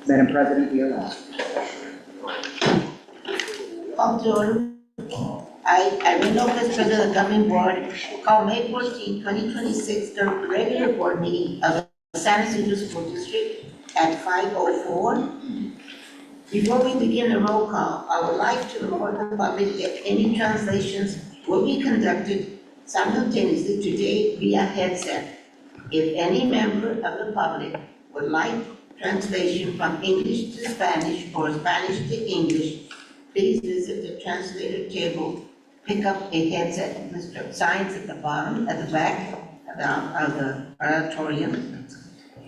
Madam President, we are live. Call to order. I, Irene Lopez, President of the Governing Board, call May 14, 2026, the regular board meeting of the San Ysidro School District at 5:04. Before we begin the roll call, I would like to inform the public that any translations will be conducted simultaneously today via headset. If any member of the public would like translation from English to Spanish or Spanish to English, please visit the translator table, pick up a headset, Mr. Signs at the bottom, at the back of the auditorium.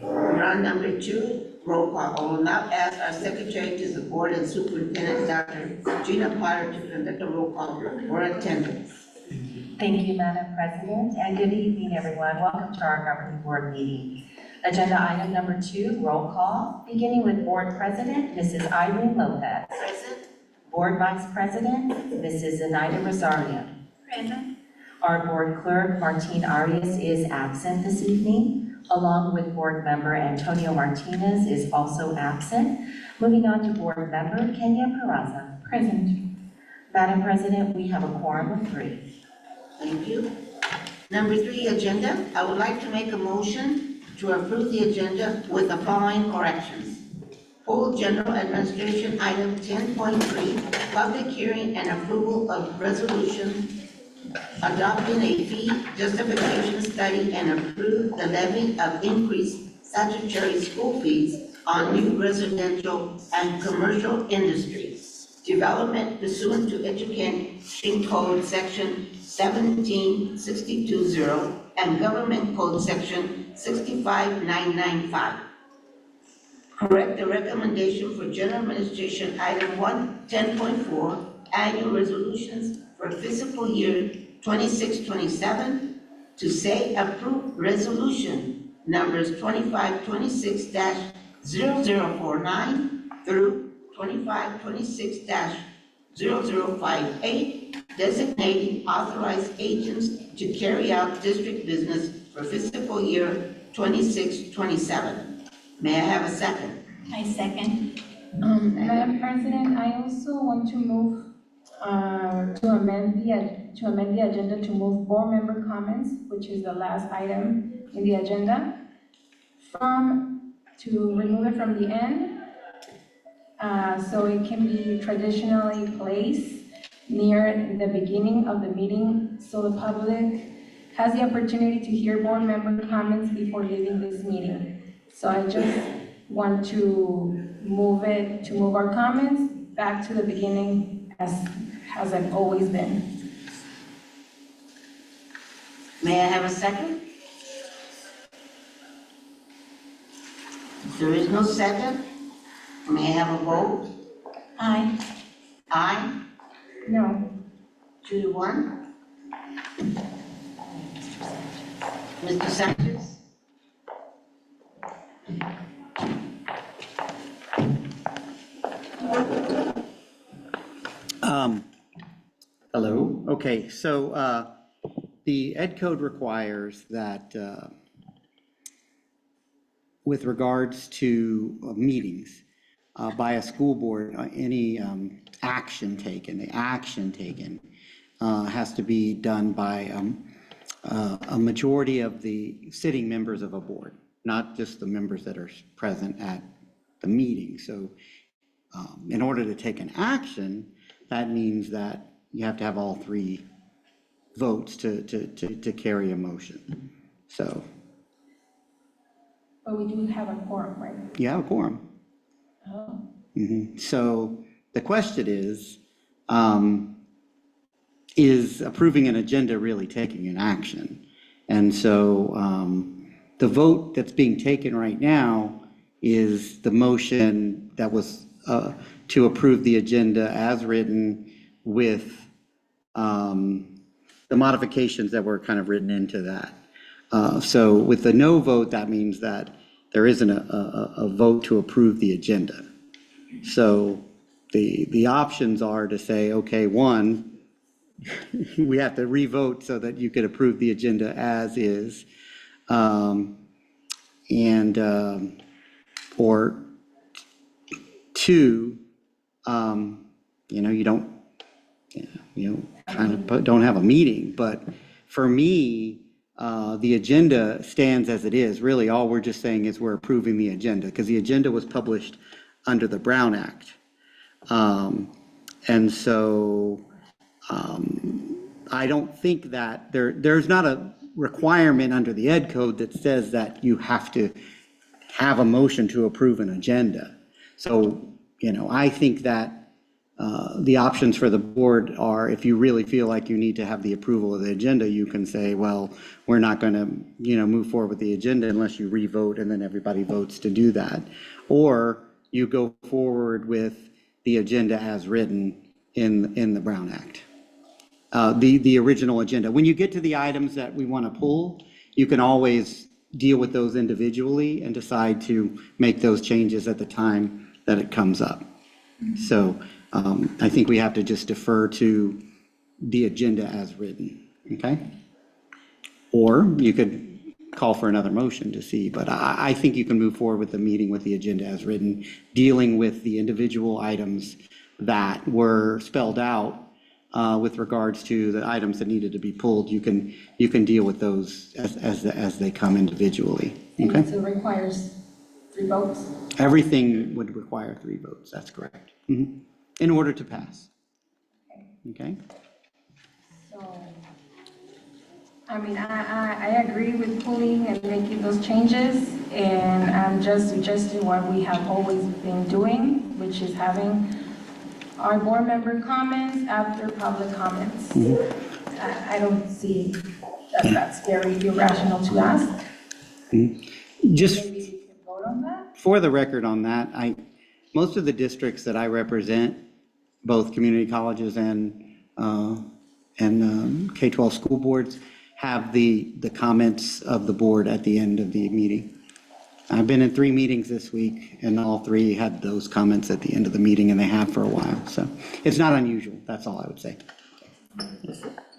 Round number 2, roll call. I will now ask our secretary to the board and superintendent, Dr. Gina Potter, to conduct the roll call for attendance. Thank you, Madam President, and good evening, everyone. Welcome to our governing board meeting. Agenda item number 2, roll call, beginning with Board President, Mrs. Irene Lopez. Present. Board Vice President, Mrs. Zenaida Rosario. Present. Our Board Clerk, Martine Arias, is absent this evening, along with Board Member Antonio Martinez is also absent. Moving on to Board Member Kenya Peraza. Present. Madam President, we have a quorum of 3. Thank you. Number 3, agenda. I would like to make a motion to approve the agenda with the following corrections. Full General Administration Item 10.3, public hearing and approval of resolution adopting a fee justification study and approve the levy of increased statutory school fees on new residential and commercial industries. Development pursuant to Education Code Section 17620 and Government Code Section 65995. Correct the recommendation for General Administration Item 10.4, Annual Resolutions for Fiscal Year 26-27 to say approve resolution numbers 2526-0049 through 2526-0058, designating authorized agents to carry out district business for fiscal year 26-27. May I have a second? I second. Madam President, I also want to move to amend the agenda to move board member comments, which is the last item in the agenda, to remove it from the end, so it can be traditionally placed near the beginning of the meeting, so the public has the opportunity to hear board member comments before leaving this meeting. So I just want to move our comments back to the beginning as I've always been. May I have a second? If there is no second, may I have a vote? Aye. Aye. No. 2 to 1. Mr. Sanchez? Hello. Okay, so the Ed Code requires that with regards to meetings by a school board, any action taken, the action taken has to be done by a majority of the sitting members of a board, not just the members that are present at the meeting. So in order to take an action, that means that you have to have all 3 votes to carry a motion. So. But we do have a quorum, right? You have a quorum. Oh. So the question is approving an agenda really taking an action? And so the vote that's being taken right now is the motion that was to approve the agenda as written with the modifications that were kind of written into that. So with the no vote, that means that there isn't a vote to approve the agenda. So the options are to say, okay, 1, we have to re-vote so that you could approve the agenda as is, or Two, you don't, don't have a meeting, but for me, the agenda stands as it is. Really, all we're just saying is we're approving the agenda, because the agenda was published under the Brown Act. And so I don't think that there's not a requirement under the Ed Code that says that you have to have a motion to approve an agenda. So, I think that the options for the board are, if you really feel like you need to have the approval of the agenda, you can say, well, we're not going to, move forward with the agenda unless you re-vote and then everybody votes to do that. Or you go forward with the agenda as written in the Brown Act. The original agenda. When you get to the items that we want to pull, you can always deal with those individually and decide to make those changes at the time that it comes up. So I think we have to just defer to the agenda as written, okay? Or you could call for another motion to see, but I think you can move forward with the meeting with the agenda as written, dealing with the individual items that were spelled out with regards to the items that needed to be pulled. You can deal with those as they come individually, okay? So it requires 3 votes? Everything would require 3 votes, that's correct, in order to pass, okay? So, I agree with pulling and making those changes, and I'm just suggesting what we have always been doing, which is having our board member comments after public comments. I don't see that that's very irrational to ask. Just Maybe we can vote on that? for the record on that, most of the districts that I represent, both community colleges and K-12 school boards, have the comments of the board at the end of the meeting. I've been in 3 meetings this week, and all 3 had those comments at the end of the meeting, and they have for a while. So it's not unusual. That's all I would say.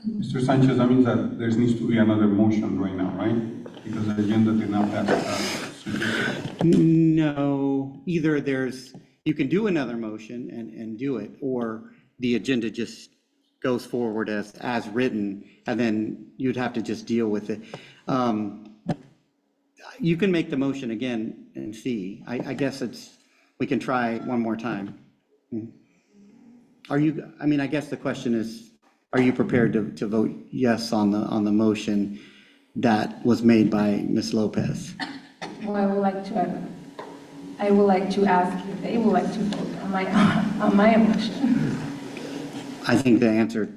Mr. Sanchez, that means that there needs to be another motion right now, right? Because the agenda did not pass. No, either you can do another motion and do it, or the agenda just goes forward as written, and then you'd have to just deal with it. You can make the motion again and see. I guess we can try one more time. I guess the question is, are you prepared to vote yes on the motion that was made by Ms. Lopez? Well, I would like to ask if they would like to vote on my motion. I think the answer,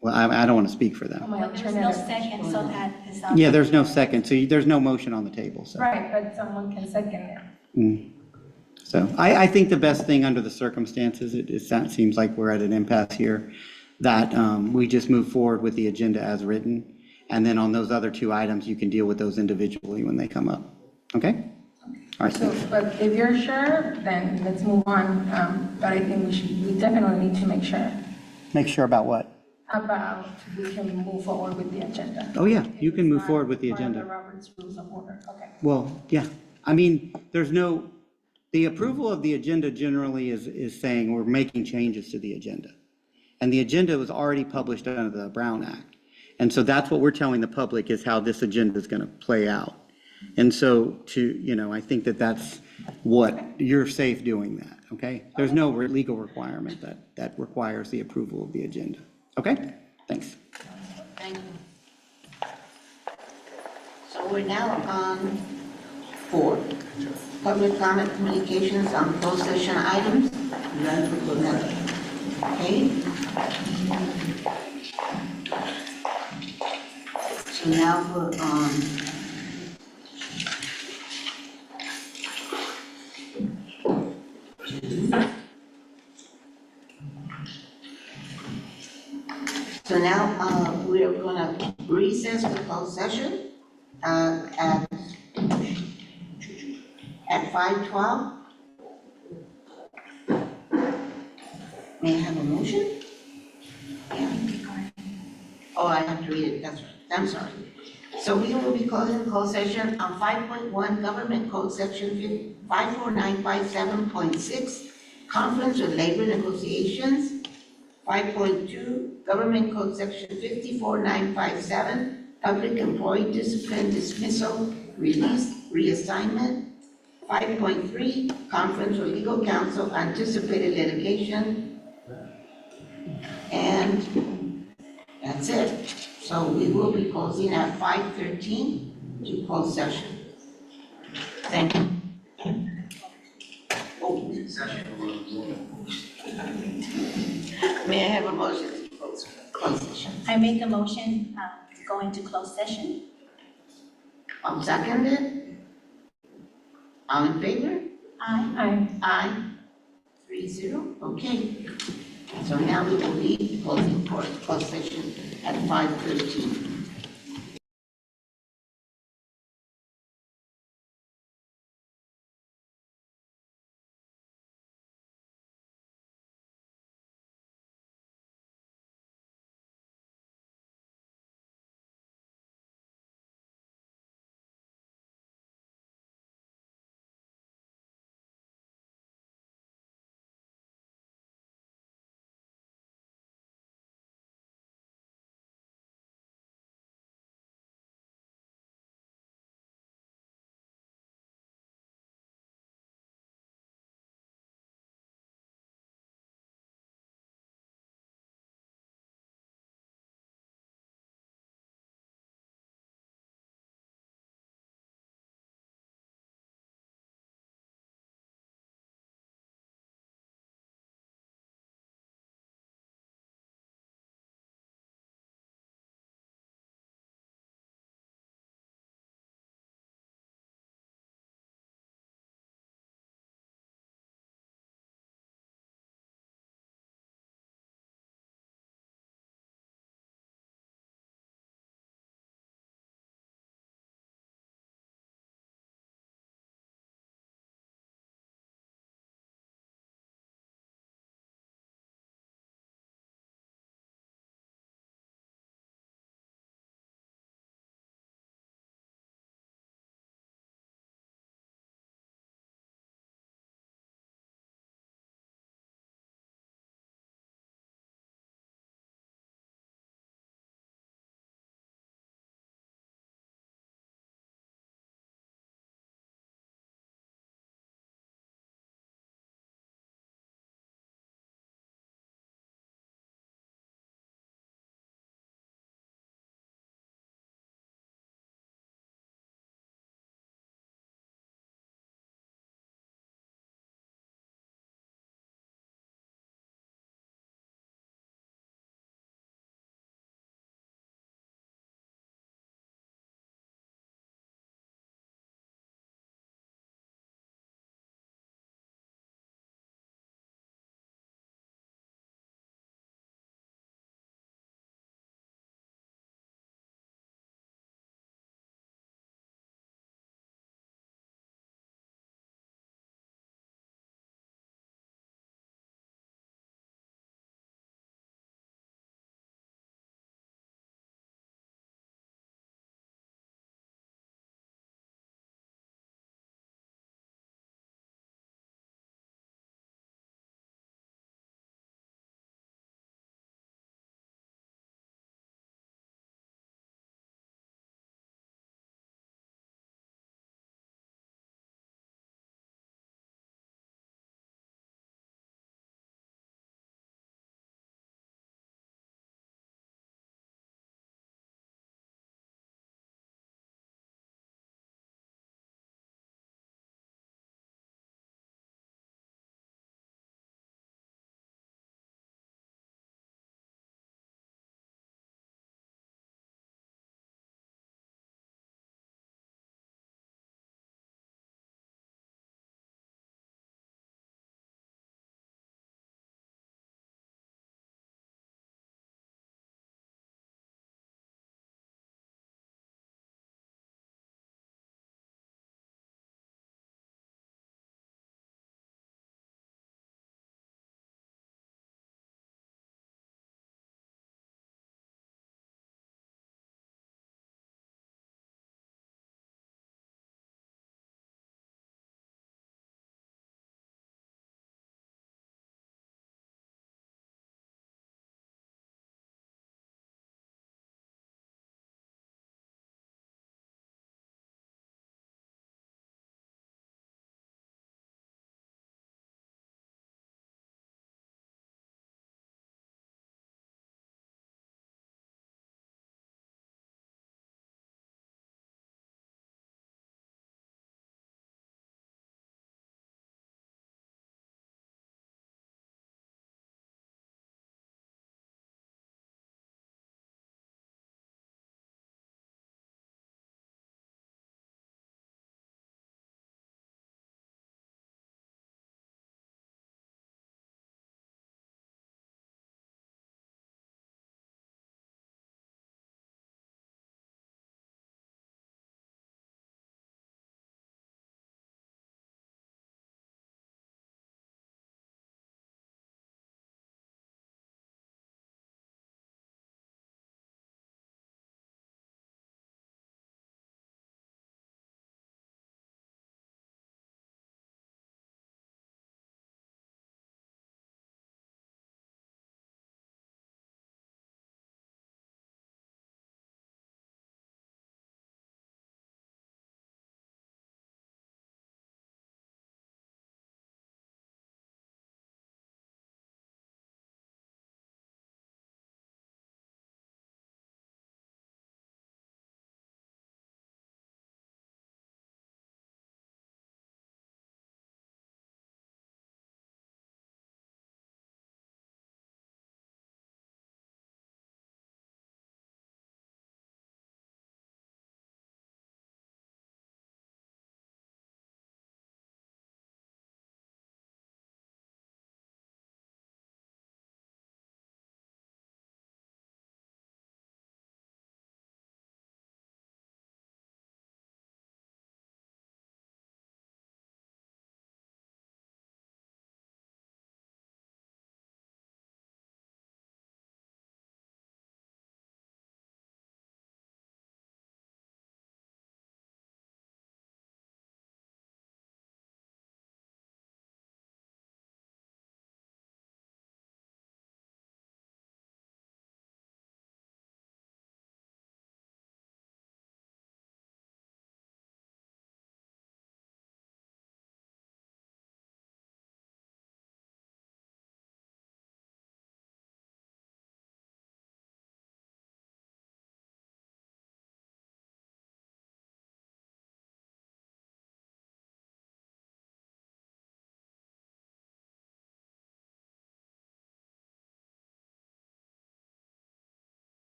well, I don't want to speak for them. My Well, there's no alternative. second, so that is up. Yeah, there's no second, so there's no motion on the table, so. Right, but someone can second it. So I think the best thing under the circumstances, it seems like we're at an impasse here, that we just move forward with the agenda as written, and then on those other 2 items, you can deal with those individually when they come up. Okay? All right. So, but if you're sure, then let's move on. But I think we definitely need to make sure Make sure about what? about we can move forward with the agenda. Oh, yeah, you can move It's forward with the not part of agenda. the Robert's Rules of Order, okay. Well, yeah, the approval of the agenda generally is saying we're making changes to the agenda. And the agenda was already published under the Brown Act. And so that's what we're telling the public is how this agenda is going to play out. And so I think that's what, you're safe doing that, okay? There's no legal requirement that requires the approval of the agenda. Okay? Thanks. Thank you. So we're now on 4, public comment communications on closed session items. None for closed. Okay? So now we're on So now we are going to recess the closed session at 5:12. May I have a motion? Yeah. Oh, I have to read it, that's right, I'm sorry. So we will be closing the closed session on 5.1 Government Code Section 54957.6, Conference with Labor Negotiations. 5.2, Government Code Section 54957, Public Employee Discipline Dismissal, Release, Reassignment. 5.3, Conference with Legal Counsel, Anticipated Litigation. And that's it. So we will be closing at 5:13 to close session. Thank you. Oh, may I have a motion to close session? I make a motion to go into closed session. I'll second it. All in favor? Aye. Aye. Aye. 3-0, okay. So now we will be closing for closed session at 5:13.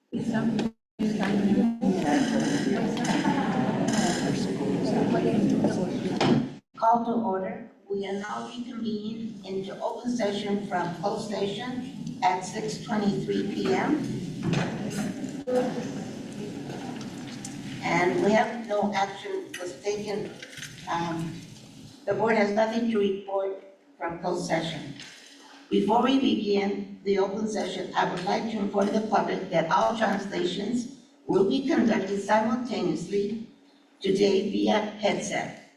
Call to order. We are now reconvening into open session from closed session at 6:23 p.m. And we have no action was taken. The board has nothing to report from closed session. Before we begin the open session, I would like to inform the public that all translations will be conducted simultaneously today via headset.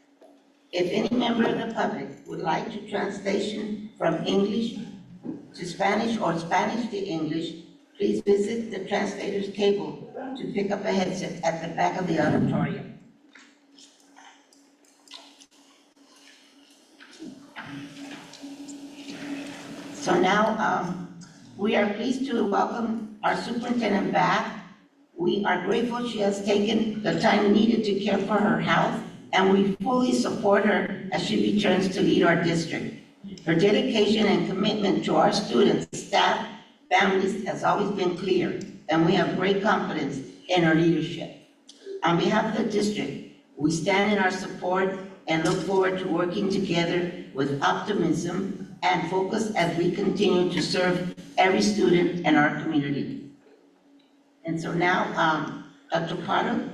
If any member of the public would like to translation from English to Spanish or Spanish to English, please visit the translator's table to pick up a headset at the back of the auditorium. So now, we are pleased to welcome our superintendent back. We are grateful she has taken the time needed to care for her health, and we fully support her as she returns to lead our district. Her dedication and commitment to our students, staff, families has always been clear, and we have great confidence in her leadership. On behalf of the district, we stand in our support and look forward to working together with optimism and focus as we continue to serve every student in our community. And so now, Dr. Prado.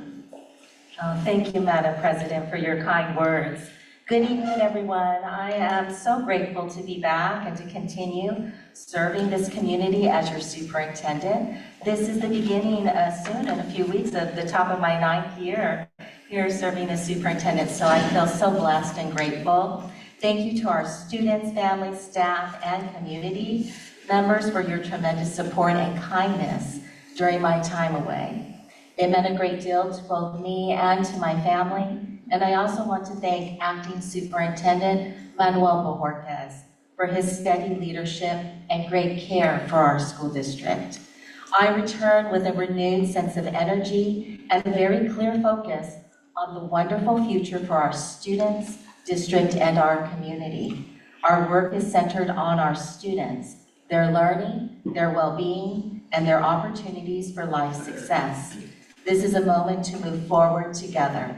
Thank you, Madam President, for your kind words. Good evening, everyone. I am so grateful to be back and to continue serving this community as your superintendent. This is the beginning soon, in a few weeks, of the top of my 9th year here serving as superintendent, so I feel so blessed and grateful. Thank you to our students, families, staff, and community members for your tremendous support and kindness during my time away. It meant a great deal to both me and to my family, and I also want to thank Acting Superintendent Manuel Bojorquez for his steady leadership and great care for our school district. I return with a renewed sense of energy and a very clear focus on the wonderful future for our students, district, and our community. Our work is centered on our students, their learning, their well-being, and their opportunities for life success. This is a moment to move forward together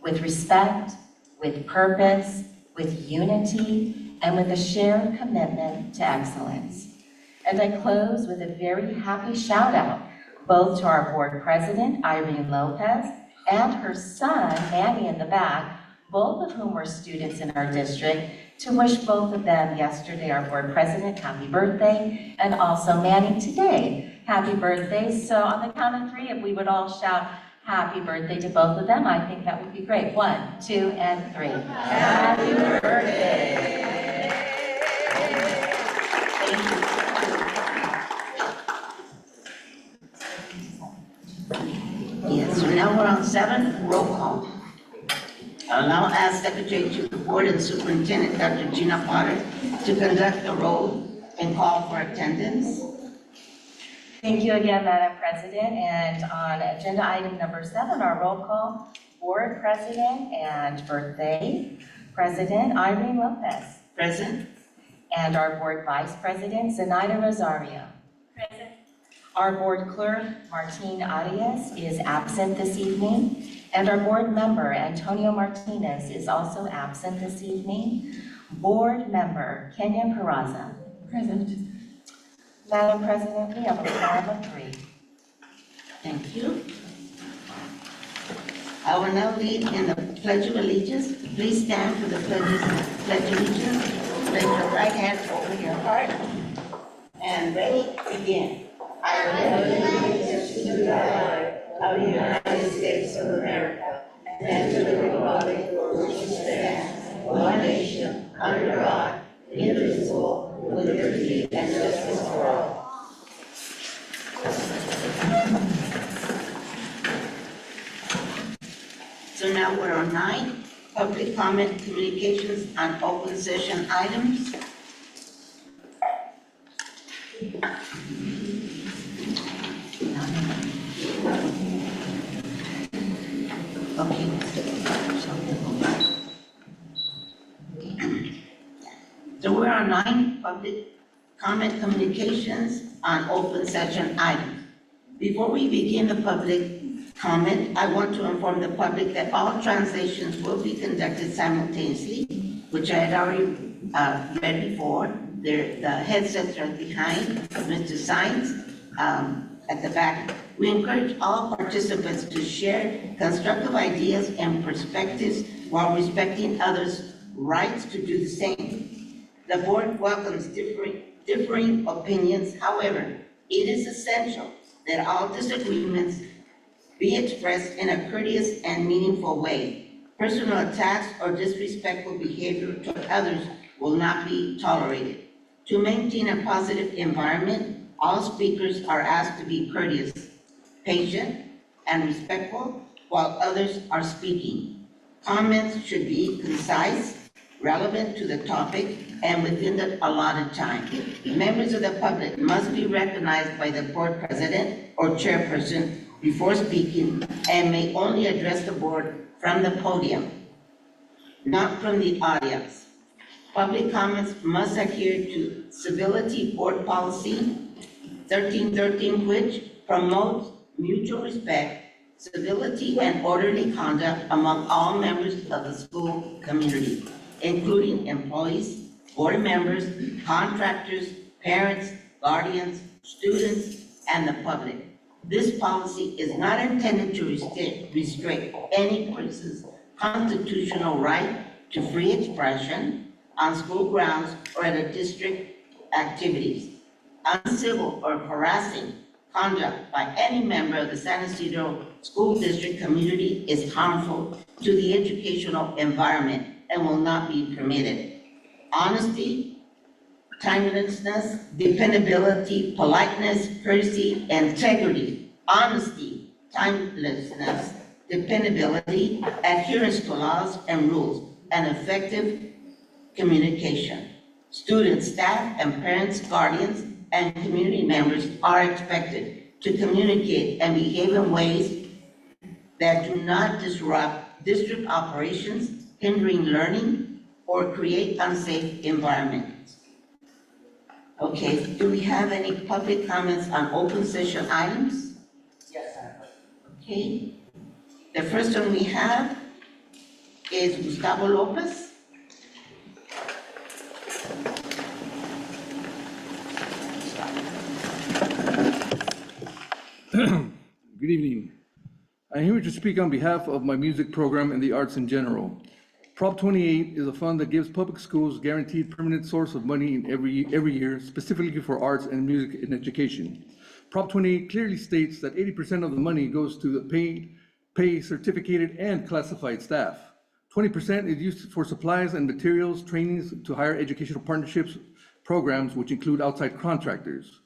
with respect, with purpose, with unity, and with a shared commitment to excellence. And I close with a very happy shout out both to our board president, Irene Lopez, and her son, Manny, in the back, both of whom were students in our district, to wish both of them yesterday, our board president, happy birthday, and also Manny today, happy birthday. So on the count of 3, if we would all shout happy birthday to both of them, I think that would be great. 1, 2, and 3. Happy birthday. Yes, so now we're on 7, roll call. I'll now ask Secretary to the Board and Superintendent, Dr. Gina Potter, to conduct the roll and call for attendance. Thank you again, Madam President. And on agenda item number 7, our roll call, Board President and Birthday President Irene Lopez. Present. And our Board Vice President, Zenaida Rosario. Present. Our Board Clerk, Martine Arias, is absent this evening. And our Board Member, Antonio Martinez, is also absent this evening. Board Member, Kenya Peraza. Present. Madam President, we have a quorum of 3. Thank you. I will now lead in the Pledge of Allegiance. Please stand for the Pledge of Allegiance. Place your right hand over your heart. And ready, begin. I pledge allegiance to the flag of the United States of America and to the republic for which it stands, one nation, under God, indivisible, with liberty and justice for all. So now we're on 9, public comment communications on open session items. Okay. So we're on 9, public comment communications on open session items. Before we begin the public comment, I want to inform the public that all translations will be conducted simultaneously, which I had already read before. The headsets are behind Mr. Sines at the back. We encourage all participants to share constructive ideas and perspectives while respecting others' rights to do the same. The board welcomes differing opinions. However, it is essential that all disagreements be expressed in a courteous and meaningful way. Personal attacks or disrespectful behavior toward others will not be tolerated. To maintain a positive environment, all speakers are asked to be courteous, patient, and respectful while others are speaking. Comments should be concise, relevant to the topic, and within the allotted time. Members of the public must be recognized by the board president or chairperson before speaking and may only address the board from the podium, not from the audience. Public comments must adhere to civility board policy 1313, which promotes mutual respect, civility, and orderly conduct among all members of the school community, including employees, board members, contractors, parents, guardians, students, and the public. This policy is not intended to restrict any person's constitutional right to free expression on school grounds or at a district activities. Uncivil or harassing conduct by any member of the San Ysidro School District community is harmful to the educational environment and will not be permitted. Honesty, timeliness, dependability, politeness, courtesy, integrity, honesty, timelessness, dependability, adherence to laws and rules, and effective communication. Students, staff, and parents, guardians, and community members are expected to communicate and behave in ways that do not disrupt district operations, hindering learning, or create unsafe environments. Okay, do we have any public comments on open session items? Yes, I have. Okay, the first one we have is Gustavo Lopez. Good evening. I'm here to speak on behalf of my music program and the arts in general. Prop 28 is a fund that gives public schools guaranteed permanent source of money in every year, specifically for arts and music and education. Prop 28 clearly states that 80% of the money goes to the pay certificated and classified staff. 20% is used for supplies and materials, trainings to higher educational partnerships programs, which include outside contractors.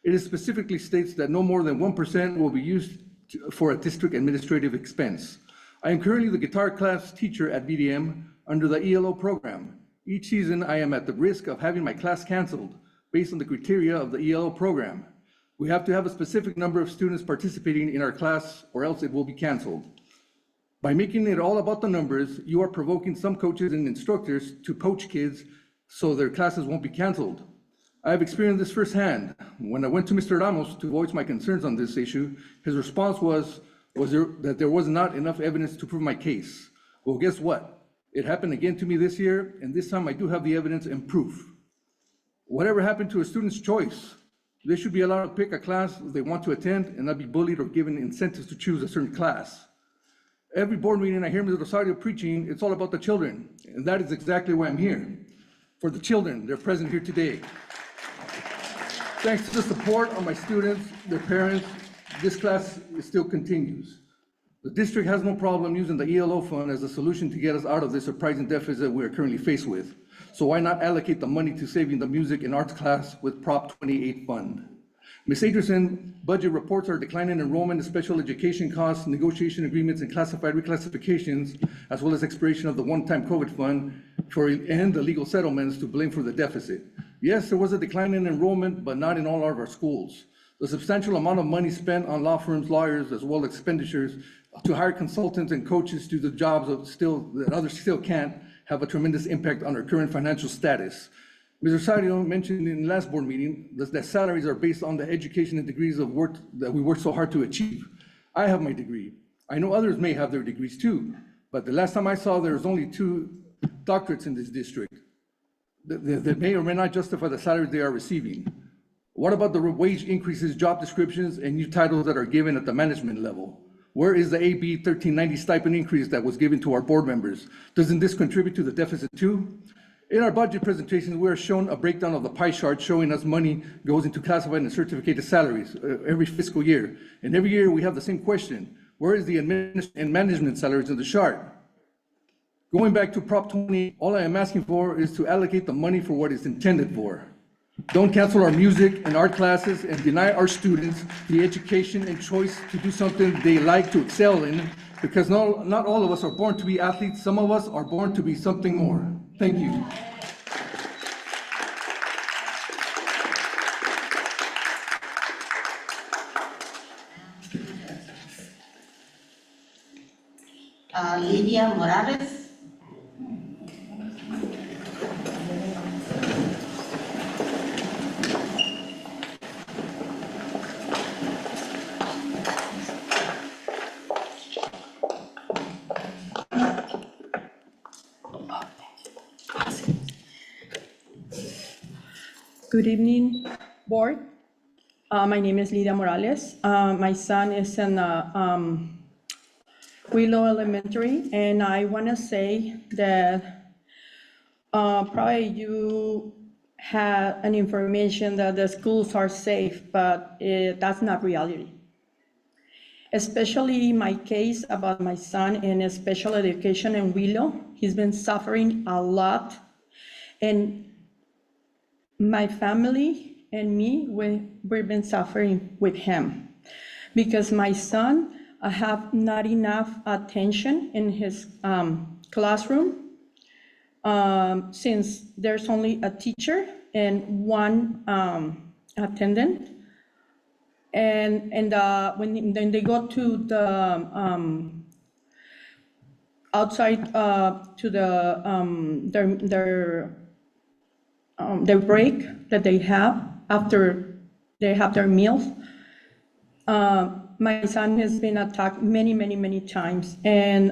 It specifically states that no more than 1% will be used for a district administrative expense. I am currently the guitar class teacher at BDM under the ELO program. Each season, I am at the risk of having my class canceled based on the criteria of the ELO program. We have to have a specific number of students participating in our class or else it will be canceled. By making it all about the numbers, you are provoking some coaches and instructors to poach kids so their classes won't be canceled. I have experienced this firsthand. When I went to Mr. Ramos to voice my concerns on this issue, his response was that there was not enough evidence to prove my case. Well, guess what? It happened again to me this year, and this time I do have the evidence and proof. Whatever happened to a student's choice? They should be allowed to pick a class they want to attend and not be bullied or given incentives to choose a certain class. Every board meeting I hear Mr. Rosario preaching, it's all about the children, and that is exactly why I'm here. For the children, they're present here today. Thanks to the support of my students, their parents, this class still continues. The district has no problem using the ELO fund as a solution to get us out of this surprising deficit we are currently faced with. So why not allocate the money to saving the music and arts class with Prop 28 fund? Ms. Adrian's budget reports are declining enrollment and special education costs, negotiation agreements and classified reclassifications, as well as expiration of the one-time COVID fund and the legal settlements to blame for the deficit. Yes, there was a decline in enrollment, but not in all of our schools. The substantial amount of money spent on law firms, lawyers, as well as expenditures to hire consultants and coaches to the jobs that others still can't have a tremendous impact on our current financial status. Mr. Sario mentioned in the last board meeting that salaries are based on the education and degrees of work that we work so hard to achieve. I have my degree. I know others may have their degrees too, but the last time I saw, there was only 2 doctorates in this district that may or may not justify the salaries they are receiving. What about the wage increases, job descriptions, and new titles that are given at the management level? Where is the AB 1390 stipend increase that was given to our board members? Doesn't this contribute to the deficit too? In our budget presentations, we are shown a breakdown of the pie chart showing us money goes into classified and certificated salaries every fiscal year. And every year we have the same question: where is the administration and management salaries in the chart? Going back to Prop 20, all I am asking for is to allocate the money for what it's intended for. Don't cancel our music and art classes and deny our students the education and choice to do something they like to excel in, because not all of us are born to be athletes. Some of us are born to be something more. Thank you. Lydia Morales. Good evening, board. My name is Lidia Morales. My son is in Willow Elementary, and I want to say that probably you had an information that the schools are safe, but that's not reality. Especially my case about my son in special education in Willow, he's been suffering a lot, and my family and me, we've been suffering with him because my son have not enough attention in his classroom since there's only a teacher and 1 attendant. And when they go to the outside to their break that they have after they have their meals. My son has been attacked many times, and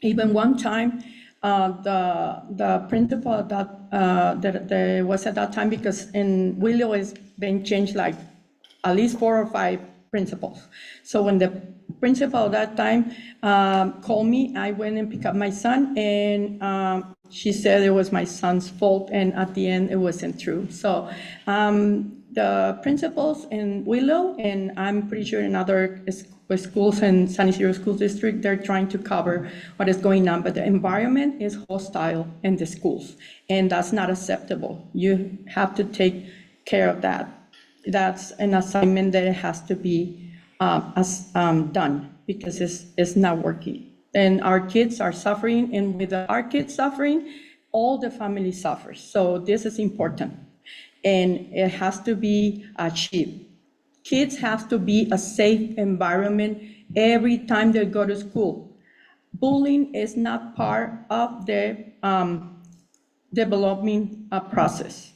even one time, the principal that was at that time, because in Willow is being changed like at least 4 or 5 principals. So when the principal at that time called me, I went and picked up my son, and she said it was my son's fault, and at the end, it wasn't true. So the principals in Willow, and I'm pretty sure in other schools in San Ysidro School District, they're trying to cover what is going on, but the environment is hostile in the schools, and that's not acceptable. You have to take care of that. That's an assignment that has to be done, because it's not working. And our kids are suffering, and with our kids suffering, all the family suffers. So this is important, and it has to be achieved. Kids have to be a safe environment every time they go to school. Bullying is not part of the development process.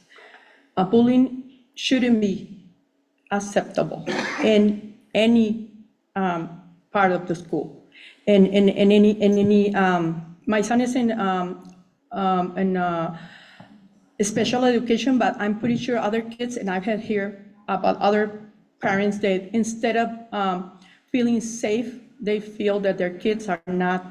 Bullying shouldn't be acceptable in any part of the school. In any, my son is in special education, but I'm pretty sure other kids, and I've had here about other parents that instead of feeling safe, they feel that their kids are not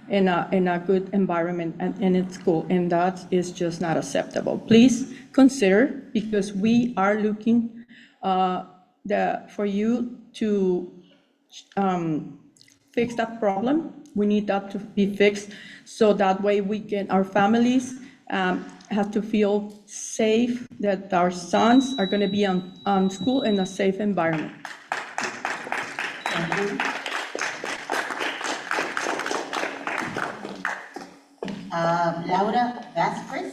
in a good environment and in school, and that is just not acceptable. Please consider, because we are looking for you to fix that problem. We need that to be fixed, so that way our families have to feel safe, that our sons are going to be on school in a safe environment. Thank you. Laura Vasquez.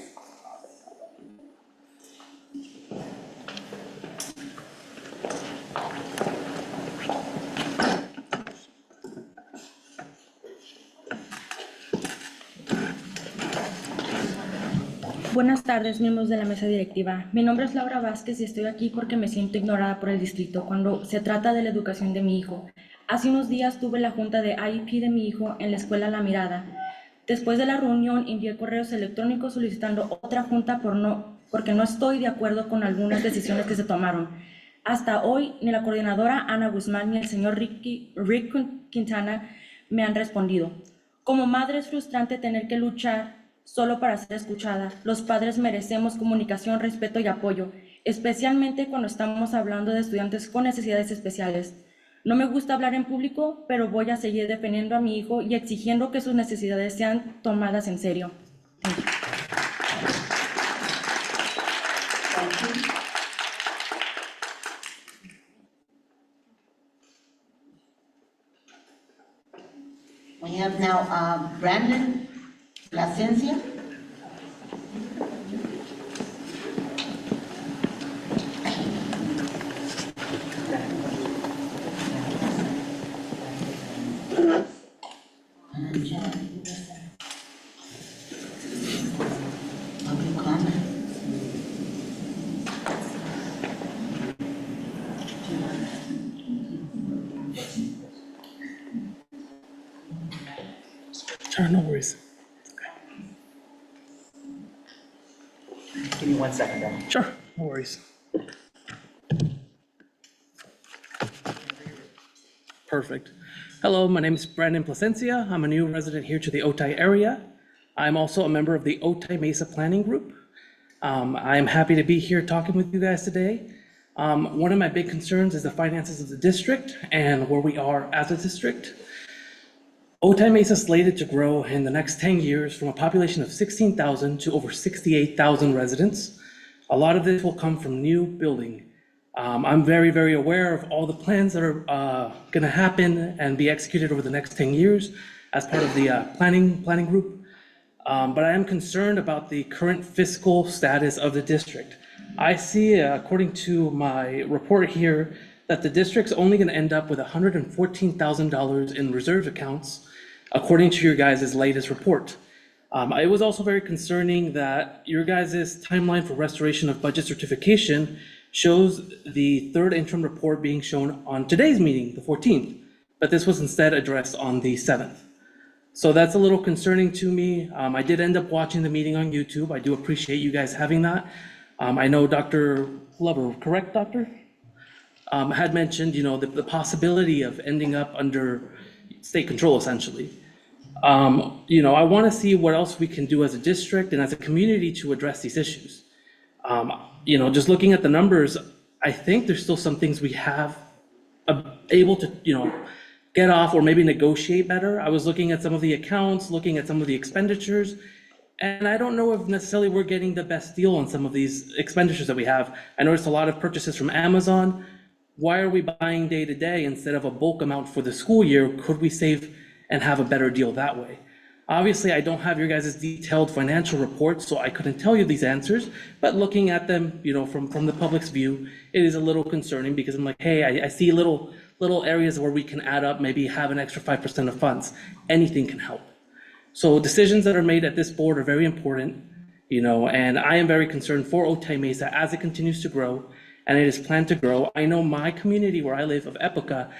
Buenas tardes, miembros de la mesa directiva. Mi nombre es Laura Vázquez y estoy aquí porque me siento ignorada por el distrito cuando se trata de la educación de mi hijo. Hace unos días tuve la junta de IEP de mi hijo en la escuela La Mirada. Después de la reunión envié correos electrónicos solicitando otra junta porque no estoy de acuerdo con algunas decisiones que se tomaron. Hasta hoy ni la coordinadora Ana Guzmán ni el señor Rick Quintana me han respondido. Como madre es frustrante tener que luchar solo para ser escuchada. Los padres merecemos comunicación, respeto y apoyo, especialmente cuando estamos hablando de estudiantes con necesidades especiales. No me gusta hablar en público, pero voy a seguir defendiendo a mi hijo y exigiendo que sus necesidades sean tomadas en serio. We have now Brandon Plasencia. Public comment. Sure, no worries. Give me 1 second, then. Sure, no worries. Perfect. Hello, my name is Brandon Plasencia. I'm a new resident here to the Otay area. I'm also a member of the Otay Mesa Planning Group. I'm happy to be here talking with you guys today. One of my big concerns is the finances of the district and where we are as a district. Otay Mesa is slated to grow in the next 10 years from a population of 16,000 to over 68,000 residents. A lot of this will come from new building. I'm very, very aware of all the plans that are going to happen and be executed over the next 10 years as part of the planning group. But I am concerned about the current fiscal status of the district. I see, according to my report here, that the district's only going to end up with $114,000 in reserve accounts, according to your guys' latest report. It was also very concerning that your guys' timeline for restoration of budget certification shows the third interim report being shown on today's meeting, the 14th, but this was instead addressed on the 7th. So that's a little concerning to me. I did end up watching the meeting on YouTube. I do appreciate you guys having that. I know Dr. Glover, correct, Doctor? Had mentioned, the possibility of ending up under state control, essentially. I want to see what else we can do as a district and as a community to address these issues. Just looking at the numbers, I think there's still some things we have able to, get off or maybe negotiate better. I was looking at some of the accounts, looking at some of the expenditures, and I don't know if necessarily we're getting the best deal on some of these expenditures that we have. I noticed a lot of purchases from Amazon. Why are we buying day to day instead of a bulk amount for the school year? Could we save and have a better deal that way? Obviously, I don't have your guys' detailed financial reports, so I couldn't tell you these answers, but looking at them, from the public's view, it is a little concerning because I'm like, hey, I see little areas where we can add up, maybe have an extra 5% of funds. Anything can help. So decisions that are made at this board are very important, and I am very concerned for Otay Mesa as it continues to grow, and it is planned to grow. I know my community where I live of Epica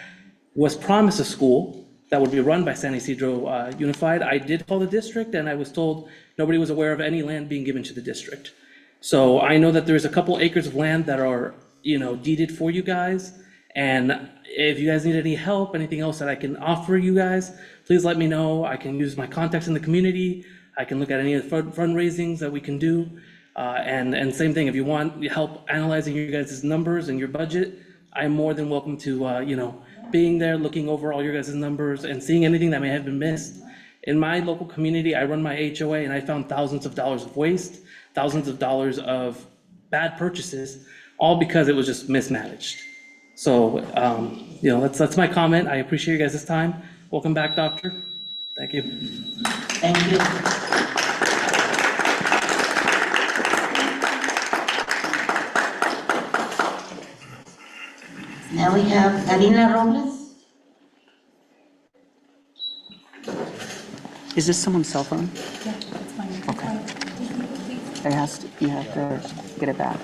was promised a school that would be run by San Ysidro Unified. I did call the district and I was told nobody was aware of any land being given to the district. So I know that there's a couple acres of land that are, deeded for you guys. And if you guys need any help, anything else that I can offer you guys, please let me know. I can use my contacts in the community. I can look at any of the fundraisings that we can do. And same thing, if you want help analyzing your guys' numbers and your budget, I'm more than welcome to, being there, looking over all your guys' numbers and seeing anything that may have been missed. In my local community, I run my HOA and I found thousands of dollars of waste, thousands of dollars of bad purchases, all because it was just mismanaged. So, that's my comment. I appreciate you guys' time. Welcome back, Doctor. Thank you. Thank you. Now we have Karina Robles. Is this someone's cell phone? Yeah, that's fine. Okay. You have to get it back.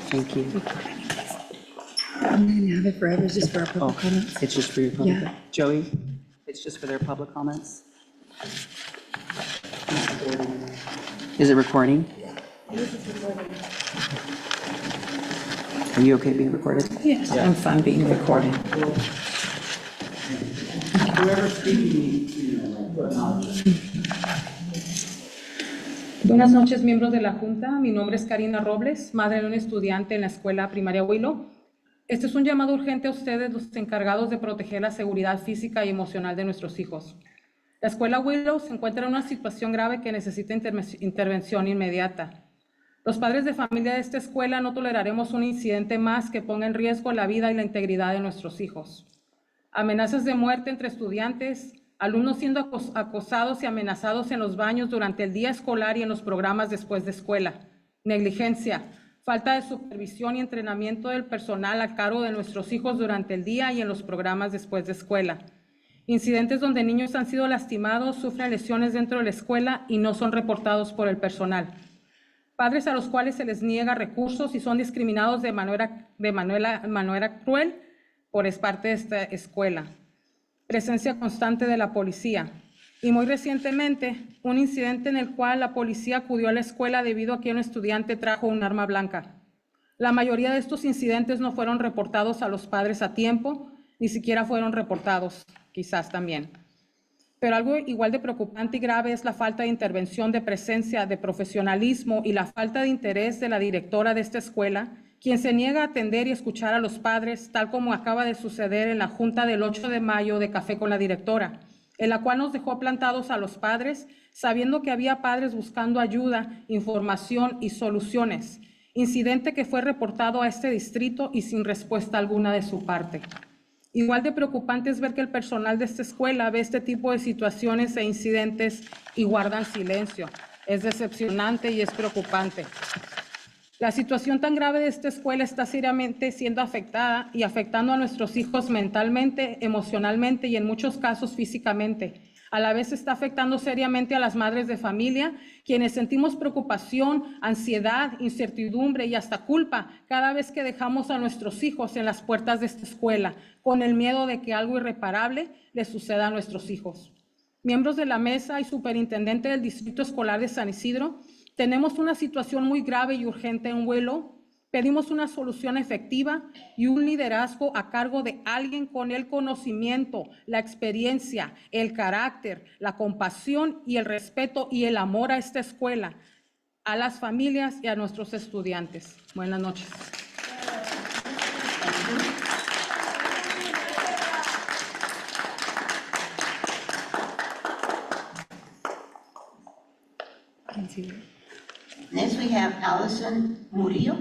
Thank you. I'm gonna have it forever, it's just for our public comments. It's just for your public. Yeah. Joey, it's just for their public comments? Is it recording? Are you okay being recorded? Yes, I'm fine being recorded. Buenas noches, miembros de la Junta. Mi nombre es Karina Robles, madre de un estudiante en la escuela primaria Willow. Este es un llamado urgente a ustedes, los encargados de proteger la seguridad física y emocional de nuestros hijos. La escuela Willow se encuentra en una situación grave que necesita intervención inmediata. Los padres de familia de esta escuela no toleraremos un incidente más que ponga en riesgo la vida y la integridad de nuestros hijos. Amenazas de muerte entre estudiantes, alumnos siendo acosados y amenazados en los baños durante el día escolar y en los programas después de escuela, negligencia, falta de supervisión y entrenamiento del personal a cargo de nuestros hijos durante el día y en los programas después de escuela, incidentes donde niños han sido lastimados, sufren lesiones dentro de la escuela y no son reportados por el personal, padres a los cuales se les niega recursos y son discriminados de manera cruel por parte de esta escuela. Presencia constante de la policía. Y muy recientemente, un incidente en el cual la policía acudió a la escuela debido a que un estudiante trajo un arma blanca. La mayoría de estos incidentes no fueron reportados a los padres a tiempo, ni siquiera fueron reportados, quizás también. Pero algo igual de preocupante y grave es la falta de intervención, de presencia, de profesionalismo y la falta de interés de la directora de esta escuela, quien se niega a atender y escuchar a los padres, tal como acaba de suceder en la junta del 8 de mayo de Café con la Directora, en la cual nos dejó plantados a los padres, sabiendo que había padres buscando ayuda, información y soluciones. Incidente que fue reportado a este distrito y sin respuesta alguna de su parte. Igual de preocupante es ver que el personal de esta escuela ve este tipo de situaciones e incidentes y guardan silencio. Es decepcionante y es preocupante. La situación tan grave de esta escuela está seriamente siendo afectada y afectando a nuestros hijos mentalmente, emocionalmente y en muchos casos físicamente. A la vez está afectando seriamente a las madres de familia, quienes sentimos preocupación, ansiedad, incertidumbre y hasta culpa cada vez que dejamos a nuestros hijos en las puertas de esta escuela, con el miedo de que algo irreparable les suceda a nuestros hijos. Miembros de la mesa y superintendente del Distrito Escolar de San Isidro, tenemos una situación muy grave y urgente en Willow. Pedimos una solución efectiva y un liderazgo a cargo de alguien con el conocimiento, la experiencia, el carácter, la compasión y el respeto y el amor a esta escuela, a las familias y a nuestros estudiantes. Buenas noches. Next, we have Allison Murillo.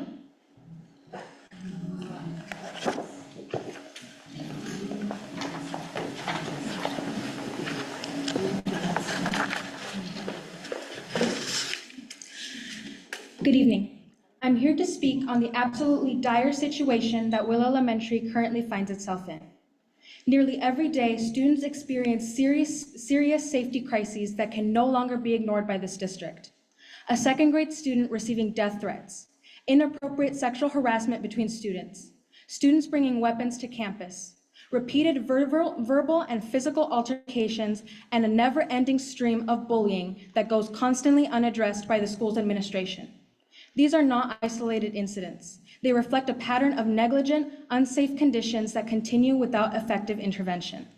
Good evening. I'm here to speak on the absolutely dire situation that Will Elementary currently finds itself in. Nearly every day, students experience serious safety crises that can no longer be ignored by this district. A second-grade student receiving death threats, inappropriate sexual harassment between students, students bringing weapons to campus, repeated verbal and physical altercations, and a never-ending stream of bullying that goes constantly unaddressed by the school's administration. These are not isolated incidents. They reflect a pattern of negligent, unsafe conditions that continue without effective intervention.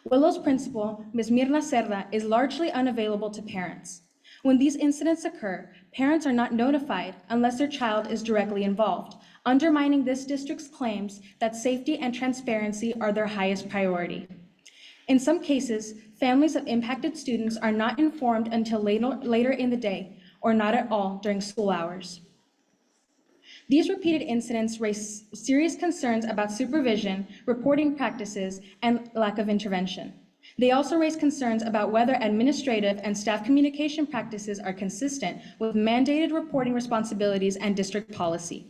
Willow's principal, Ms. Mirna Cerda, is largely unavailable to parents. When these incidents occur, parents are not notified unless their child is directly involved, undermining this district's claims that safety and transparency are their highest priority. In some cases, families of impacted students are not informed until later in the day, or not at all during school hours. These repeated incidents raise serious concerns about supervision, reporting practices, and lack of intervention. They also raise concerns about whether administrative and staff communication practices are consistent with mandated reporting responsibilities and district policy.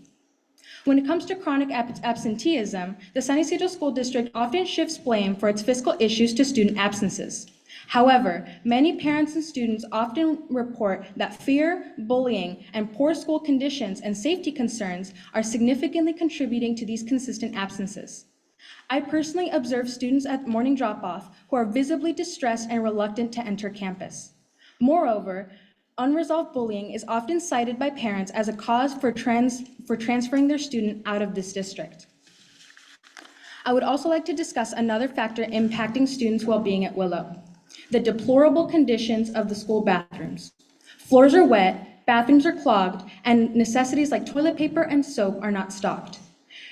When it comes to chronic absenteeism, the San Ysidro School District often shifts blame for its fiscal issues to student absences. However, many parents and students often report that fear, bullying, and poor school conditions and safety concerns are significantly contributing to these consistent absences. I personally observe students at morning drop-off who are visibly distressed and reluctant to enter campus. Moreover, unresolved bullying is often cited by parents as a cause for transferring their student out of this district. I would also like to discuss another factor impacting students' well-being at Willow: the deplorable conditions of the school bathrooms. Floors are wet, bathrooms are clogged, and necessities like toilet paper and soap are not stocked.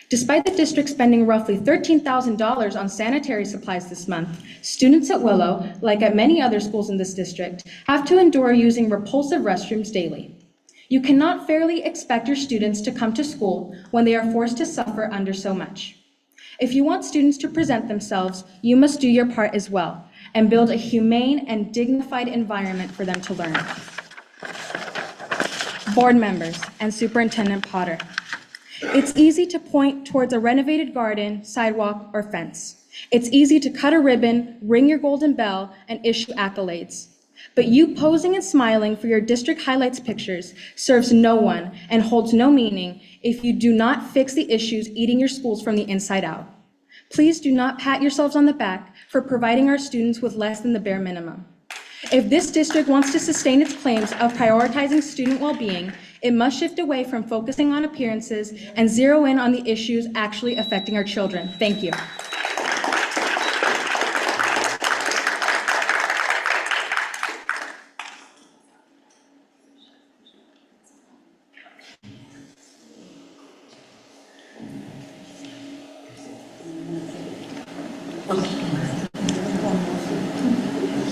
Despite the district spending roughly $13,000 on sanitary supplies this month, students at Willow, like at many other schools in this district, have to endure using repulsive restrooms daily. You cannot fairly expect your students to come to school when they are forced to suffer under so much. If you want students to present themselves, you must do your part as well and build a humane and dignified environment for them to learn. Board members and Superintendent Potter, it's easy to point towards a renovated garden, sidewalk, or fence. It's easy to cut a ribbon, ring your golden bell, and issue accolades. But you posing and smiling for your district highlights pictures serves no one and holds no meaning if you do not fix the issues eating your schools from the inside out. Please do not pat yourselves on the back for providing our students with less than the bare minimum. If this district wants to sustain its claims of prioritizing student well-being, it must shift away from focusing on appearances and zero in on the issues actually affecting our children. Thank you.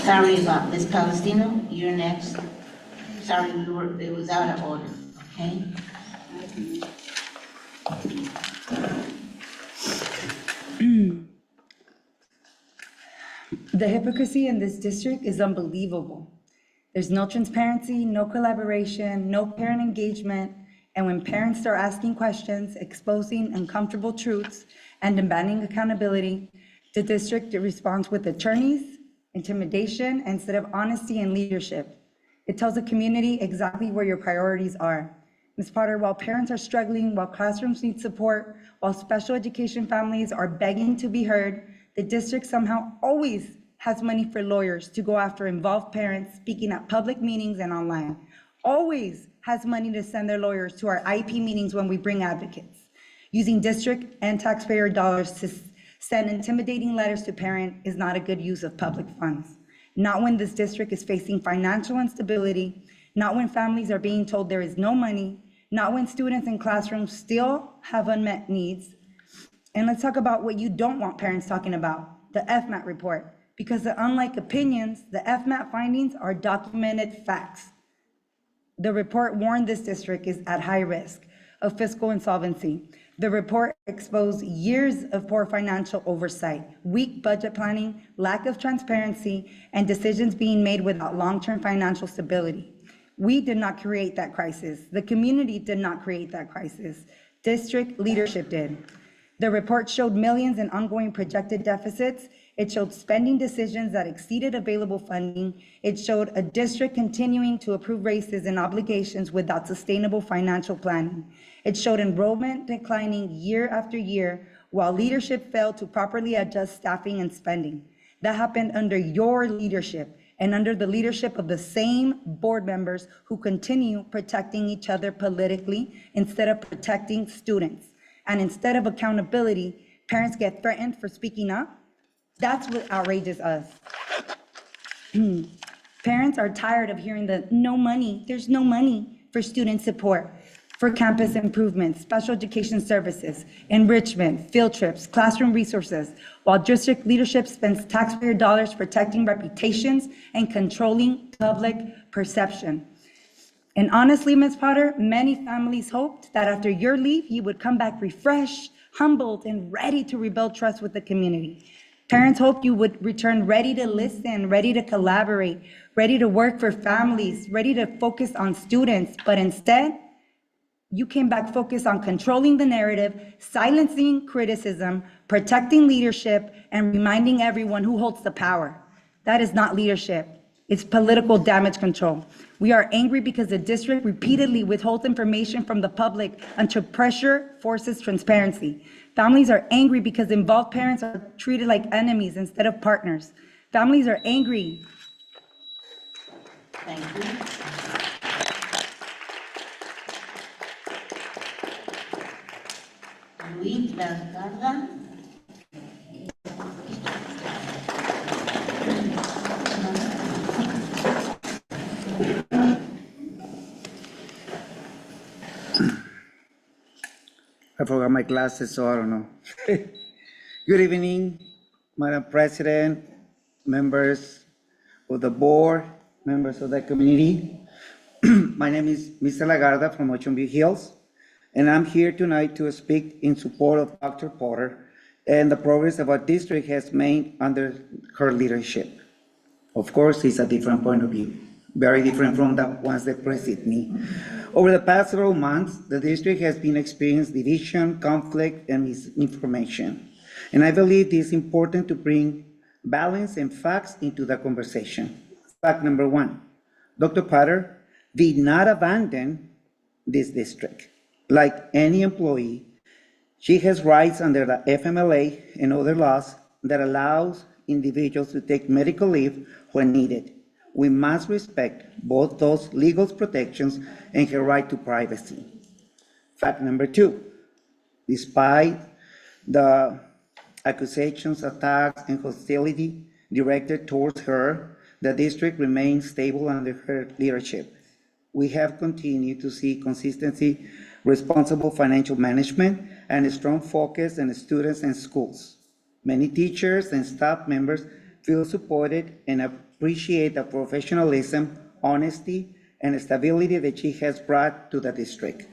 Sorry about Ms. Palestino, you're next. Sorry, it was out of order, okay? The hypocrisy in this district is unbelievable. There's no transparency, no collaboration, no parent engagement, and when parents start asking questions, exposing uncomfortable truths, and demanding accountability, the district responds with attorneys, intimidation, instead of honesty and leadership. It tells the community exactly where your priorities are. Ms. Potter, while parents are struggling, while classrooms need support, while special education families are begging to be heard, the district somehow always has money for lawyers to go after involved parents speaking at public meetings and online. Always has money to send their lawyers to our IP meetings when we bring advocates. Using district and taxpayer dollars to send intimidating letters to parents is not a good use of public funds. Not when this district is facing financial instability, not when families are being told there is no money, not when students in classrooms still have unmet needs. And let's talk about what you don't want parents talking about, the FMAT report. Because unlike opinions, the FMAT findings are documented facts. The report warned this district is at high risk of fiscal insolvency. The report exposed years of poor financial oversight, weak budget planning, lack of transparency, and decisions being made without long-term financial stability. We did not create that crisis. The community did not create that crisis. District leadership did. The report showed millions in ongoing projected deficits. It showed spending decisions that exceeded available funding. It showed a district continuing to approve raises and obligations without sustainable financial planning. It showed enrollment declining year after year, while leadership failed to properly adjust staffing and spending. That happened under your leadership and under the leadership of the same board members who continue protecting each other politically instead of protecting students. And instead of accountability, parents get threatened for speaking up. That's what outrages us. Parents are tired of hearing the no money, there's no money for student support, for campus improvements, special education services, enrichment, field trips, classroom resources, while district leadership spends taxpayer dollars protecting reputations and controlling public perception. And honestly, Ms. Potter, many families hoped that after your leave, you would come back refreshed, humbled, and ready to rebuild trust with the community. Parents hoped you would return ready to listen, ready to collaborate, ready to work for families, ready to focus on students, but instead, you came back focused on controlling the narrative, silencing criticism, protecting leadership, and reminding everyone who holds the power. That is not leadership. It's political damage control. We are angry because the district repeatedly withholds information from the public until pressure forces transparency. Families are angry because involved parents are treated like enemies instead of partners. Families are angry. Thank you. Luis Lagarda. I forgot my glasses, so I don't know. Good evening, Madam President, members of the board, members of the community. My name is Mr. Lagarda from Ocean View Hills, and I'm here tonight to speak in support of Dr. Potter and the progress that our district has made under her leadership. Of course, it's a different point of view, very different from the ones that precede me. Over the past several months, the district has been experiencing division, conflict, and misinformation. And I believe it is important to bring balance and facts into the conversation. Fact number one, Dr. Potter did not abandon this district. Like any employee, she has rights under the FMLA and other laws that allows individuals to take medical leave when needed. We must respect both those legal protections and her right to privacy. Fact number two, despite the accusations, attacks, and hostility directed towards her, the district remains stable under her leadership. We have continued to see consistency, responsible financial management, and a strong focus on students and schools. Many teachers and staff members feel supported and appreciate the professionalism, honesty, and stability that she has brought to the district.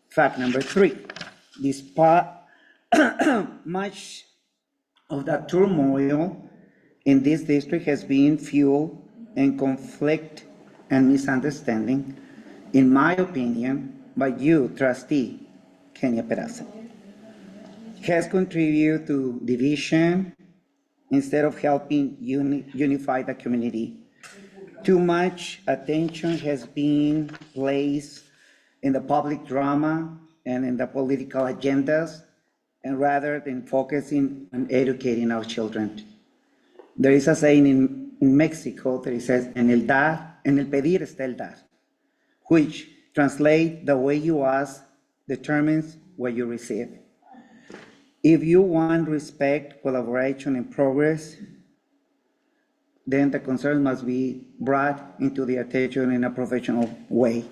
Fact number three, despite much of the turmoil in this district has been fueled in conflict and misunderstanding, in my opinion, by you, trustee Kenya Peraza, has contributed to division instead of helping unify the community. Too much attention has been placed in the public drama and in the political agendas, and rather than focusing on educating our children. There is a saying in Mexico that it says, en el pedir está el dar, which translates, the way you ask determines what you receive. If you want respect, collaboration, and progress, then the concern must be brought into the attention in a professional way.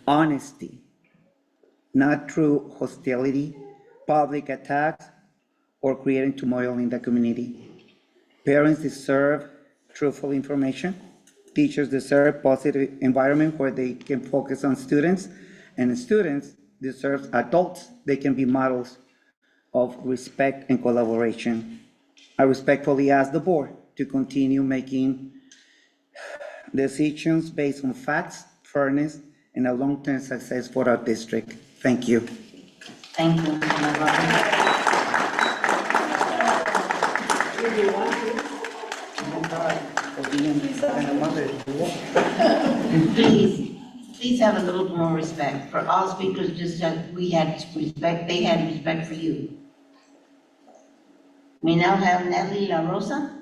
Honesty, not through hostility, public attacks, or creating turmoil in the community. Parents deserve truthful information. Teachers deserve positive environment where they can focus on students, and students deserve adults. They can be models of respect and collaboration. I respectfully ask the board to continue making decisions based on facts, fairness, and a long-term success for our district. Thank you. Thank you, Mr. Navarro. Please have a little more respect for all speakers, just as we had respect, they had respect for you. We now have Natalie La Rosa.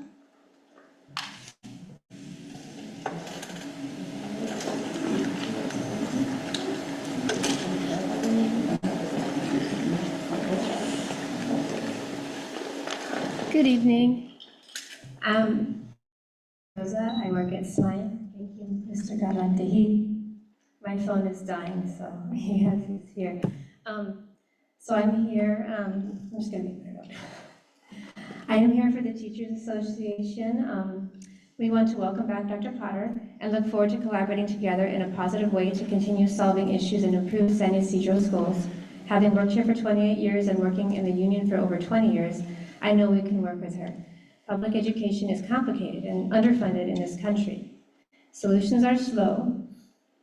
Good evening. Rosa, I work at SMILE. Thank you, Mr. Garantehi. My phone is dying, so yes, he's here. So I'm here, I'm just gonna be clear. I am here for the Teachers Association. We want to welcome back Dr. Potter and look forward to collaborating together in a positive way to continue solving issues and improve San Ysidro schools. Having worked here for 28 years and working in the union for over 20 years, I know we can work with her. Public education is complicated and underfunded in this country. Solutions are slow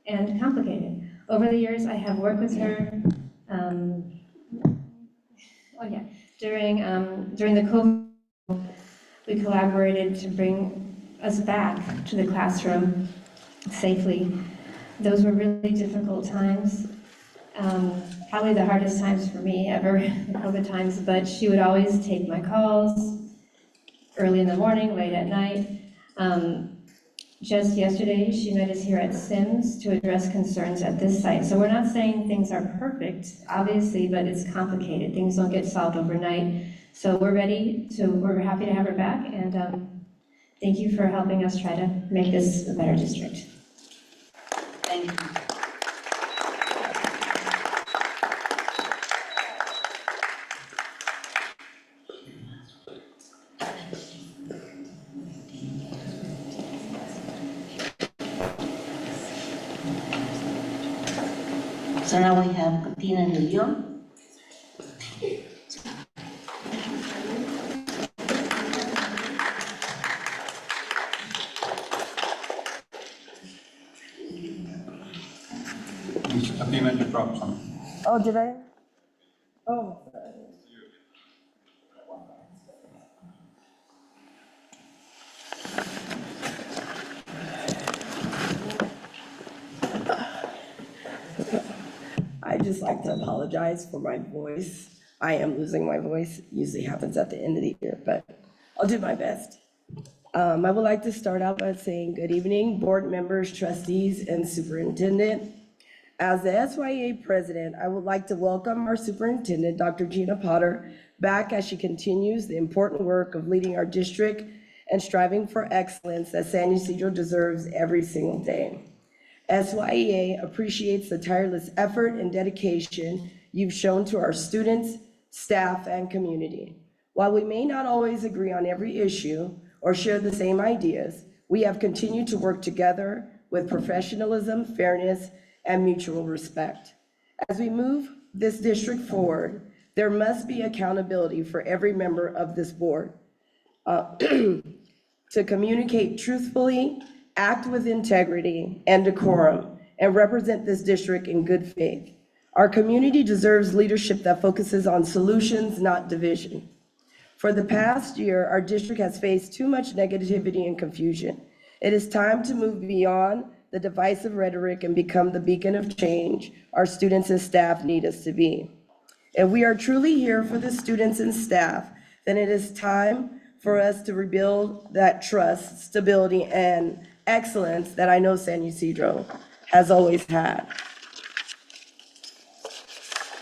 and complicated. Over the years, I have worked with her during the COVID. We collaborated to bring us back to the classroom safely. Those were really difficult times. Probably the hardest times for me ever, the COVID times, but she would always take my calls early in the morning, late at night. Just yesterday, she met us here at Sims to address concerns at this site. So we're not saying things are perfect, obviously, but it's complicated. Things don't get solved overnight. So we're happy to have her back, and thank you for helping us try to make this a better district. Thank you. So now we have Katina de Leon. Athena, you dropped something. Oh, did I? Oh. I'd just like to apologize for my voice. I am losing my voice. Usually happens at the end of the year, but I'll do my best. I would like to start out by saying good evening, board members, trustees, and superintendent. As the SYA president, I would like to welcome our superintendent, Dr. Gina Potter, back as she continues the important work of leading our district and striving for excellence that San Ysidro deserves every single day. SYEA appreciates the tireless effort and dedication you've shown to our students, staff, and community. While we may not always agree on every issue or share the same ideas, we have continued to work together with professionalism, fairness, and mutual respect. As we move this district forward, there must be accountability for every member of this board to communicate truthfully, act with integrity and decorum, and represent this district in good faith. Our community deserves leadership that focuses on solutions, not division. For the past year, our district has faced too much negativity and confusion. It is time to move beyond the divisive rhetoric and become the beacon of change our students and staff need us to be. If we are truly here for the students and staff, then it is time for us to rebuild that trust, stability, and excellence that I know San Ysidro has always had.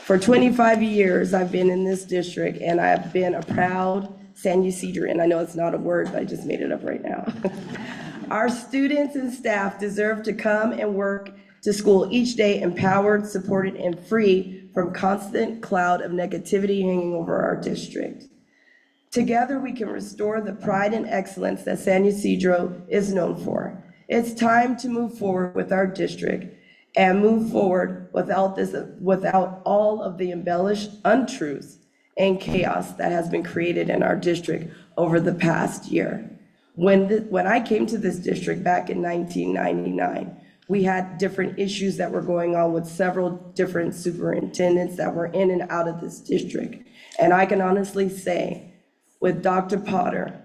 For 25 years, I've been in this district, and I've been a proud San Ysidroan. I know it's not a word, but I just made it up right now. Our students and staff deserve to come and work to school each day empowered, supported, and free from constant cloud of negativity hanging over our district. Together, we can restore the pride and excellence that San Ysidro is known for. It's time to move forward with our district and move forward without all of the embellished untruths and chaos that has been created in our district over the past year. When I came to this district back in 1999, we had different issues that were going on with several different superintendents that were in and out of this district. And I can honestly say, with Dr. Potter,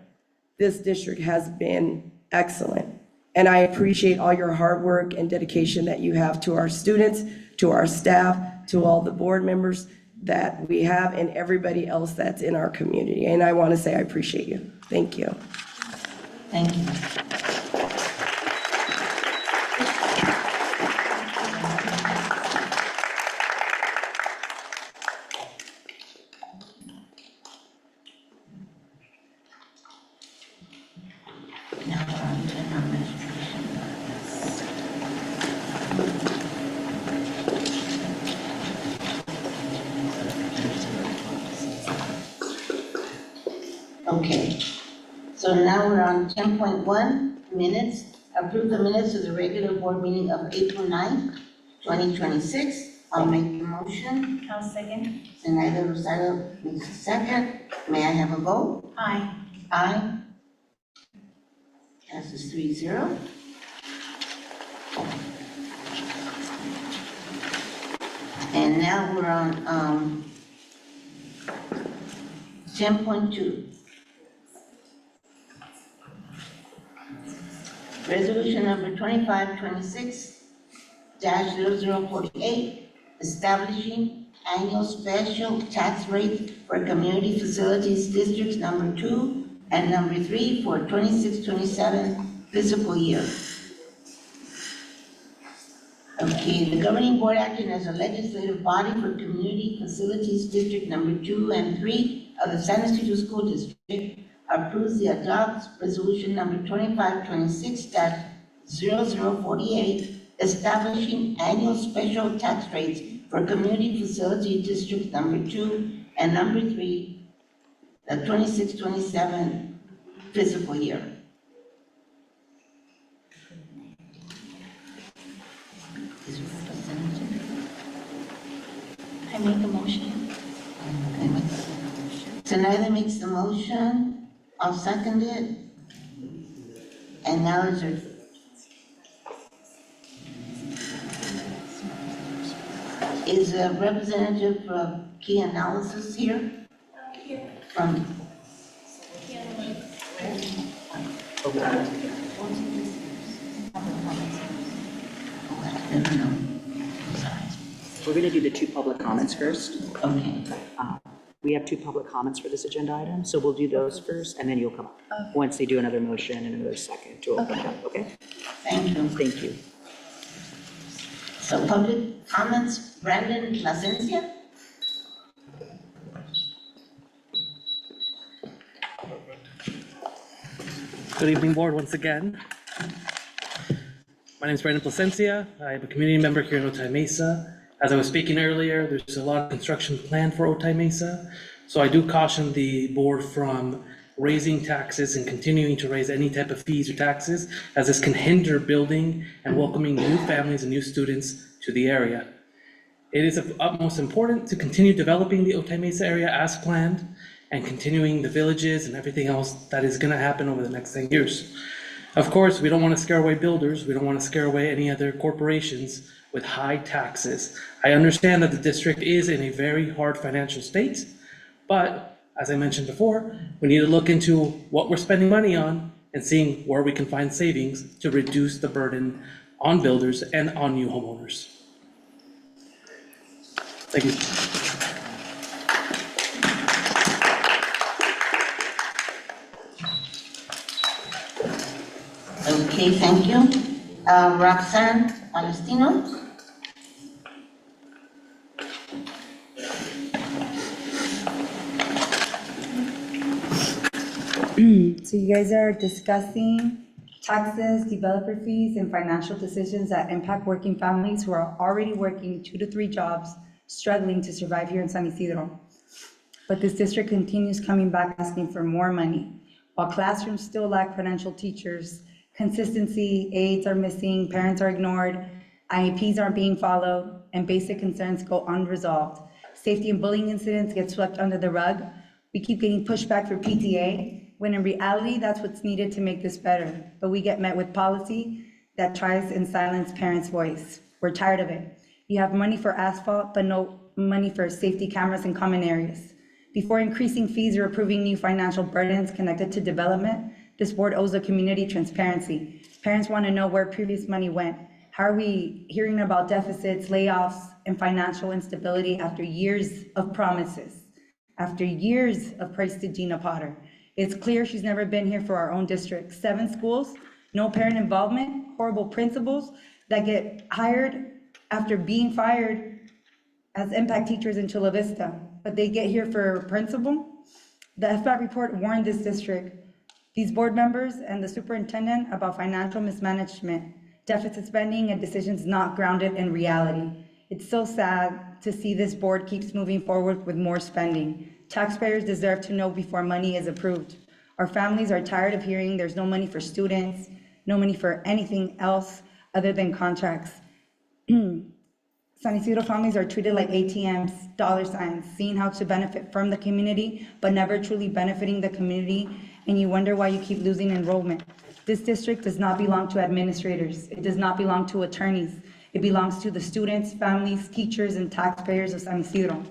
this district has been excellent. And I appreciate all your hard work and dedication that you have to our students, to our staff, to all the board members that we have, and everybody else that's in our community. And I want to say I appreciate you. Thank you. Thank you. Now we're on to administration. Okay, so now we're on 10.1, minutes. Approve the minutes of the regular board meeting of April 9th, 2026. I'll make the motion. I'll second. Zenaida Rosario makes a second. May I have a vote? Aye. Aye. Passes 3-0. And now we're on 10.2. Resolution number 2526-0048, establishing annual special tax rates for community facilities districts number 2 and number 3 for 26-27 fiscal year. Okay, the governing board acting as a legislative body for community facilities district number 2 and 3 of the San Ysidro School District approves the adopts resolution number 2526-0048, establishing annual special tax rates for community facility districts number 2 and number 3, the 26-27 fiscal year. I make the motion. Zenaida makes the motion, I'll second it. And now is a representative from Key Analysis here? From, We're going to do the two public comments first. okay. We have two public comments for this agenda item, so we'll do those first, and then you'll come up once they do another motion and another second to open it up, okay? Thank you. Thank you. So public comments, Brandon Plasencia? Good evening, board, once again. My name is Brandon Plasencia. I am a community member here in Otay Mesa. As I was speaking earlier, there's a lot of construction planned for Otay Mesa. So I do caution the board from raising taxes and continuing to raise any type of fees or taxes, as this can hinder building and welcoming new families and new students to the area. It is of utmost importance to continue developing the Otay Mesa area as planned and continuing the villages and everything else that is going to happen over the next 10 years. Of course, we don't want to scare away builders. We don't want to scare away any other corporations with high taxes. I understand that the district is in a very hard financial state, but as I mentioned before, we need to look into what we're spending money on and seeing where we can find savings to reduce the burden on builders and on new homeowners. Thank you. Okay, thank you. Roxanne Palestino? So you guys are discussing taxes, developer fees, and financial decisions that impact working families who are already working 2 to 3 jobs, struggling to survive here in San Ysidro. But this district continues coming back asking for more money. While classrooms still lack credentialed teachers, consistency, aides are missing, parents are ignored, IEPs aren't being followed, and basic concerns go unresolved. Safety and bullying incidents get swept under the rug. We keep getting pushback for PTA, when in reality, that's what's needed to make this better. But we get met with policy that tries and silence parents' voice. We're tired of it. You have money for asphalt, but no money for safety cameras in common areas. Before increasing fees or approving new financial burdens connected to development, this board owes the community transparency. Parents want to know where previous money went. How are we hearing about deficits, layoffs, and financial instability after years of promises? After years of praise to Gina Potter? It's clear she's never been here for our own district. 7 schools, no parent involvement, horrible principals that get hired after being fired as impact teachers in Chula Vista, but they get here for principal. The FBAT report warned this district, these board members and the superintendent about financial mismanagement, deficit spending, and decisions not grounded in reality. It's so sad to see this board keeps moving forward with more spending. Taxpayers deserve to know before money is approved. Our families are tired of hearing there's no money for students, no money for anything else other than contracts. San Ysidro families are treated like ATMs, dollar signs, seeing how to benefit from the community, but never truly benefiting the community, and you wonder why you keep losing enrollment. This district does not belong to administrators. It does not belong to attorneys. It belongs to the students, families, teachers, and taxpayers of San Ysidro.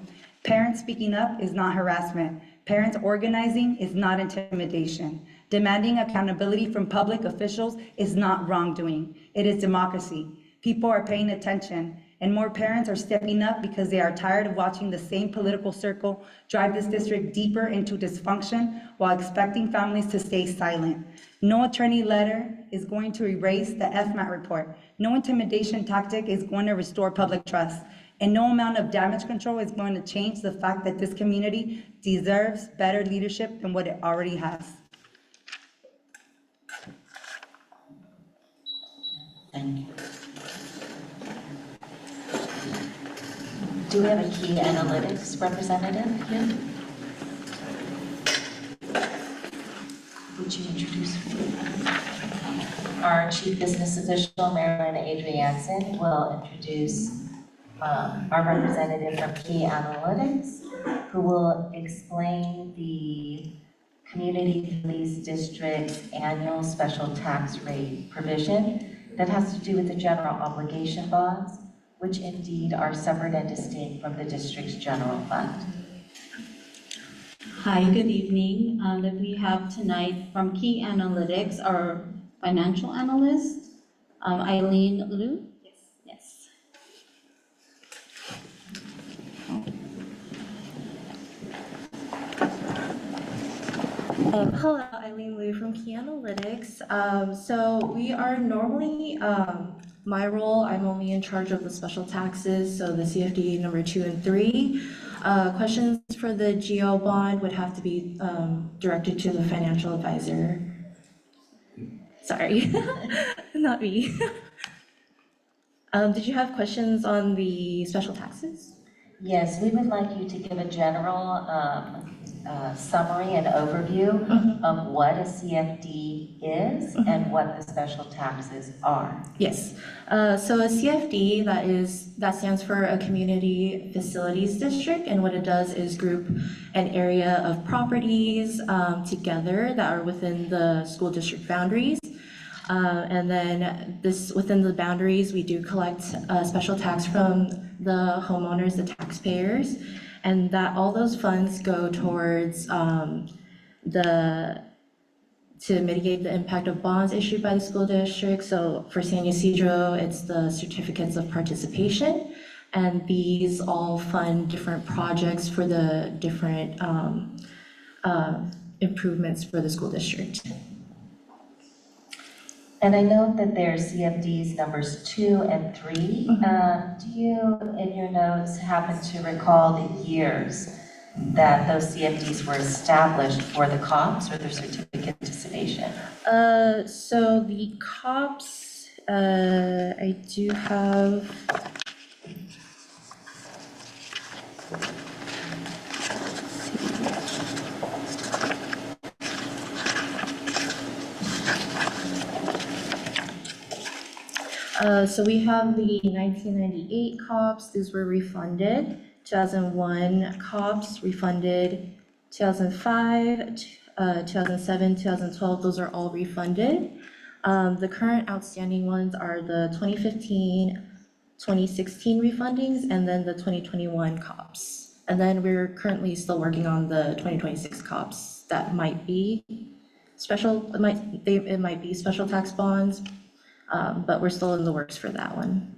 Parents speaking up is not harassment. Parents organizing is not intimidation. Demanding accountability from public officials is not wrongdoing. It is democracy. People are paying attention, and more parents are stepping up because they are tired of watching the same political circle drive this district deeper into dysfunction while expecting families to stay silent. No attorney letter is going to erase the FMAT report. No intimidation tactic is going to restore public trust. And no amount of damage control is going to change the fact that this community deserves better leadership than what it already has. Thank you. Do we have a key analytics representative here? Would you introduce me? Our chief business official, Marilyn Adrianson, will introduce our representative from Key Analytics, who will explain the Community Police District's annual special tax rate provision that has to do with the general obligation bonds, which indeed are separate and distinct from the district's general fund. Hi, good evening. That we have tonight from Key Analytics, our financial analyst, Eileen Liu. Yes. Hello, Eileen Liu from Key Analytics. So we are normally, my role, I'm only in charge of the special taxes, so the CFD number 2 and 3. Questions for the GO bond would have to be directed to the financial advisor. Sorry, not me. Did you have questions on the special taxes? Yes, we would like you to give a general summary and overview of what a CFD is and what the special taxes are. Yes. So a CFD, that stands for a Community Facilities District, and what it does is group an area of properties together that are within the school district boundaries. And then within the boundaries, we do collect a special tax from the homeowners, the taxpayers, and that all those funds go towards to mitigate the impact of bonds issued by the school district. So for San Ysidro, it's the certificates of participation, and these all fund different projects for the different improvements for the school district. And I know that there's CFDs numbers 2 and 3. Do you, in your notes, happen to recall the years that those CFDs were established for the COPS or the certificate of participation? So the COPS, I do have. So we have the 1998 COPS, these were refunded. 2001 COPS refunded. 2005, 2007, 2012, those are all refunded. The current outstanding ones are the 2015, 2016 refundings, and then the 2021 COPS. And then we're currently still working on the 2026 COPS that might be special, it might be special tax bonds, but we're still in the works for that one.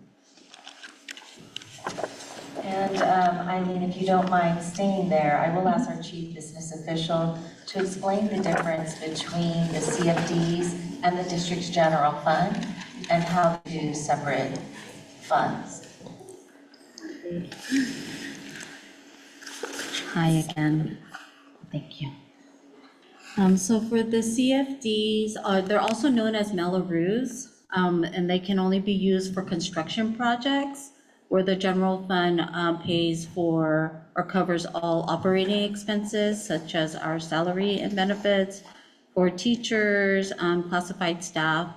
And Eileen, if you don't mind staying there, I will ask our chief business official to explain the difference between the CFDs and the district's general fund and how to do separate funds. Hi again. Thank you. So for the CFDs, they're also known as Melloroos, and they can only be used for construction projects where the general fund pays for or covers all operating expenses, such as our salary and benefits for teachers, classified staff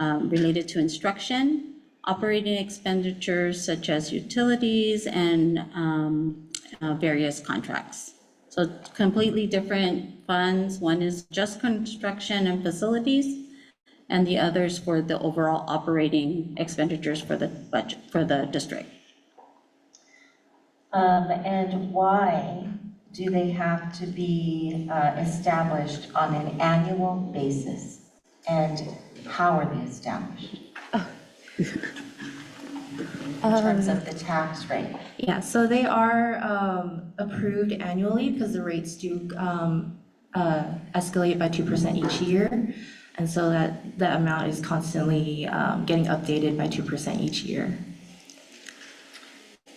related to instruction, operating expenditures such as utilities and various contracts. So completely different funds. One is just construction and facilities, and the others for the overall operating expenditures for the budget, for the district. And why do they have to be established on an annual basis? And how are they established? In terms of the tax rate? Yeah, so they are approved annually because the rates do escalate by 2% each year. And so that amount is constantly getting updated by 2% each year.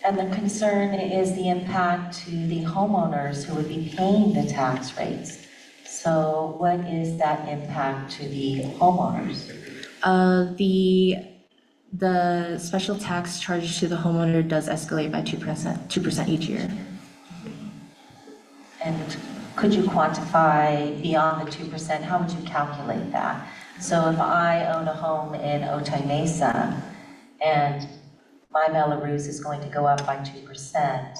And the concern is the impact to the homeowners who would be paying the tax rates. So what is that impact to the homeowners? The special tax charge to the homeowner does escalate by 2% each year. And could you quantify beyond the 2%? How would you calculate that? So if I own a home in Otay Mesa and my Belarus is going to go up by 2%,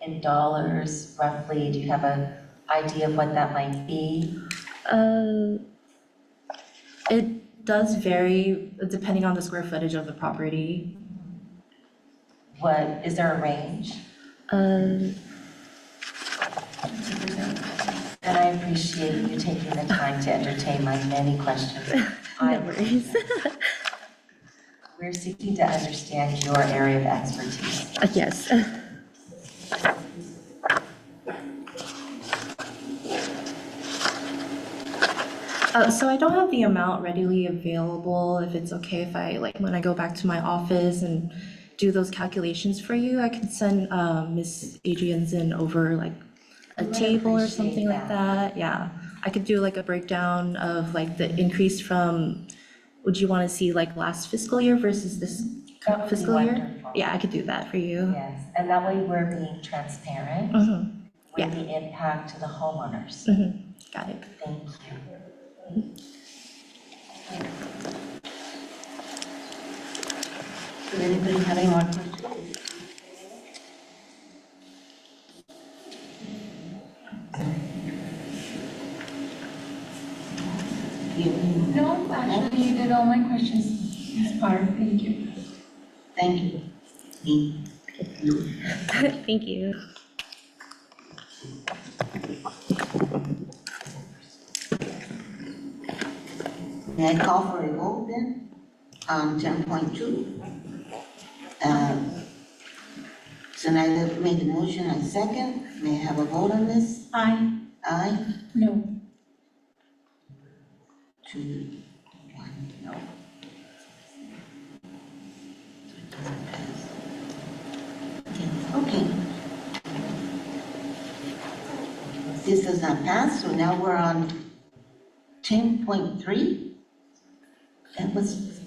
in dollars roughly, do you have an idea of what that might be? It does vary depending on the square footage of the property. Is there a range? Uh, And I appreciate you taking the time to entertain my many questions. No worries. We're seeking to understand your area of expertise. Yes. So I don't have the amount readily available. If it's okay if when I go back to my office and do those calculations for you, I can send Miss Adrianson over a table or something like that. Yeah, I could do a breakdown of the increase from, would you want to see last fiscal year versus this fiscal year? Wonderful. Yeah, I could do that for you. Yes, and that way we're being transparent with the impact to the homeowners. Got it. Thank you. Does anybody have any more questions? No, actually, you did all my questions, Ms. Potter. Thank you. Thank you. Thank you. May I call for a vote then on 10.2? Zenaida made the motion, I second. May I have a vote on this? Aye. Aye. No. 2, 1, no. Okay. This does not pass, so now we're on 10.3. That was,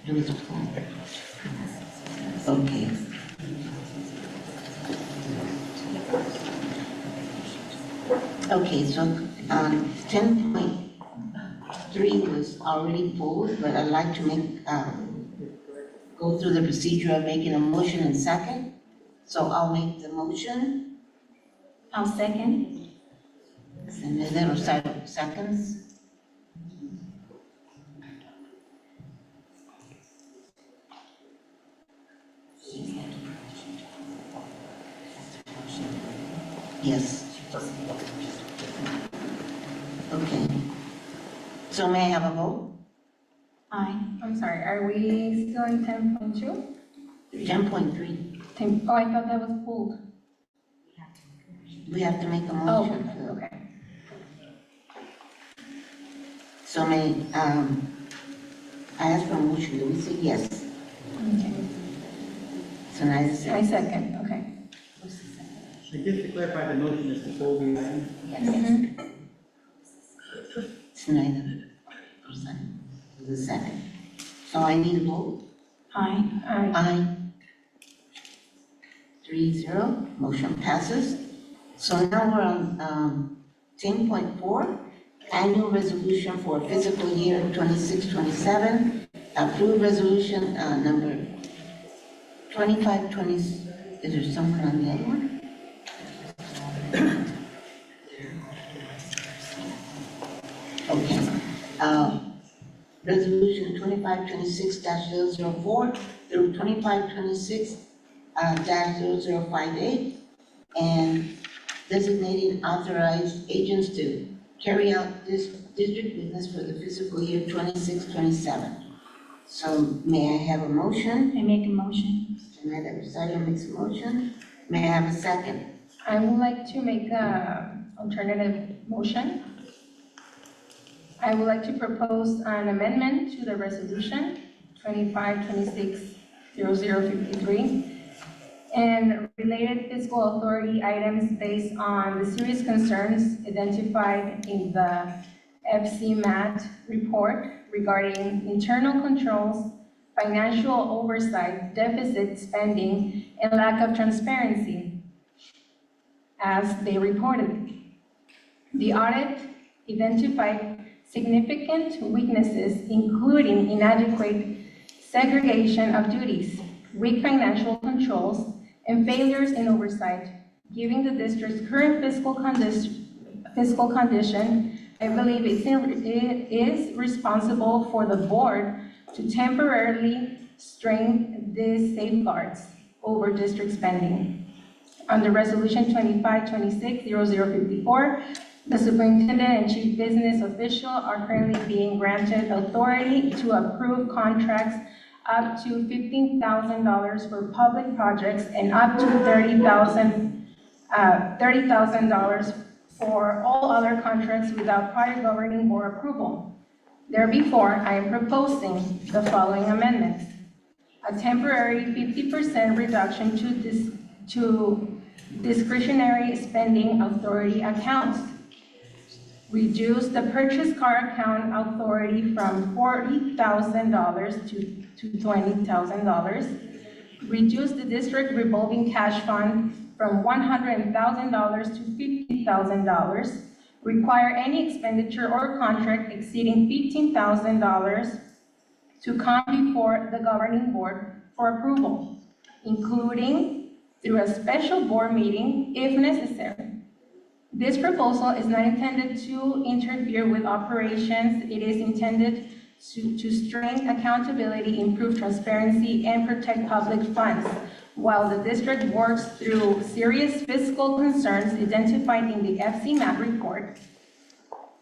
it was full. Okay. Okay, so 10.3 was already pulled, but I'd like to go through the procedure of making a motion and second. So I'll make the motion. I'll second. And then there are seconds. Yes. Okay. So may I have a vote? Aye. I'm sorry, are we still in 10.2? 10.3. Oh, I thought that was pulled. We have to make a Oh, motion. okay. So may, I ask for a motion, do we say yes? Okay. So now I I say, second, okay. So just to clarify, the motion is to pull the item? it's neither person, the second. So I need a vote. Aye. Aye. Aye. 3-0, motion passes. So now we're on 10.4, annual resolution for fiscal year 26-27. Approved resolution number 2520. Is there someone on the other one? Okay. Resolution 2526-004 through 2526-0058. And designating authorized agents to carry out this district business for the fiscal year 26-27. So may I have a motion? I make a motion. Senator Rosario makes a motion. May I have a second? I would like to make an alternative motion. I would like to propose an amendment to the resolution 25-26-0053 and related fiscal authority items based on the serious concerns identified in the FCMAT report regarding internal controls, financial oversight, deficit spending, and lack of transparency, as they reported. The audit identified significant weaknesses, including inadequate segregation of duties, weak financial controls, and failures in oversight. Given the district's current fiscal condition, I believe it is responsible for the board to temporarily strengthen these safeguards over district spending. Under Resolution 25-26-0054, the superintendent and chief business official are currently being granted authority to approve contracts up to $15,000 for public projects and up to $30,000 for all other contracts without prior governing board approval. Therefore, I am proposing the following amendments. A temporary 50% reduction to discretionary spending authority accounts. Reduce the purchase car account authority from $40,000 to $20,000. Reduce the district revolving cash fund from $100,000 to $50,000. Require any expenditure or contract exceeding $15,000 to come before the governing board for approval, including through a special board meeting if necessary. This proposal is not intended to interfere with operations. It is intended to strengthen accountability, improve transparency, and protect public funds, while the district works through serious fiscal concerns identified in the FCMAT report.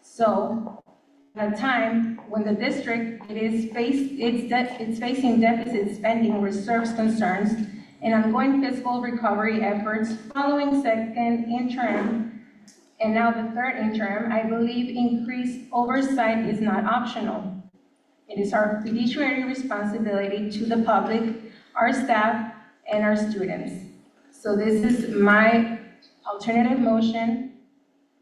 So, at a time when the district it's facing deficit spending, reserves concerns, and ongoing fiscal recovery efforts following second interim and now the third interim, I believe increased oversight is not optional. It is our fiduciary responsibility to the public, our staff, and our students. So this is my alternative motion,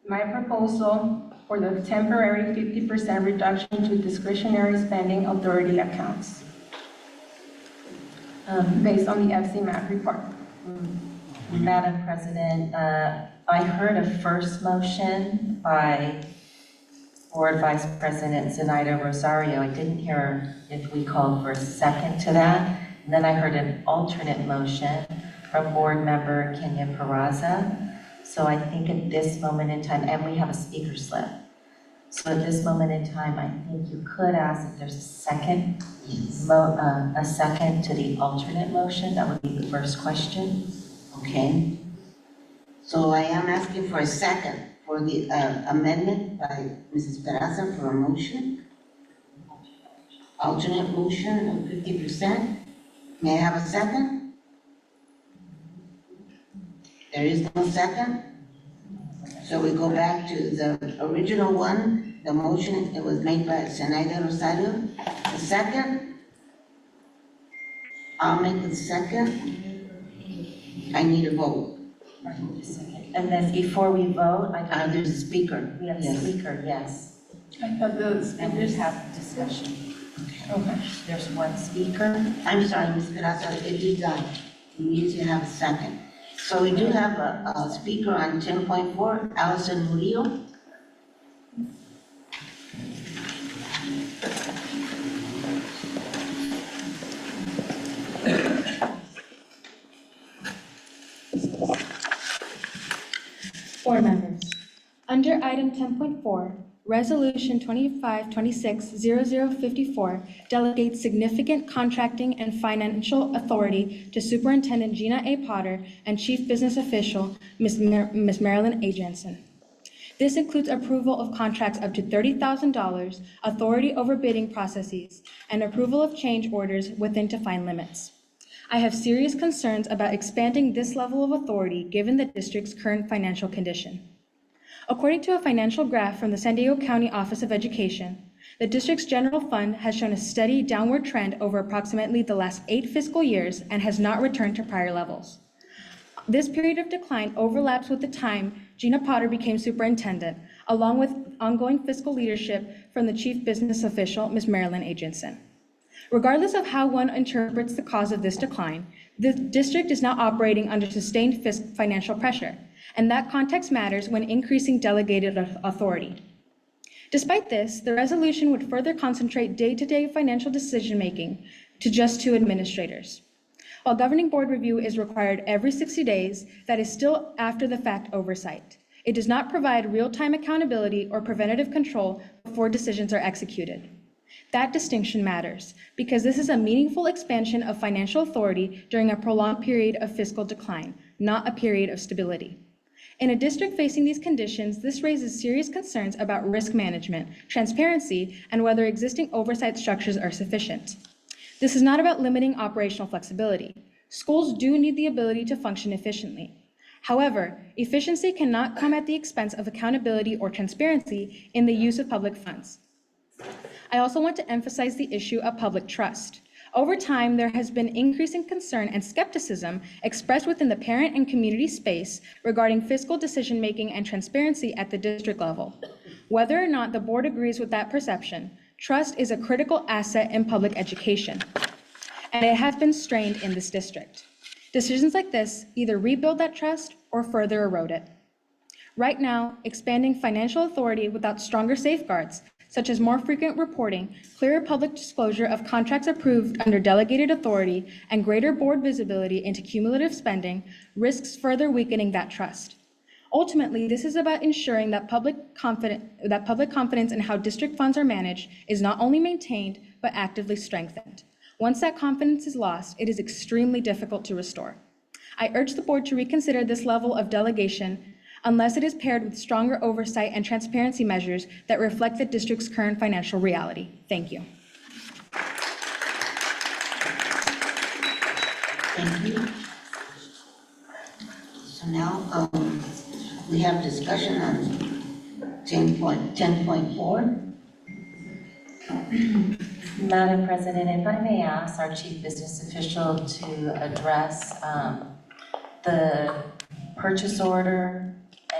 my proposal for the temporary 50% reduction to discretionary spending authority accounts based on the FCMAT report. Madam President, I heard a first motion by Board Vice President Zenaida Rosario. I didn't hear if we called for a second to that. And then I heard an alternate motion from Board Member Kenya Peraza. So I think at this moment in time, and we have a speaker slip. So at this moment in time, I think you could ask if there's a second, a second to the alternate motion. That would be the first question. Okay. So I am asking for a second for the amendment by Mrs. Peraza for a motion. Alternate motion of 50%. May I have a second? There is no second. So we go back to the original one, the motion that was made by Zenaida Rosario. The second. I'll make the second. I need a vote. And then before we vote, there's a speaker. We have a speaker, yes. I thought the And we speakers have discussion. Okay. There's one speaker. I'm sorry, Ms. Peraza, it is done. We need to have a second. So we do have a speaker on 10.4, Allison Murillo. Board members, under item 10.4, Resolution 2526-0054 delegates significant contracting and financial authority to Superintendent Gina A. Potter and Chief Business Official Ms. Marilyn A. Jensen. This includes approval of contracts up to $30,000, authority over bidding processes, and approval of change orders within defined limits. I have serious concerns about expanding this level of authority given the district's current financial condition. According to a financial graph from the San Diego County Office of Education, the district's general fund has shown a steady downward trend over approximately the last 8 fiscal years and has not returned to prior levels. This period of decline overlaps with the time Gina Potter became superintendent, along with ongoing fiscal leadership from the Chief Business Official, Ms. Marilyn A. Jensen. Regardless of how one interprets the cause of this decline, the district is now operating under sustained financial pressure, and that context matters when increasing delegated authority. Despite this, the resolution would further concentrate day-to-day financial decision-making to just 2 administrators. While governing board review is required every 60 days, that is still after-the-fact oversight. It does not provide real-time accountability or preventative control before decisions are executed. That distinction matters because this is a meaningful expansion of financial authority during a prolonged period of fiscal decline, not a period of stability. In a district facing these conditions, this raises serious concerns about risk management, transparency, and whether existing oversight structures are sufficient. This is not about limiting operational flexibility. Schools do need the ability to function efficiently. However, efficiency cannot come at the expense of accountability or transparency in the use of public funds. I also want to emphasize the issue of public trust. Over time, there has been increasing concern and skepticism expressed within the parent and community space regarding fiscal decision-making and transparency at the district level. Whether or not the board agrees with that perception, trust is a critical asset in public education, and it has been strained in this district. Decisions like this either rebuild that trust or further erode it. Right now, expanding financial authority without stronger safeguards, such as more frequent reporting, clearer public disclosure of contracts approved under delegated authority, and greater board visibility into cumulative spending, risks further weakening that trust. Ultimately, this is about ensuring that public confidence in how district funds are managed is not only maintained, but actively strengthened. Once that confidence is lost, it is extremely difficult to restore. I urge the board to reconsider this level of delegation unless it is paired with stronger oversight and transparency measures that reflect the district's current financial reality. Thank you. Thank you. So now we have discussion on 10.4. Madam President, if I may ask our Chief Business Official to address the purchase order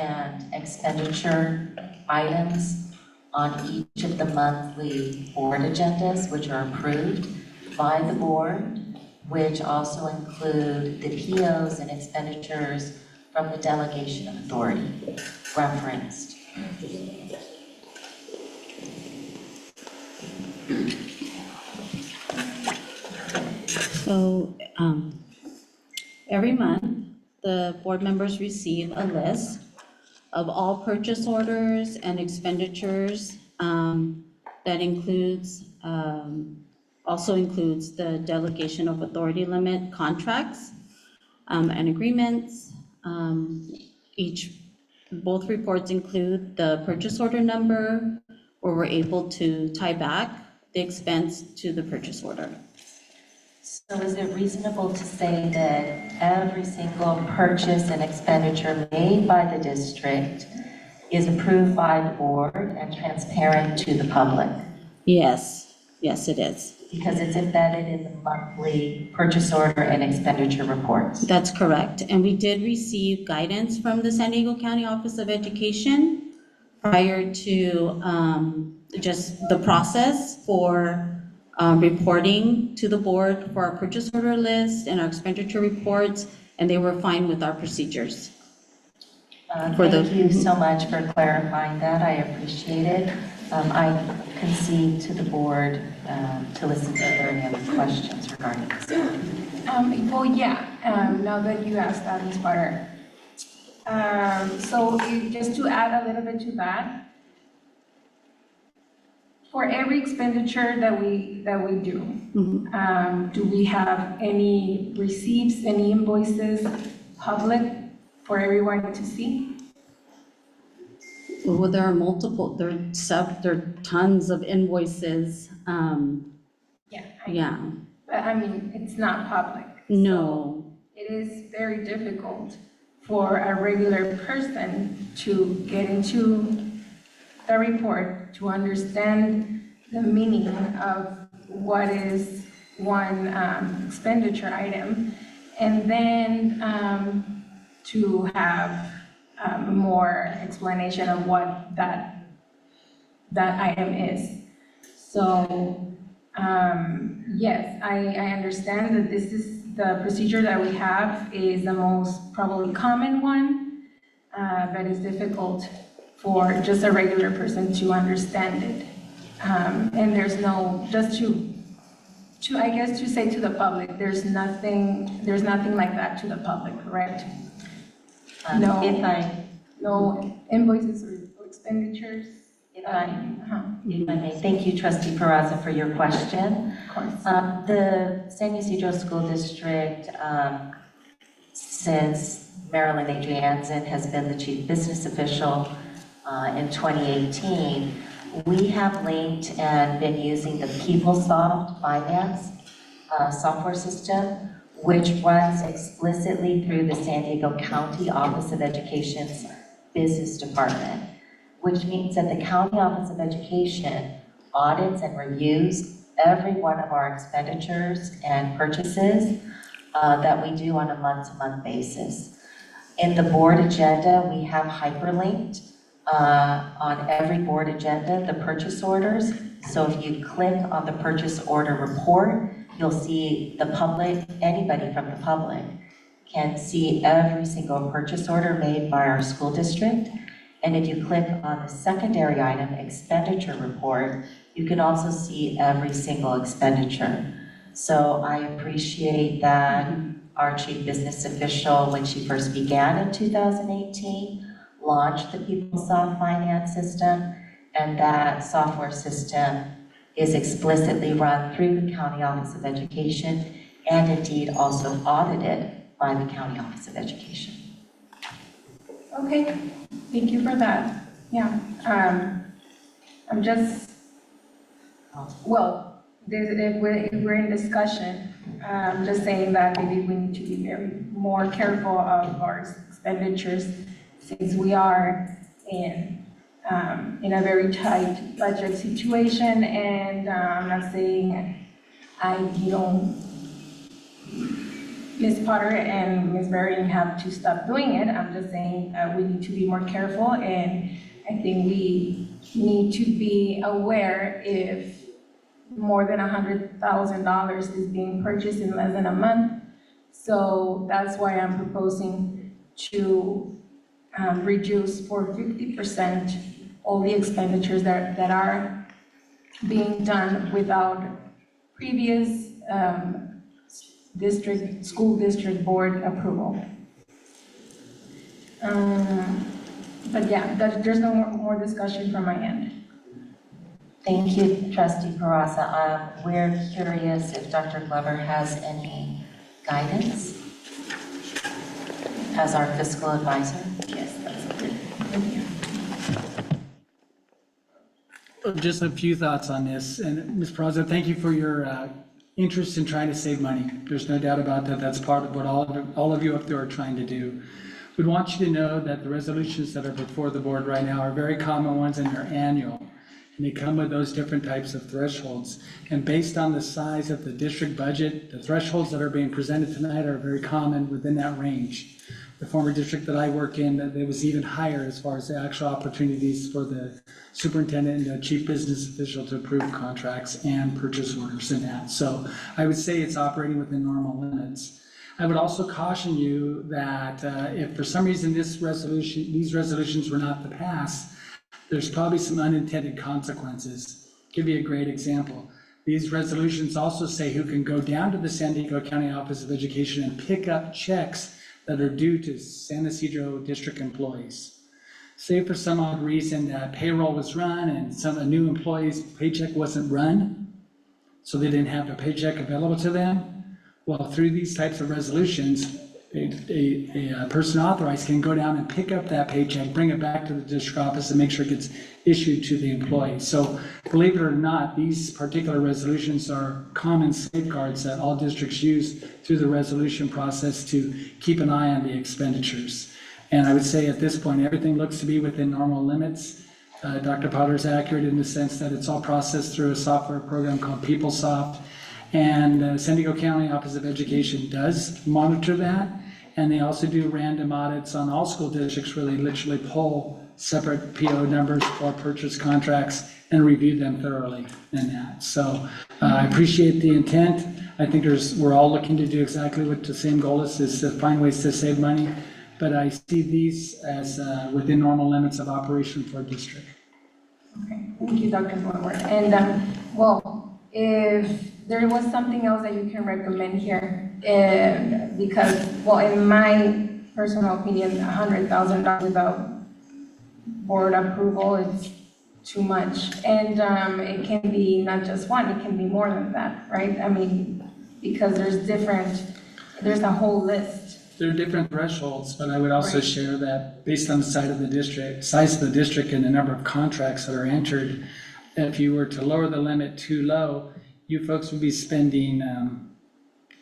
and expenditure items on each of the monthly board agendas, which are approved by the board, which also include the POs and expenditures from the delegation of authority referenced. So every month, the board members receive a list of all purchase orders and expenditures that includes, also includes the delegation of authority limit contracts and agreements. Both reports include the purchase order number, where we're able to tie back the expense to the purchase order. So is it reasonable to say that every single purchase and expenditure made by the district is approved by the board and transparent to the public? Yes, yes, it is. Because it's embedded in the monthly purchase order and expenditure reports. That's correct. And we did receive guidance from the San Diego County Office of Education prior to just the process for reporting to the board for our purchase order list and our expenditure reports, and they were fine with our procedures. Thank you so much for clarifying that. I appreciate it. I concede to the board to listen to if there are any other questions regarding this. Well, yeah, now that you asked that, Ms. Potter. So just to add a little bit to that, For every expenditure that we do, do we have any receipts, any invoices public for everyone to see? Well, there are tons of invoices. Yeah. But I mean, it's not public. No. It is very difficult for a regular person to get into the report, to understand the meaning of what is one expenditure item, and then to have more explanation of what that item is. So, yes, I understand that this is the procedure that we have is the most probably common one, but it's difficult for just a regular person to understand it. And there's no, just I guess to say to the public, there's nothing like that to the public, correct? No, no invoices or expenditures. If I may, thank you, Trustee Peraza, for your question. Of course. The San Ysidro School District, since Marilyn Adriansen has been the chief business official in 2018, we have linked and been using the PeopleSoft finance software system, which runs explicitly through the San Diego County Office of Education's business department, which means that the County Office of Education audits and reviews every one of our expenditures and purchases that we do on a month-to-month basis. In the board agenda, we have hyperlinked on every board agenda the purchase orders. So if you click on the purchase order report, you'll see the public, anybody from the public can see every single purchase order made by our school district. And if you click on the secondary item, expenditure report, you can also see every single expenditure. So I appreciate that our chief business official, when she first began in 2018, launched the PeopleSoft finance system, and that software system is explicitly run through the County Office of Education and indeed also audited by the County Office of Education. Okay, thank you for that. Yeah, I'm just, well, if we're in discussion, I'm just saying that maybe we need to be very more careful of our expenditures since we are in a very tight budget situation, and I'm not saying Ms. Potter and Ms. Berrien have to stop doing it. I'm just saying we need to be more careful, and I think we need to be aware if more than $100,000 is being purchased in less than a month. So that's why I'm proposing to reduce for 50% all the expenditures that are being done without previous school district board approval. But yeah, there's no more discussion from my end. Thank you, Trustee Peraza. We're curious if Dr. Glover has any guidance as our fiscal advisor. Yes, that's good. Thank you. Just a few thoughts on this. And Ms. Peraza, thank you for your interest in trying to save money. There's no doubt about that. That's part of what all of you up there are trying to do. We want you to know that the resolutions that are before the board right now are very common ones and they're annual. And they come with those different types of thresholds. And based on the size of the district budget, the thresholds that are being presented tonight are very common within that range. The former district that I work in, it was even higher as far as the actual opportunities for the superintendent and the chief business official to approve contracts and purchase orders in that. So I would say it's operating within normal limits. I would also caution you that if for some reason these resolutions were not to pass, there's probably some unintended consequences. I'll give you a great example. These resolutions also say who can go down to the San Diego County Office of Education and pick up checks that are due to San Ysidro district employees. Say for some odd reason that payroll was run and a new employee's paycheck wasn't run, so they didn't have a paycheck available to them. Well, through these types of resolutions, a person authorized can go down and pick up that paycheck, bring it back to the district office and make sure it gets issued to the employee. So believe it or not, these particular resolutions are common safeguards that all districts use through the resolution process to keep an eye on the expenditures. And I would say at this point, everything looks to be within normal limits. Dr. Potter is accurate in the sense that it's all processed through a software program called PeopleSoft. And San Diego County Office of Education does monitor that. And they also do random audits on all school districts where they literally pull separate PO numbers for purchase contracts and review them thoroughly in that. So I appreciate the intent. I think we're all looking to do exactly what the same goal is to find ways to save money. But I see these as within normal limits of operation for a district. Okay, thank you, Dr. Bloodworth. And, well, if there was something else that you can recommend here, because, well, in my personal opinion, $100,000 without board approval is too much. And it can be not just one, it can be more than that, right? I mean, because there's a whole list. There are different thresholds, but I would also share that based on the size of the district and the number of contracts that are entered, if you were to lower the limit too low, you folks would be spending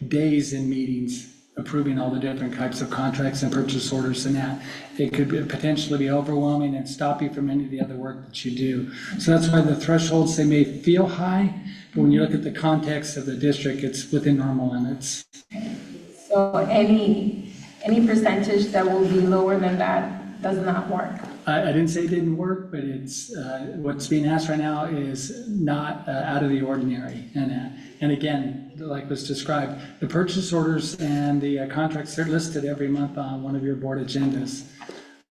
days in meetings approving all the different types of contracts and purchase orders and that. It could potentially be overwhelming and stop you from any of the other work that you do. So that's why the thresholds, they may feel high, but when you look at the context of the district, it's within normal limits. So any percentage that will be lower than that does not work. I didn't say it didn't work, but it's, what's being asked right now is not out of the ordinary. And again, like was described, the purchase orders and the contracts, they're listed every month on one of your board agendas.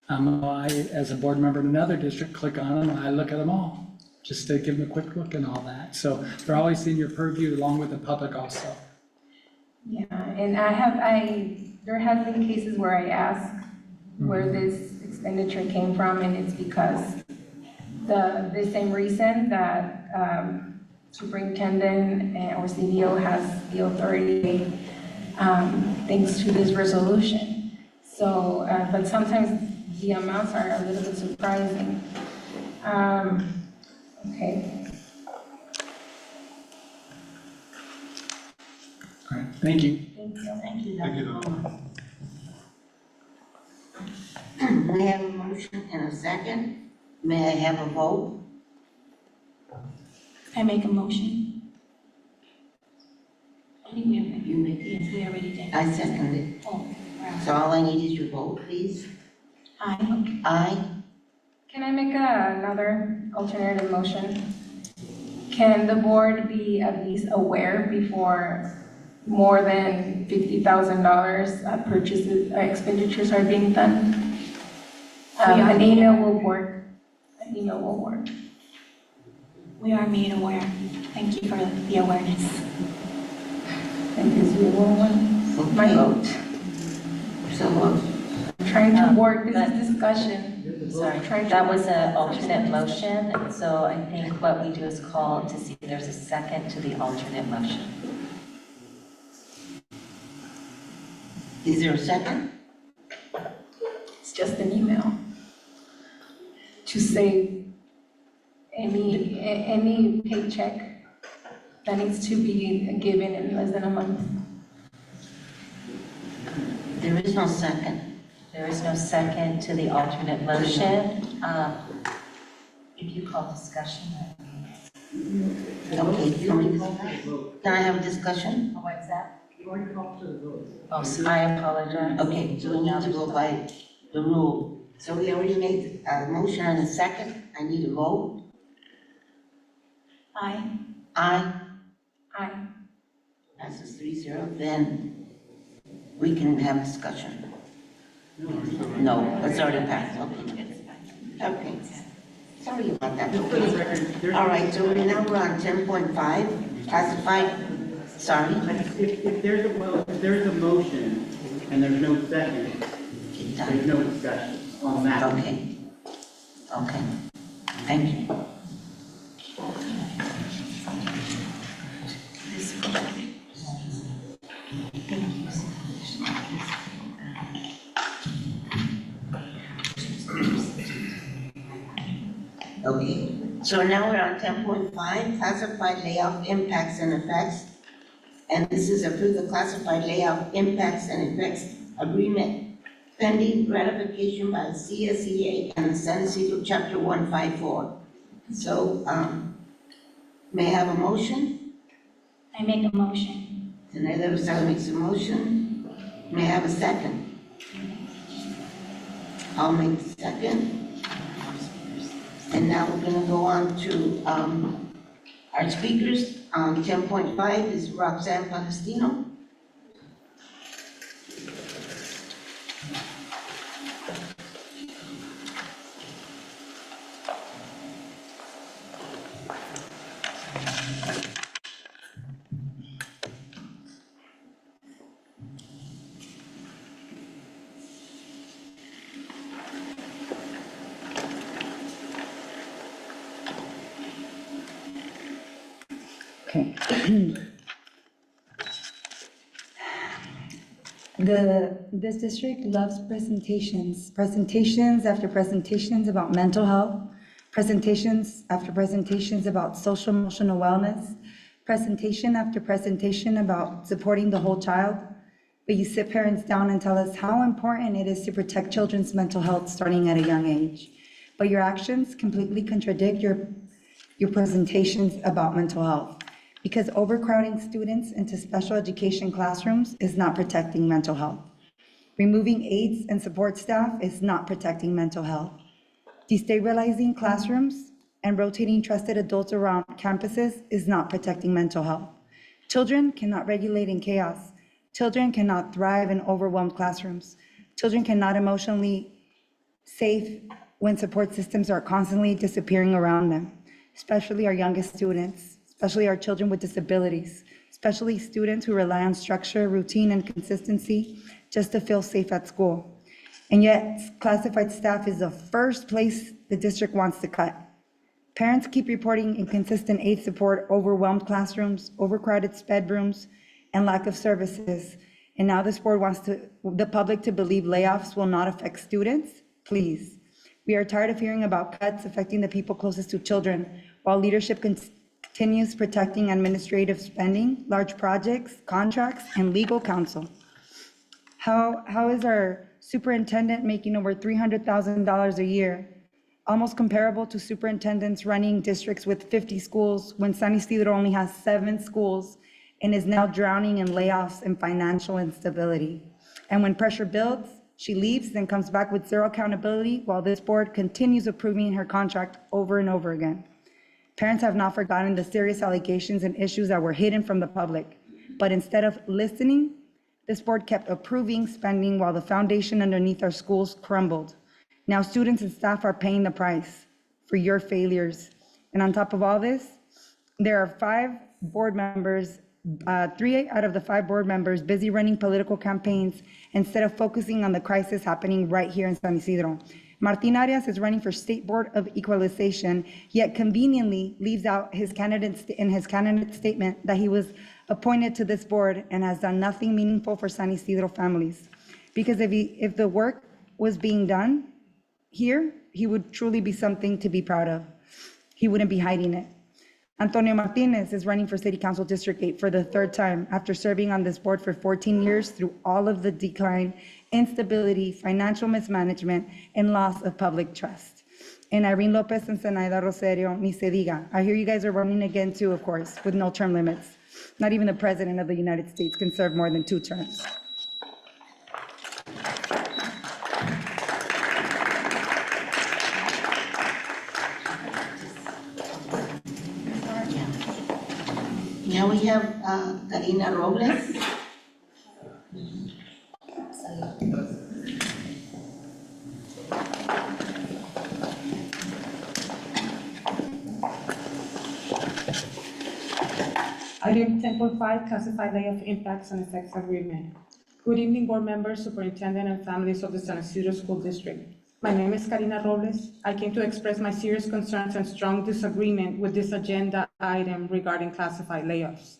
I, as a board member in another district, click on them and I look at them all, just to give them a quick look and all that. So they're always in your purview along with the public also. Yeah, and there have been cases where I ask where this expenditure came from, and it's because the same reason that superintendent or CDO has the authority thanks to this resolution. So, but sometimes the amounts are a little bit surprising. Okay. All right, thank you. Thank you, Dr. May I have a motion and a second? May I have a vote? I make a motion. I think You make it. yes, we already did. I second it. Oh, wow. So all I need is your vote, please. Aye. Aye. Can I make another alternative motion? Can the board be at least aware before more than $50,000 purchases, expenditures are being done? An email will work. An email will work. We are made aware. Thank you for the awareness. And this will want my vote. So I'm trying to work this discussion. Sorry, Trying to that was work an this alternate discussion. motion, so I think what we do is call to see if there's a second to the alternate motion. is there a second? It's just an email to save any paycheck that needs to be given in less than a month. There is no second. There is no second to the alternate motion. If you call discussion. Okay, can I have a discussion? What's that? You already called to the vote. Oh, I apologize. Okay, so we need to go by the rule. So we already made a motion and a second. I need a vote. Aye. Aye. Aye. Passes 3-0. Then we can have discussion. No, it's already passed. Okay. Okay. Sorry about that. Okay. All right, so we're on 10.5, classified, sorry. If there's a motion and there's no second, there's no discussion on that. Okay. Okay, thank you. Okay, so now we're on 10.5, classified layoff impacts and effects. And this is approve the classified layoff impacts and effects agreement pending ratification by CSEA and the San Ysidro Chapter 154. So, may I have a motion? I make a motion. Zenaida Rosales makes a motion. May I have a second? I'll make the second. And now we're gonna go on to, our speakers. 10.5 is Roxanne Palestino. Okay. This district loves presentations after presentations about mental health, presentations after presentations about social emotional wellness, presentation after presentation about supporting the whole child. But you sit parents down and tell us how important it is to protect children's mental health starting at a young age. But your actions completely contradict your presentations about mental health. Because overcrowding students into special education classrooms is not protecting mental health. Removing aides and support staff is not protecting mental health. Destabilizing classrooms and rotating trusted adults around campuses is not protecting mental health. Children cannot regulate in chaos. Children cannot thrive in overwhelmed classrooms. Children cannot emotionally safe when support systems are constantly disappearing around them, especially our youngest students, especially our children with disabilities, especially students who rely on structure, routine, and consistency just to feel safe at school. And yet, classified staff is the first place the district wants to cut. Parents keep reporting inconsistent aid support, overwhelmed classrooms, overcrowded sped rooms, and lack of services. And now this board wants the public to believe layoffs will not affect students? Please. We are tired of hearing about cuts affecting the people closest to children, while leadership continues protecting administrative spending, large projects, contracts, and legal counsel. How is our superintendent making over $300,000 a year, almost comparable to superintendents running districts with 50 schools, when San Ysidro only has 7 schools and is now drowning in layoffs and financial instability? And when pressure builds, she leaves, then comes back with zero accountability, while this board continues approving her contract over and over again. Parents have not forgotten the serious allegations and issues that were hidden from the public, but instead of listening, this board kept approving spending while the foundation underneath our schools crumbled. Now students and staff are paying the price for your failures. And on top of all this, there are 5 board members, 3 out of the 5 board members busy running political campaigns instead of focusing on the crisis happening right here in San Ysidro. Martin Arias is running for State Board of Equalization, yet conveniently leaves out his in his candidate statement that he was appointed to this board and has done nothing meaningful for San Ysidro families. Because if the work was being done here, he would truly be something to be proud of. He wouldn't be hiding it. Antonio Martinez is running for City Council District 8 for the 3rd time after serving on this board for 14 years through all of the decline, instability, financial mismanagement, and loss of public trust. And Irene Lopez and Zenaida Rosario, ni se diga. I hear you guys are running again too, of course, with no term limits. Not even the President of the United States can serve more than 2 terms. Now we have Karina Robles. Item 10.5, classified layoff impacts and effects agreement. Good evening, board members, superintendent, and families of the San Ysidro School District. My name is Karina Robles. I came to express my serious concerns and strong disagreement with this agenda item regarding classified layoffs.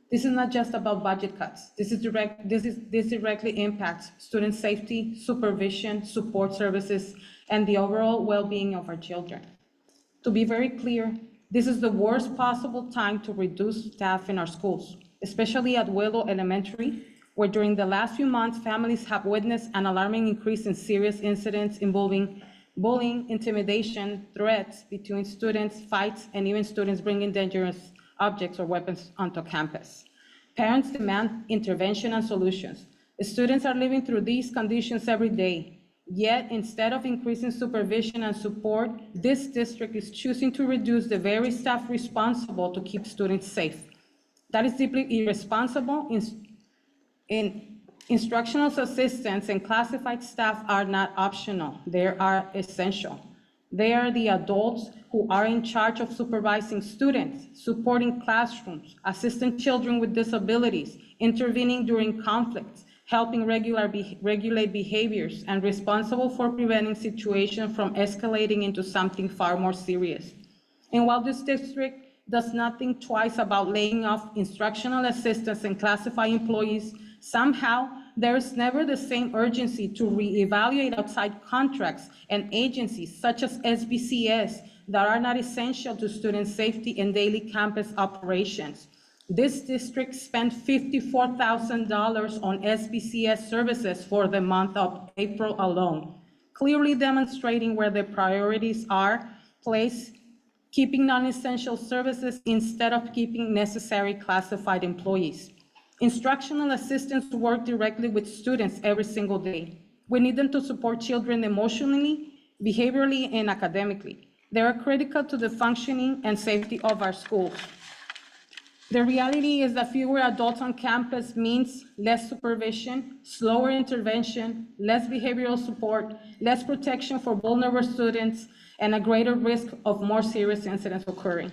This is not just about budget cuts. This directly impacts student safety, supervision, support services, and the overall well-being of our children. To be very clear, this is the worst possible time to reduce staff in our schools, especially at Willow Elementary, where during the last few months, families have witnessed an alarming increase in serious incidents involving bullying, intimidation, threats between students, fights, and even students bringing dangerous objects or weapons onto campus. Parents demand intervention and solutions. Students are living through these conditions every day. Yet, instead of increasing supervision and support, this district is choosing to reduce the very staff responsible to keep students safe. That is deeply irresponsible. Instructional assistants and classified staff are not optional. They are essential. They are the adults who are in charge of supervising students, supporting classrooms, assisting children with disabilities, intervening during conflicts, helping regulate behaviors, and responsible for preventing situations from escalating into something far more serious. And while this district does not think twice about laying off instructional assistants and classified employees, somehow there is never the same urgency to reevaluate outside contracts and agencies such as SBCS that are not essential to student safety and daily campus operations. This district spent $54,000 on SBCS services for the month of April alone, clearly demonstrating where the priorities are placed, keeping non-essential services instead of keeping necessary classified employees. Instructional assistants work directly with students every single day. We need them to support children emotionally, behaviorally, and academically. They are critical to the functioning and safety of our schools. The reality is that fewer adults on campus means less supervision, slower intervention, less behavioral support, less protection for vulnerable students, and a greater risk of more serious incidents occurring.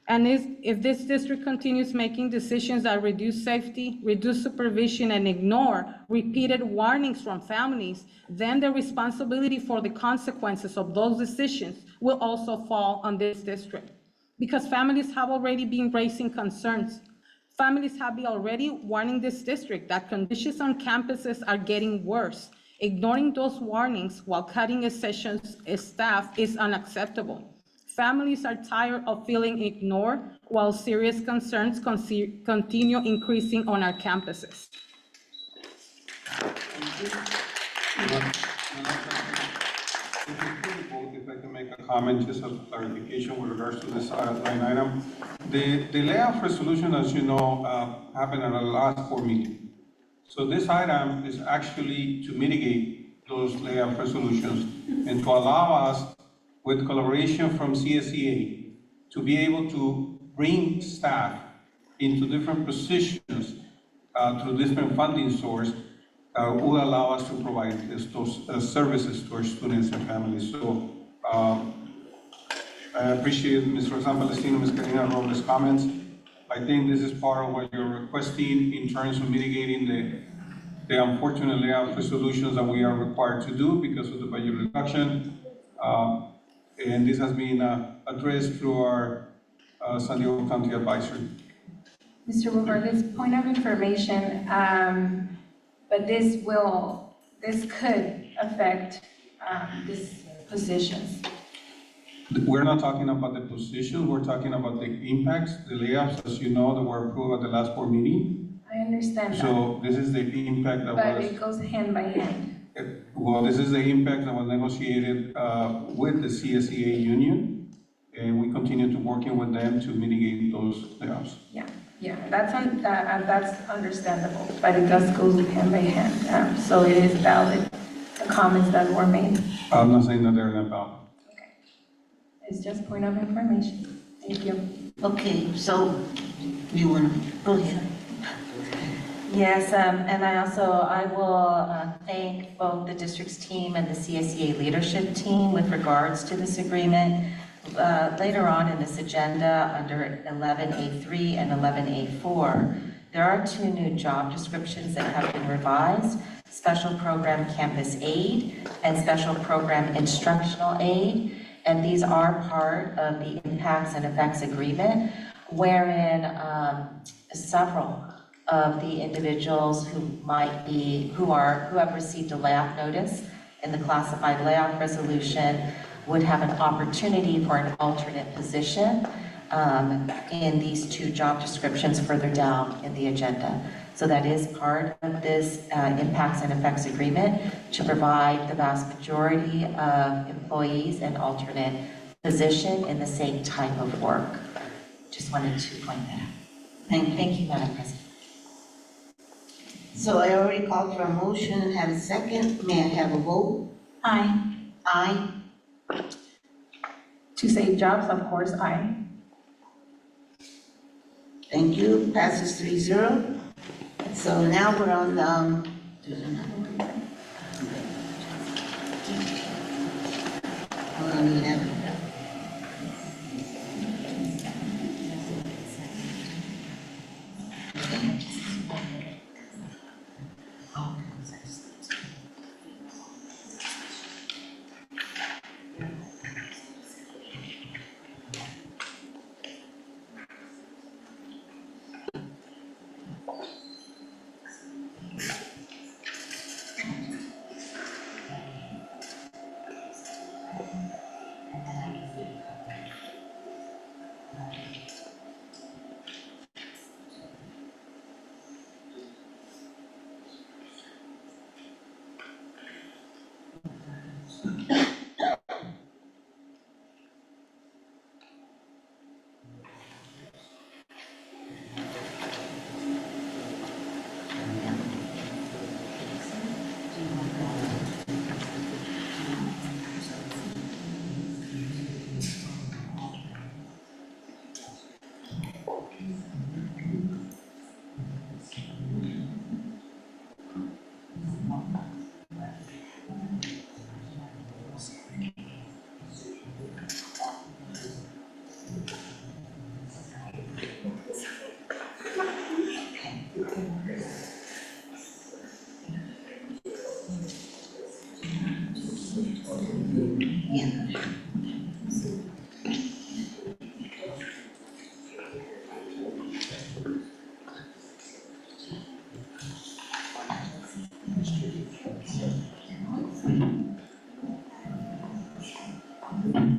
And if this district continues making decisions that reduce safety, reduce supervision, and ignore repeated warnings from families, then the responsibility for the consequences of those decisions will also fall on this district. Because families have already been raising concerns. Families have been already warning this district that conditions on campuses are getting worse. Ignoring those warnings while cutting sessions staff is unacceptable. Families are tired of feeling ignored while serious concerns continue increasing on our campuses. If I can make a comment, just as a clarification with regards to this line item. The layoff resolution, as you know, happened at our last board meeting. So this item is actually to mitigate those layoff resolutions and to allow us, with collaboration from CSEA, to be able to bring staff into different positions through different funding sources will allow us to provide those services to our students and families. So I appreciate Ms. Roxanne Palestino, Ms. Karina Robles' comments. I think this is part of what you're requesting in terms of mitigating the unfortunate layoff resolutions that we are required to do because of the budget reduction. And this has been addressed through our San Diego County Advisory. Mr. Wilbur, this point of information, but this could affect these positions. We're not talking about the position, we're talking about the impacts, the layoffs, as you know, that were approved at the last board meeting. I understand that. So this is the impact that But was. it goes hand by hand. Well, this is the impact that was negotiated with the CSEA union, and we continue to working with them to mitigate those layoffs. Yeah, that's understandable, but it does go hand by hand. So it is valid, the comments that were made. I'm not saying that they're not valid. It's just point of information. Thank you. Okay, so you want to go ahead? Yes, and I will thank both the district's team and the CSEA leadership team with regards to this agreement. Later on in this agenda, under 11A3 and 11A4, there are two new job descriptions that have been revised. special program campus aid, and special program instructional aid. And these are part of the impacts and effects agreement, wherein several of the individuals who have received a layoff notice in the classified layoff resolution would have an opportunity for an alternate position in these two job descriptions further down in the agenda. So that is part of this impacts and effects agreement to provide the vast majority of employees an alternate position in the same type of work. Just wanted to point that out. Thank you, Madam President. So I already called for a motion and have a second. May I have a vote? Aye. Aye. To save jobs, of course, aye. Thank you. Passes 3-0. So now we're on, there's another one. Hold on, 11.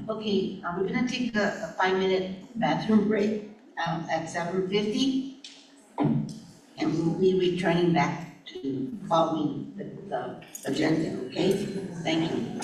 Okay, we're gonna take a 5-minute bathroom break at 7:50. And we'll be returning back to following the agenda, okay? Thank you.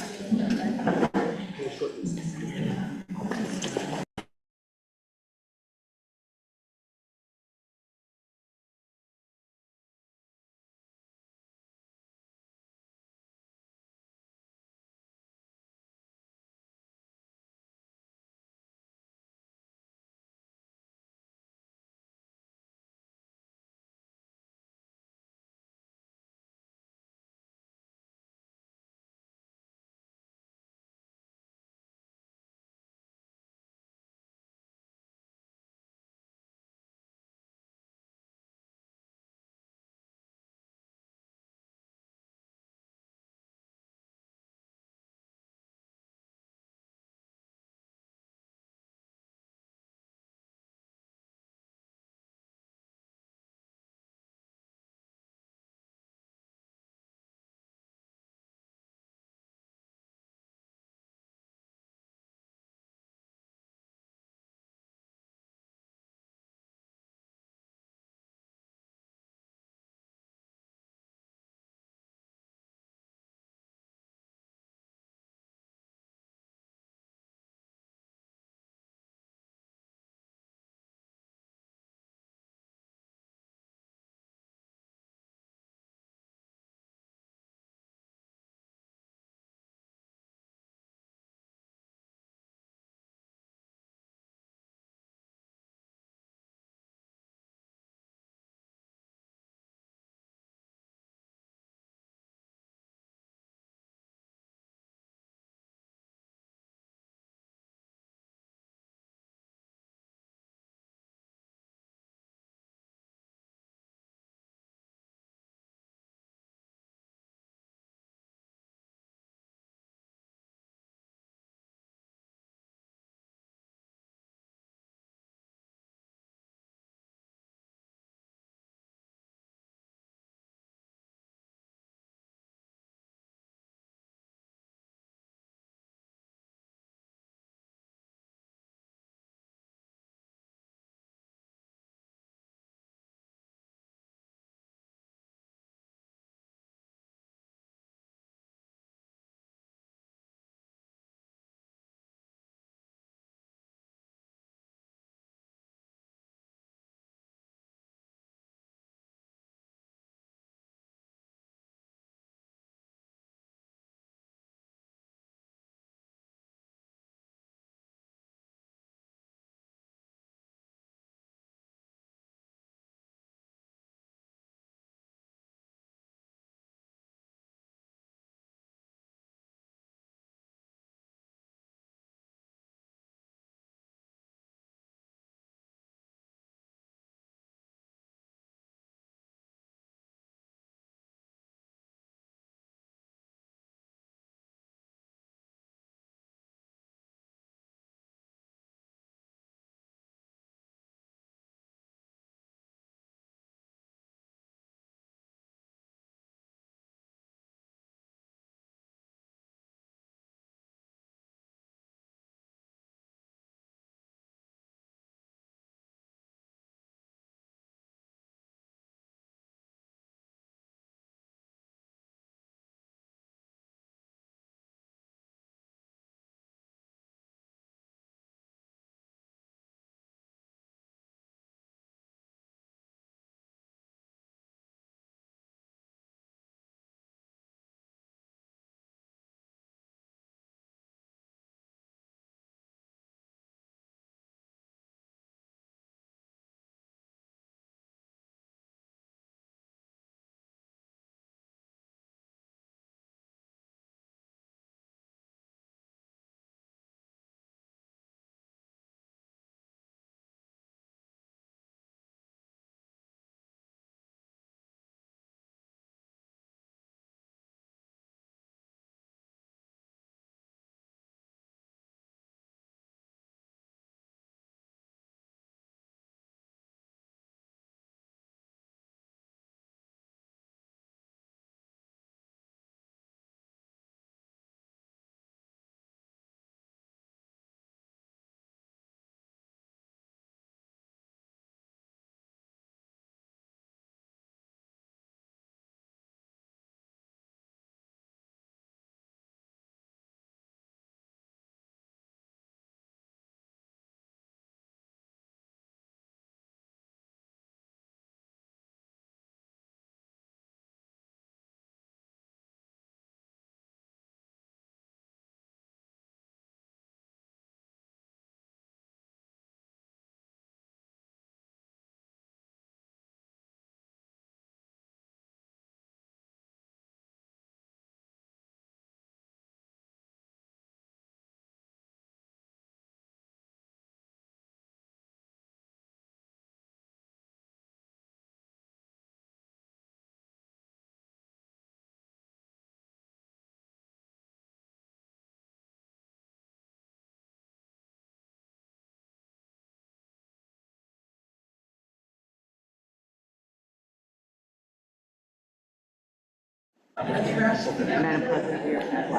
Madam President, we are at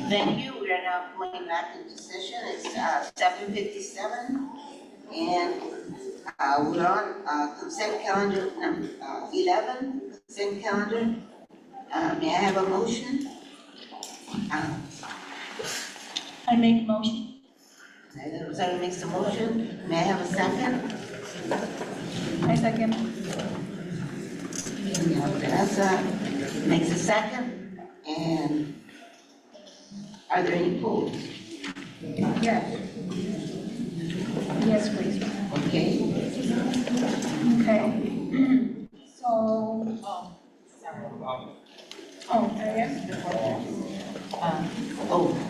Thank you. We are now going back into session. It's 7:57. And we're on consent calendar number 11, consent calendar. May I have a motion? I make motion. Rosario makes a motion. May I have a second? I second. Teresa makes a second. And are there any polls? Yes. Yes, please. Okay. Okay. So,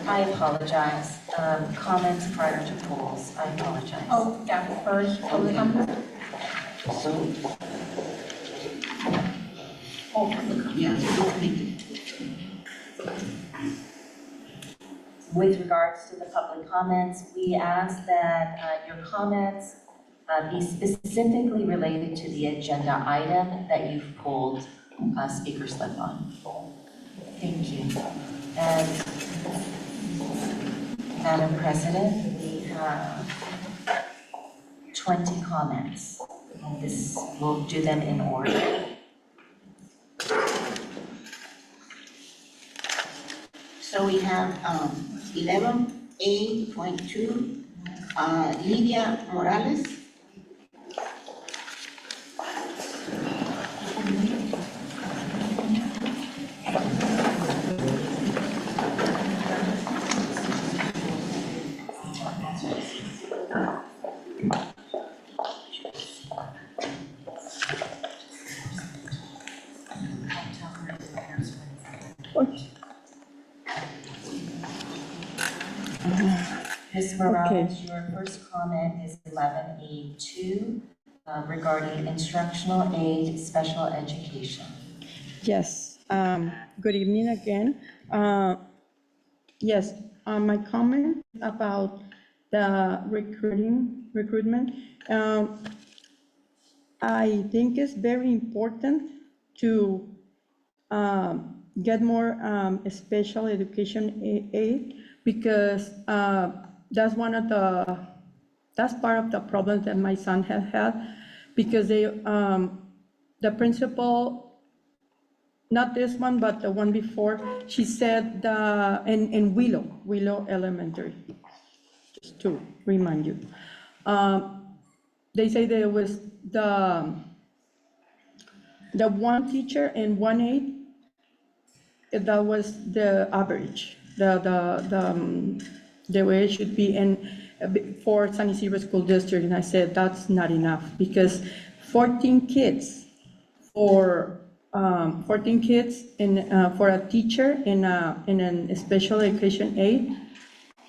I apologize. Comments prior to polls, I apologize. oh, yeah, first, public comment? So, With regards to the public comments, we ask that your comments be specifically related to the agenda item that you've pulled speaker slip on. Thank you. And Madam President, we have 20 comments. We'll do them in order. So we have 11A.2, Lydia Morales. Ms. Morales, your first comment is 11A2 regarding instructional aid special education. Yes, good evening again. Yes, my comment about the recruitment. I think it's very important to get more special education aid because that's part of the problems that my son has had because the principal, not this one, but the one before, she said in Willow Elementary, just to remind you. They say there was the one teacher and one aide, that was the average, the way it should be for San Ysidro School District. And I said, that's not enough because 14 kids for 14 kids for a teacher in a special education aid,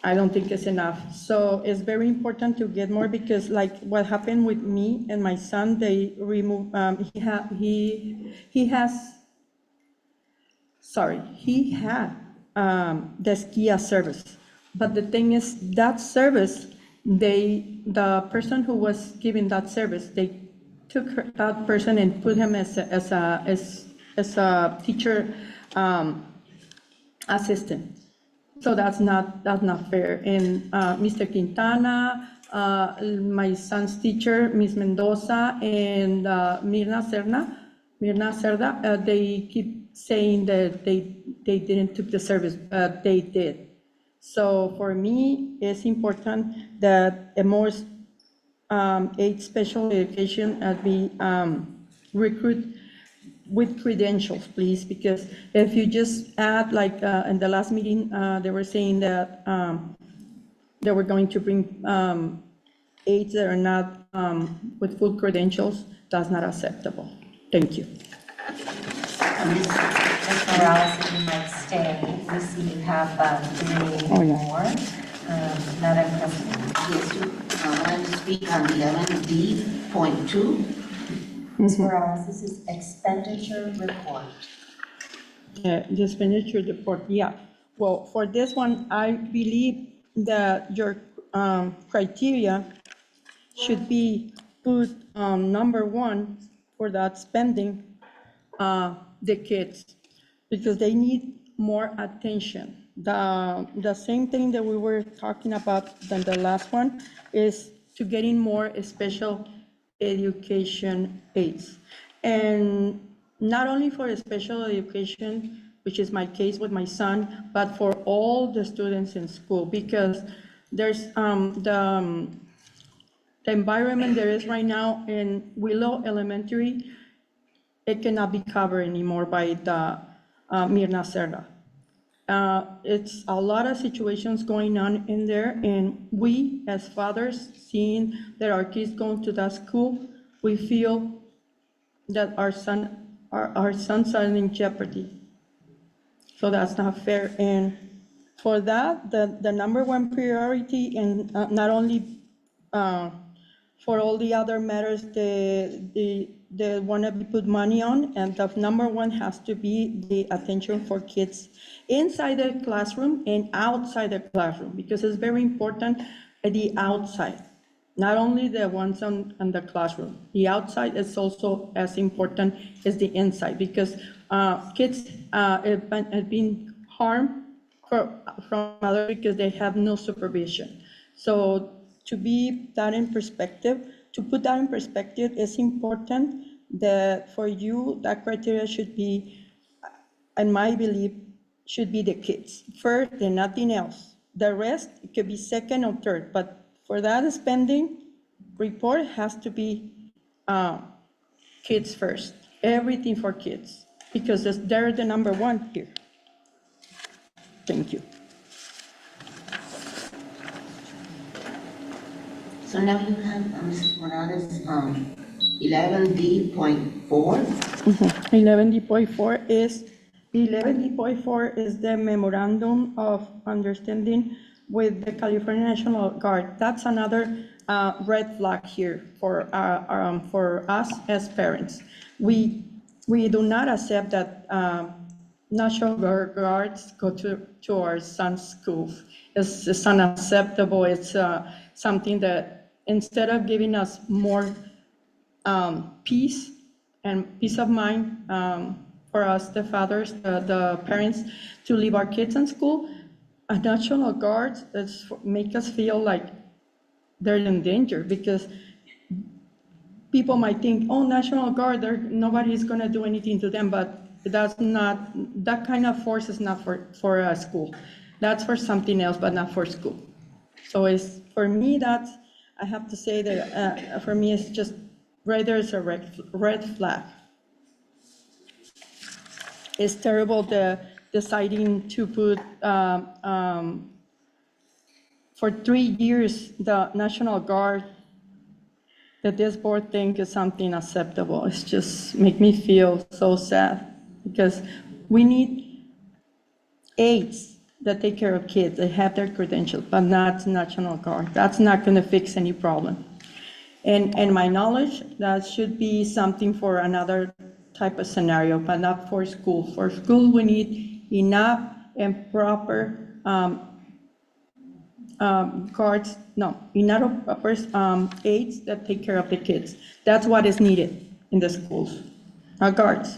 I don't think it's enough. So it's very important to get more because like what happened with me and my son, they removed, he had the SKIA service. But the thing is, that service, the person who was giving that service, they took that person and put him as a teacher assistant. So that's not fair. And Mr. Quintana, my son's teacher, Ms. Mendoza, and Mirna Cerda, they keep saying that they didn't took the service, but they did. So for me, it's important that a more aid special education be recruit with credentials, please, because if you just add, like in the last meeting, they were saying that they were going to bring aides that are not with full credentials. That's not acceptable. Thank you. Ms. Morales, if you might stay, we see you have 3 more. Madam President. Yes, I'd like to speak on 11D.2. Ms. Morales, this is expenditure report. The expenditure report, yeah. Well, for this one, I believe that your criteria should be put number one for that spending, the kids, because they need more attention. The same thing that we were talking about than the last one is to getting more special education aids. And not only for special education, which is my case with my son, but for all the students in school, because there's the environment there is right now in Willow Elementary, it cannot be covered anymore by the Mirna Serra. It's a lot of situations going on in there, and we as fathers, seeing that our kids going to that school, we feel that our sons are in jeopardy. So that's not fair. And for that, the number one priority, and not only for all the other matters they want to put money on, and the number one has to be the attention for kids inside the classroom and outside the classroom, because it's very important at the outside, not only the ones in the classroom. The outside is also as important as the inside, because kids have been harmed from others because they have no supervision. So to be that in perspective, to put that in perspective, it's important that for you, that criteria should be, in my belief, should be the kids first and nothing else. The rest, it could be second or third, but for that spending report has to be kids first, everything for kids, because they're the number one here. Thank you. So now you have, Mrs. Morales, 11D.4. 11D.4 is the memorandum of understanding with the California National Guard. That's another red flag here for us as parents. We do not accept that National Guards go to our son's schools. It's unacceptable. It's something that, instead of giving us more peace and peace of mind for us, the fathers, the parents, to leave our kids in school, a National Guard make us feel like they're in danger, because people might think, oh, National Guard, nobody's going to do anything to them, but that's not, that kind of force is not for a school. That's for something else, but not for school. So for me, I have to say that for me, it's just right there is a red flag. It's terrible deciding to put for 3 years the National Guard, that this board think is something acceptable. It's just make me feel so sad, because we need aides that take care of kids, they have their credentials, but not National Guard. That's not going to fix any problem. And my knowledge, that should be something for another type of scenario, but not for school. For school, we need enough and proper guards, enough proper aides that take care of the kids. That's what is needed in the schools, guards,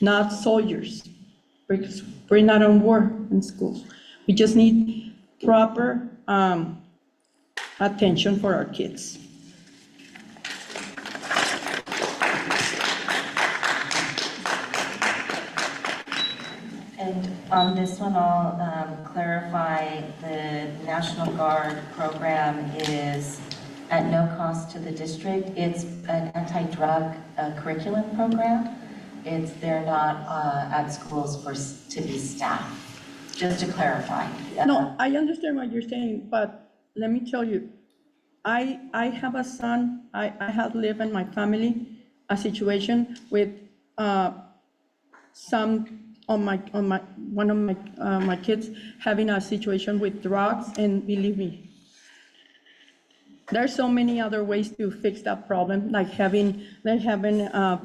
not soldiers, because we're not on war in schools. We just need proper attention for our kids. And on this one, I'll clarify, the National Guard program is at no cost to the district. It's an anti-drug curriculum program. They're not at schools to be staffed, just to clarify. No, I understand what you're saying, but let me tell you, I have a son, I have lived in my family a situation with one of my kids having a situation with drugs, and believe me, there's so many other ways to fix that problem, like having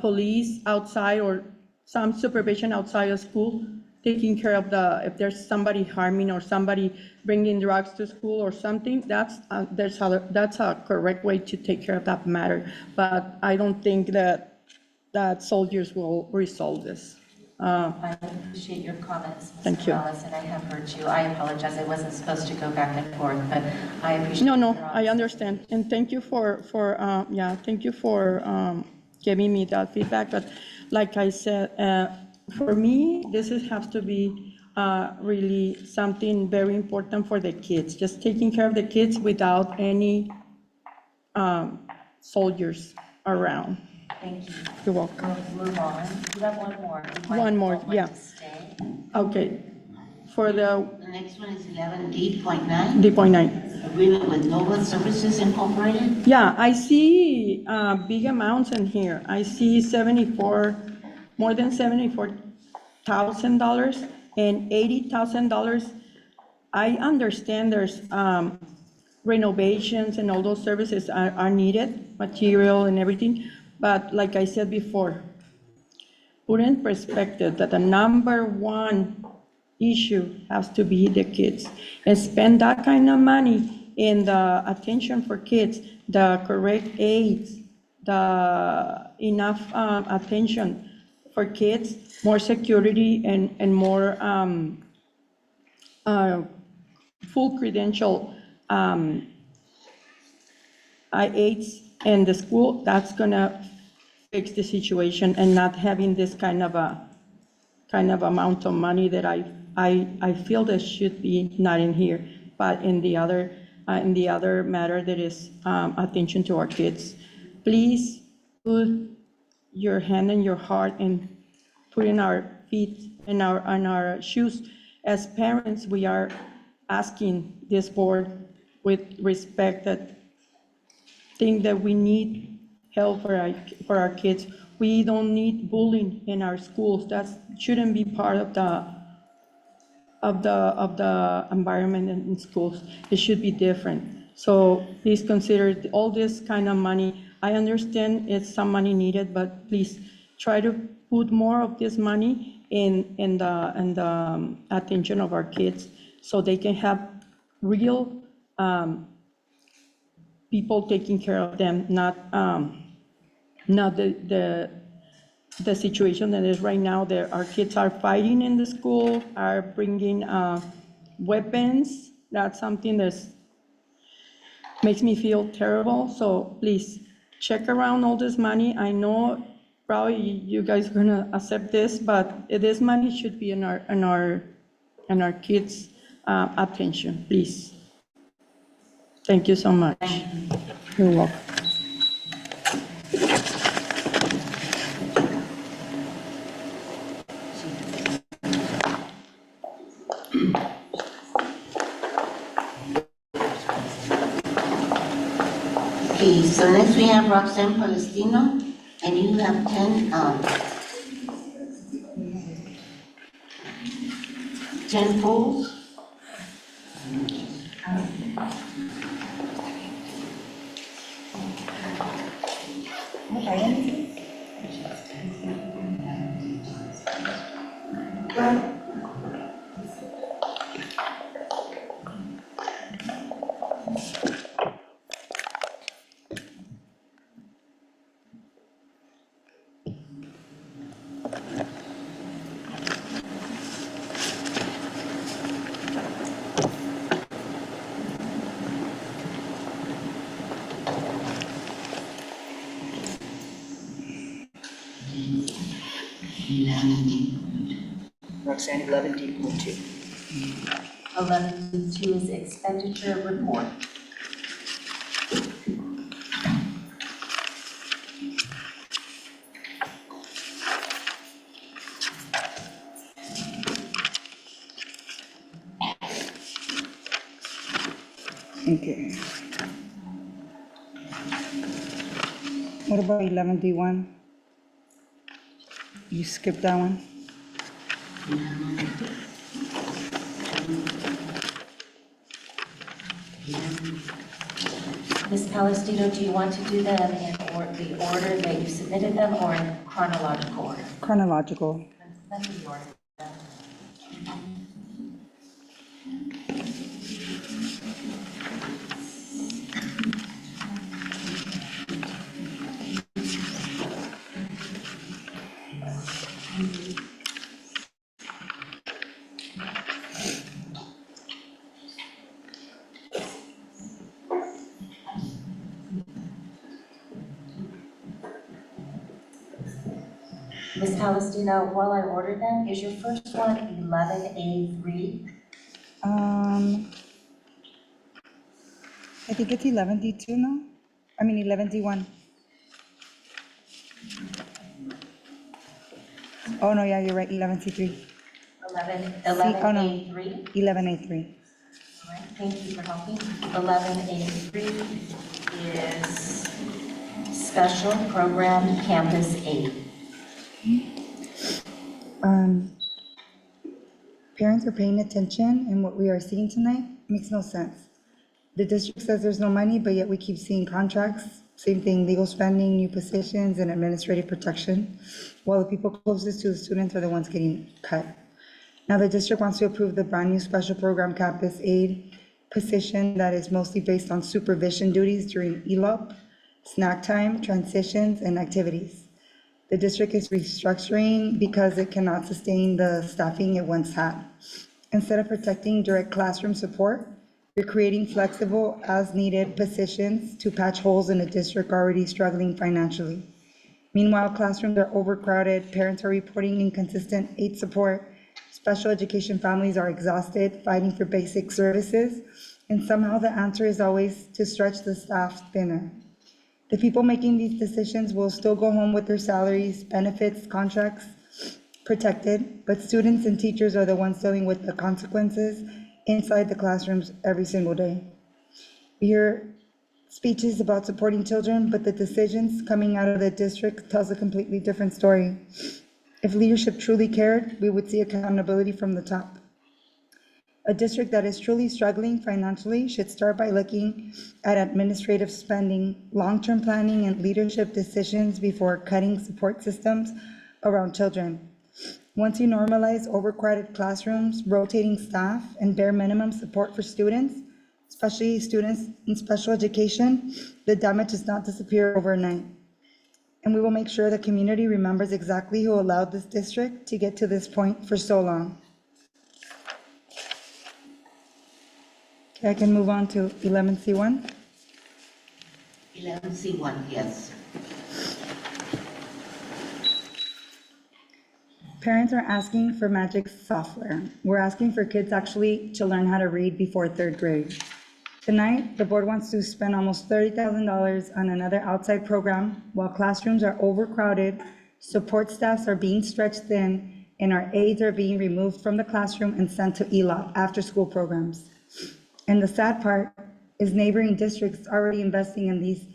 police outside or some supervision outside of school. taking care of if there's somebody harming or somebody bringing drugs to school or something, that's a correct way to take care of that matter. But I don't think that soldiers will resolve this. I appreciate your comments, Thank Mr. you. Morales, and I have heard you. I apologize, I wasn't supposed to go back and forth, but I appreciate. No, your I understand, and thank you for giving me that feedback. But like I said, for me, has to be really something very important for the kids. Just taking care of the kids without any soldiers around. Thank you. You're welcome. We'll move on. You have one more. One more, yeah. Stay. Okay. For the next one is 11D.9. D.9. Agreement with Nova Services Incorporated. Yeah, I see big amounts in here. I see more than $74,000 and $80,000. I understand there's renovations and all those services are needed, material and everything. But like I said before, put in perspective that the number one issue has to be the kids, and spend that kind of money in the attention for kids, the correct aids, the enough attention for kids, more security and more full credential aids in the school. That's gonna fix the situation, and not having this kind of amount of money that I feel that should be not in here, but in the other matter that is attention to our kids. Please put your hand in your heart and put in our feet and on our shoes. As parents, we are asking this board with respect that think that we need help for our kids. We don't need bullying in our schools. That shouldn't be part of the environment in schools. It should be different. So please consider all this kind of money. I understand it's some money needed, but please try to put more of this money in the attention of our kids, so they can have real people taking care of them, not the situation that is right now. That our kids are fighting in the school, are bringing weapons. That's something that makes me feel terrible. So please check around all this money. I know probably you guys are gonna accept this, but this money should be in our kids' attention, please. Thank you so much. You're welcome. Okay, so next we have Roxanne Palestino, and you have 10 polls. Roxanne, 11D.2. 11D2 is expenditure report. Okay. What about 11D1? You skipped that one? Ms. Palestino, do you want to do them in the order that you submitted them, or in chronological order? Chronological. That's the order. Ms. Palestina, while I order them, is your first one 11A3? I think it's 11D2 now. I mean 11D1. Oh, no, yeah, you're right, 11C3. 11A3? 11A3. All right, thank you for helping. 11A3 is Special Program Campus Aid. Parents are paying attention, and what we are seeing tonight makes no sense. The district says there's no money, but yet we keep seeing contracts, same thing, legal spending, new positions, and administrative protection, while the people closest to the students are the ones getting cut. Now, the district wants to approve the brand-new special program campus aid position that is mostly based on supervision duties during ELOP, snack time, transitions, and activities. The district is restructuring because it cannot sustain the staffing it once had. Instead of protecting direct classroom support, we're creating flexible, as-needed positions to patch holes in a district already struggling financially. Meanwhile, classrooms are overcrowded, parents are reporting inconsistent aid support, special education families are exhausted, fighting for basic services, and somehow the answer is always to stretch the staff thinner. The people making these decisions will still go home with their salaries, benefits, contracts protected, but students and teachers are the ones dealing with the consequences inside the classrooms every single day. We hear speeches about supporting children, but the decisions coming out of the district tells a completely different story. If leadership truly cared, we would see accountability from the top. A district that is truly struggling financially should start by looking at administrative spending, long-term planning, and leadership decisions before cutting support systems around children. Once you normalize overcrowded classrooms, rotating staff, and bare minimum support for students, especially students in special education, the damage does not disappear overnight. And we will make sure the community remembers exactly who allowed this district to get to this point for so long. Okay, I can move on to 11C1. 11C1, yes. Parents are asking for magic software. We're asking for kids actually to learn how to read before 3rd grade. Tonight, the board wants to spend almost $30,000 on another outside program while classrooms are overcrowded, support staffs are being stretched thin, and our aides are being removed from the classroom and sent to ELOP, after-school programs. And the sad part is neighboring districts already investing in these,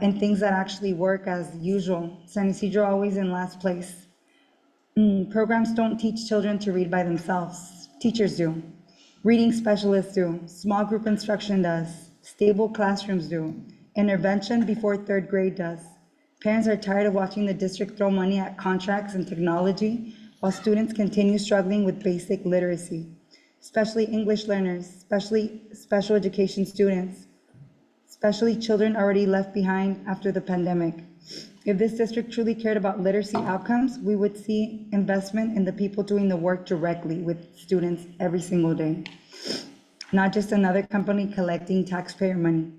in things that actually work as usual. San Ysidro always in last place. Programs don't teach children to read by themselves. Teachers do. Reading specialists do. Small group instruction does. Stable classrooms do. Intervention before 3rd grade does. Parents are tired of watching the district throw money at contracts and technology while students continue struggling with basic literacy, especially English learners, especially special education students, especially children already left behind after the pandemic. If this district truly cared about literacy outcomes, we would see investment in the people doing the work directly with students every single day, not just another company collecting taxpayer money.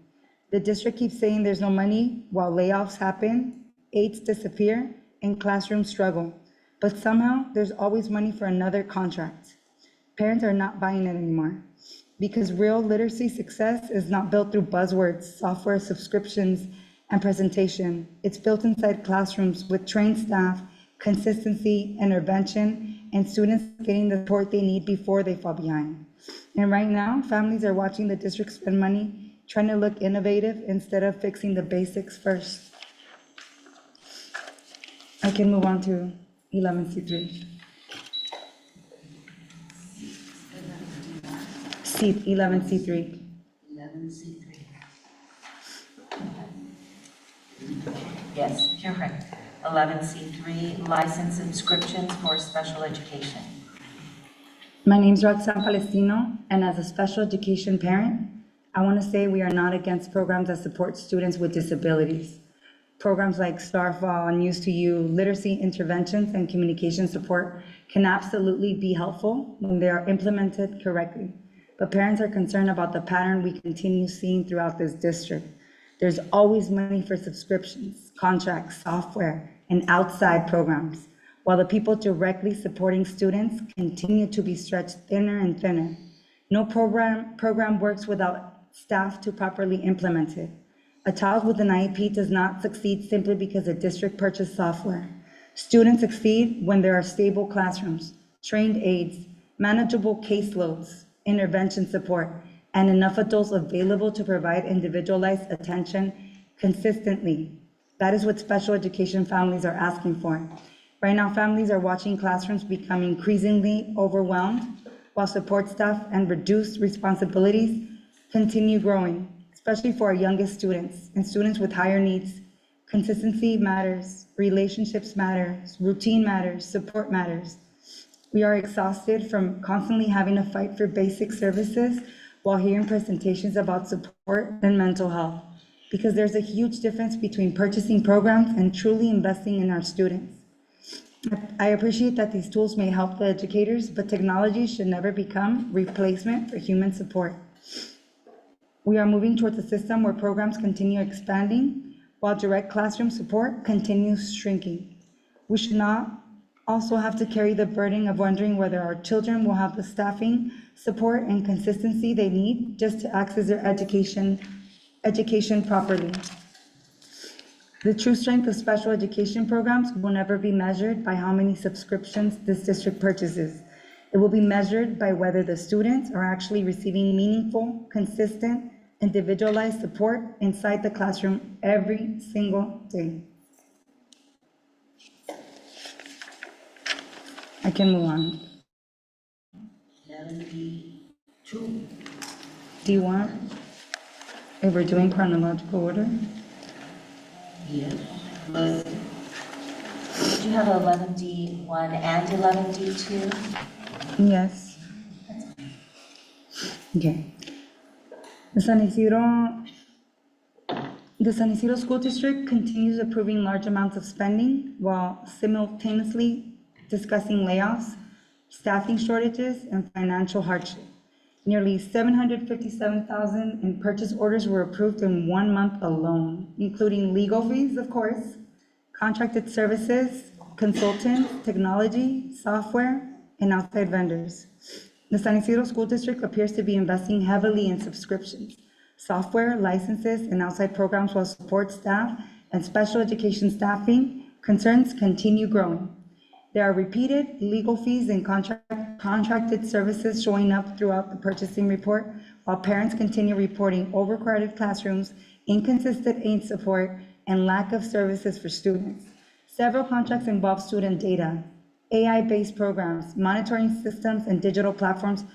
The district keeps saying there's no money while layoffs happen, aides disappear, and classrooms struggle. But somehow, there's always money for another contract. Parents are not buying it anymore because real literacy success is not built through buzzwords, software subscriptions, and presentation. It's built inside classrooms with trained staff, consistency, intervention, and students getting the support they need before they fall behind. And right now, families are watching the district spend money, trying to look innovative instead of fixing the basics first. I can move on to 11C3. 11C3. 11C3. Yes, you're right. 11C3, license subscriptions for special education. My name's Roxanne Palestino, and as a special education parent, I want to say we are not against programs that support students with disabilities. Programs like Starfall, News to You, literacy interventions, and communication support can absolutely be helpful when they are implemented correctly. But parents are concerned about the pattern we continue seeing throughout this district. There's always money for subscriptions, contracts, software, and outside programs, while the people directly supporting students continue to be stretched thinner and thinner. No program works without staff to properly implement it. A child with an IEP does not succeed simply because the district purchased software. Students succeed when there are stable classrooms, trained aides, manageable caseloads, intervention support, and enough adults available to provide individualized attention consistently. That is what special education families are asking for. Right now, families are watching classrooms become increasingly overwhelmed, while support staff and reduced responsibilities continue growing, especially for our youngest students and students with higher needs. Consistency matters, relationships matter, routine matters, support matters. We are exhausted from constantly having to fight for basic services while hearing presentations about support and mental health, because there's a huge difference between purchasing programs and truly investing in our students. I appreciate that these tools may help the educators, but technology should never become replacement for human support. We are moving towards a system where programs continue expanding while direct classroom support continues shrinking. We should not also have to carry the burden of wondering whether our children will have the staffing, support, and consistency they need just to access their education properly. The true strength of special education programs will never be measured by how many subscriptions this district purchases. It will be measured by whether the students are actually receiving meaningful, consistent, individualized support inside the classroom every single day. I can move on. 72. Do you want, if we're doing chronological order? Yes. Did you have 11D1 and 11D2? Yes. Okay. The San Ysidro School District continues approving large amounts of spending while simultaneously discussing layoffs, staffing shortages, and financial hardship. Nearly $757,000 in purchase orders were approved in 1 month alone, including legal fees, of course, contracted services, consultants, technology, software, and outside vendors. The San Ysidro School District appears to be investing heavily in subscriptions, software, licenses, and outside programs while support staff and special education staffing concerns continue growing. There are repeated legal fees and contracted services showing up throughout the purchasing report, while parents continue reporting overcrowded classrooms, inconsistent aid support, and lack of services for students. Several contracts involve student data, AI-based programs, monitoring systems, and digital platforms,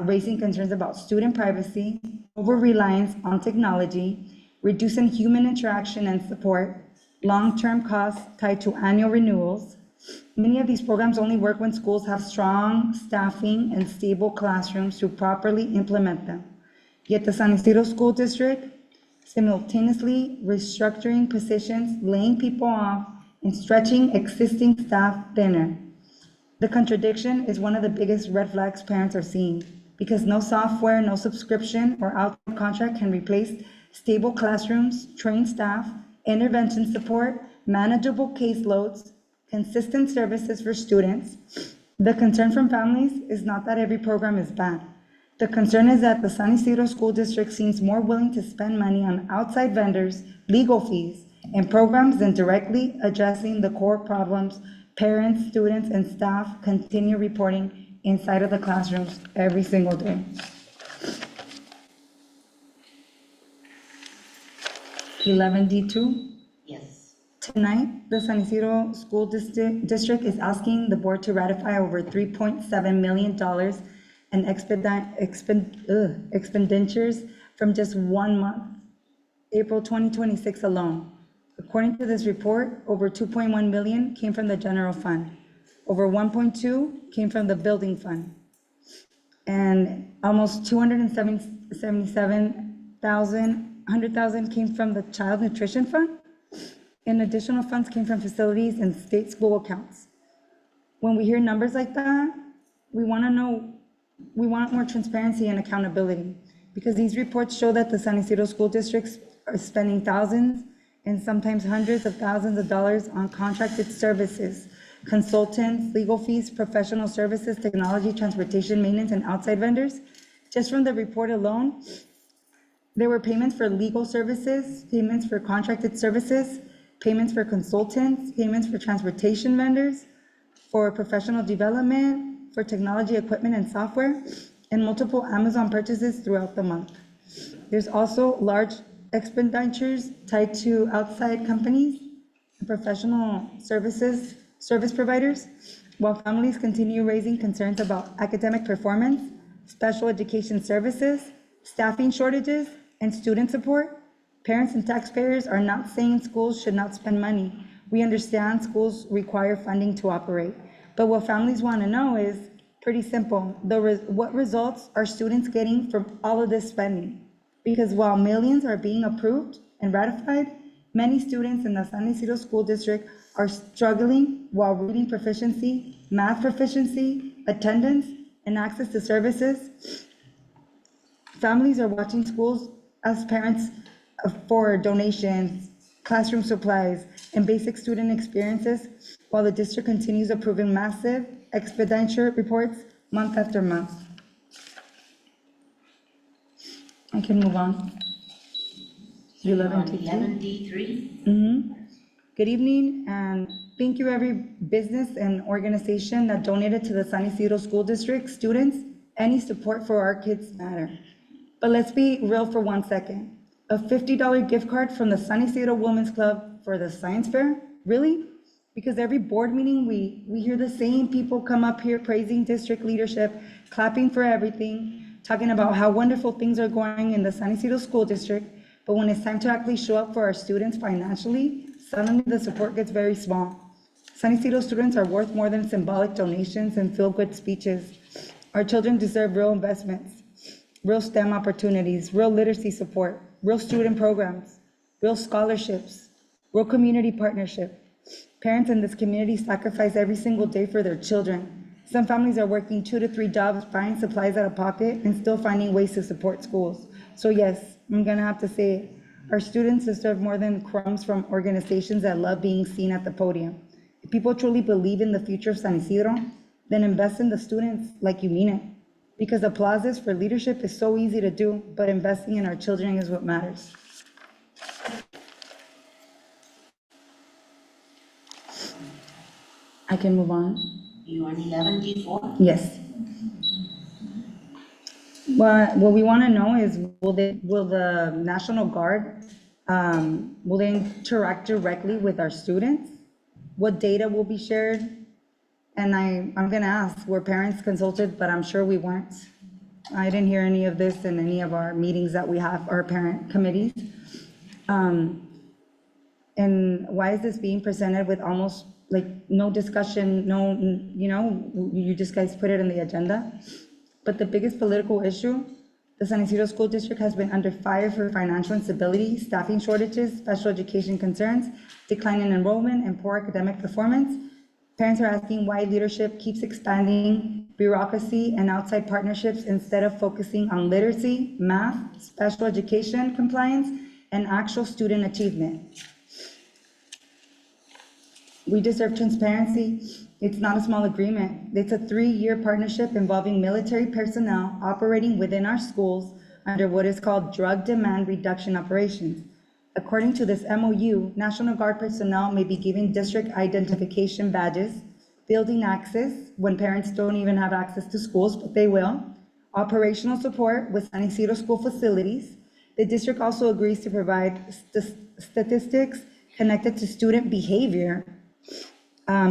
raising concerns about student privacy, over-reliance on technology, reducing human interaction and support, long-term costs tied to annual renewals. Many of these programs only work when schools have strong staffing and stable classrooms to properly implement them. Yet the San Ysidro School District simultaneously restructuring positions, laying people off, and stretching existing staff thinner. The contradiction is one of the biggest red flags parents are seeing, because no software, no subscription, or outside contract can replace stable classrooms, trained staff, intervention support, manageable caseloads, consistent services for students. The concern from families is not that every program is bad. The concern is that the San Ysidro School District seems more willing to spend money on outside vendors, legal fees, and programs than directly addressing the core problems parents, students, and staff continue reporting inside of the classrooms every single day. $11D2. Yes. Tonight, the San Ysidro School District is asking the board to ratify over $3.7 million in expenditures from just 1 month, April 2026 alone. According to this report, over 2.1 million came from the general fund, over 1.2 came from the building fund, and almost 100,000 came from the child nutrition fund, and additional funds came from facilities and state school accounts. When we hear numbers like that, we want more transparency and accountability, because these reports show that the San Ysidro School Districts are spending thousands and sometimes hundreds of thousands of dollars on contracted services, consultants, legal fees, professional services, technology, transportation, maintenance, and outside vendors. Just from the report alone, there were payments for legal services, payments for contracted services, payments for consultants, payments for transportation vendors, for professional development, for technology equipment and software, and multiple Amazon purchases throughout the month. There's also large expenditures tied to outside companies and professional service providers, while families continue raising concerns about academic performance, special education services, staffing shortages, and student support. Parents and taxpayers are not saying schools should not spend money. We understand schools require funding to operate. But what families want to know is pretty simple. What results are students getting from all of this spending? Because while millions are being approved and ratified, many students in the San Ysidro School District are struggling while reading proficiency, math proficiency, attendance, and access to services. Families are watching schools as parents for donations, classroom supplies, and basic student experiences, while the district continues approving massive expenditure reports month after month. I can move on. 11D3. Good evening, and thank you every business and organization that donated to the San Ysidro School District students. Any support for our kids matter. But let's be real for 1 second. A $50 gift card from the San Ysidro Women's Club for the science fair? Really? Because every board meeting, we hear the same people come up here praising district leadership, clapping for everything, talking about how wonderful things are going in the San Ysidro School District. But when it's time to actually show up for our students financially, suddenly the support gets very small. San Ysidro students are worth more than symbolic donations and feel-good speeches. Our children deserve real investments, real STEM opportunities, real literacy support, real student programs, real scholarships, real community partnership. Parents in this community sacrifice every single day for their children. Some families are working 2 to 3 jobs, buying supplies out of pocket, and still finding ways to support schools. So yes, I'm gonna have to say it. Our students deserve more than crumbs from organizations that love being seen at the podium. If people truly believe in the future of San Ysidro, then invest in the students like you mean it. Because applauses for leadership is so easy to do, but investing in our children is what matters. I can move on. You on 11D4? Yes. What we want to know is, will the National Guard, will they interact directly with our students? What data will be shared? And I'm going to ask, were parents consulted? But I'm sure we weren't. I didn't hear any of this in any of our meetings that we have, our parent committees. And why is this being presented with almost like no discussion, no, you just guys put it in the agenda? But the biggest political issue, the San Ysidro School District has been under fire for financial instability, staffing shortages, special education concerns, decline in enrollment, and poor academic performance. Parents are asking why leadership keeps expanding bureaucracy and outside partnerships instead of focusing on literacy, math, special education compliance, and actual student achievement. We deserve transparency. It's not a small agreement. It's a 3-year partnership involving military personnel operating within our schools under what is called drug demand reduction operations. According to this MOU, National Guard personnel may be given district identification badges, building access when parents don't even have access to schools, but they will, operational support with San Ysidro school facilities. The district also agrees to provide statistics connected to student behavior,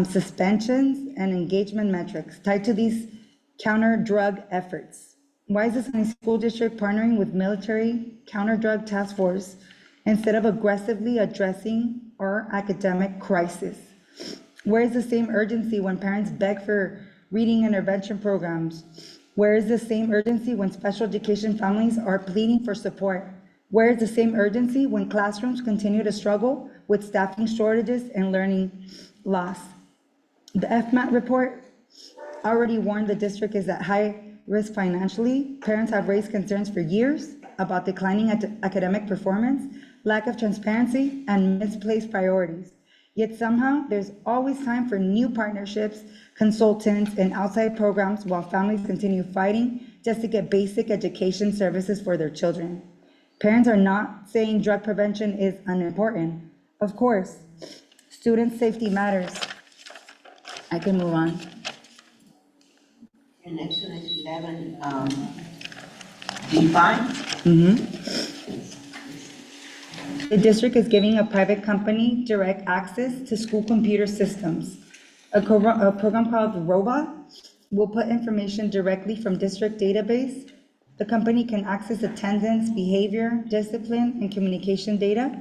suspensions, and engagement metrics tied to these counter-drug efforts. Why is the San Ysidro School District partnering with military counter-drug task force instead of aggressively addressing our academic crisis? Where is the same urgency when parents beg for reading intervention programs? Where is the same urgency when special education families are pleading for support? Where is the same urgency when classrooms continue to struggle with staffing shortages and learning loss? The FMAT report already warned the district is at high risk financially. Parents have raised concerns for years about declining academic performance, lack of transparency, and misplaced priorities. Yet somehow, there's always time for new partnerships, consultants, and outside programs while families continue fighting just to get basic education services for their children. Parents are not saying drug prevention is unimportant. Of course, student safety matters. I can move on. The next one is 11, define. The district is giving a private company direct access to school computer systems. A program called Robot will put information directly from district database. The company can access attendance, behavior, discipline, and communication data.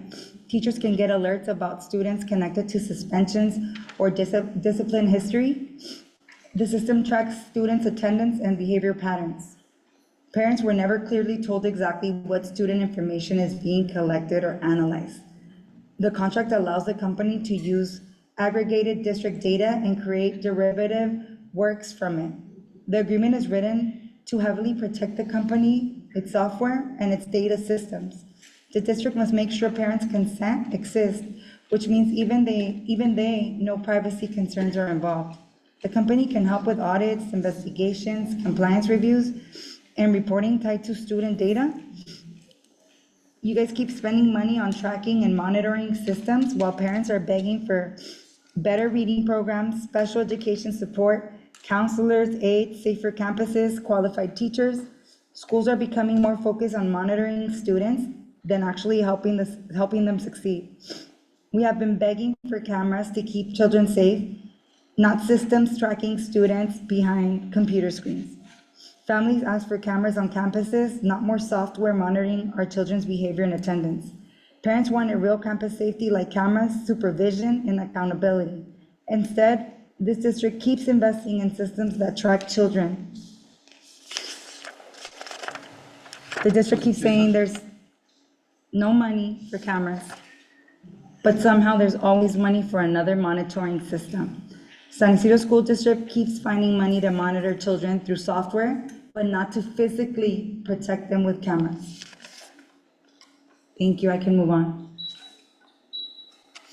Teachers can get alerts about students connected to suspensions or discipline history. The system tracks students' attendance and behavior patterns. Parents were never clearly told exactly what student information is being collected or analyzed. The contract allows the company to use aggregated district data and create derivative works from it. The agreement is written to heavily protect the company, its software, and its data systems. The district must make sure parents' consent exists, which means even they know privacy concerns are involved. The company can help with audits, investigations, compliance reviews, and reporting tied to student data. You guys keep spending money on tracking and monitoring systems while parents are begging for better reading programs, special education support, counselors, aides, safer campuses, qualified teachers. Schools are becoming more focused on monitoring students than actually helping them succeed. We have been begging for cameras to keep children safe, not systems tracking students behind computer screens. Families ask for cameras on campuses, not more software monitoring our children's behavior and attendance. Parents want a real campus safety like cameras, supervision, and accountability. Instead, this district keeps investing in systems that track children. The district keeps saying there's no money for cameras, but somehow there's always money for another monitoring system. San Ysidro School District keeps finding money to monitor children through software, but not to physically protect them with cameras. Thank you, I can move on.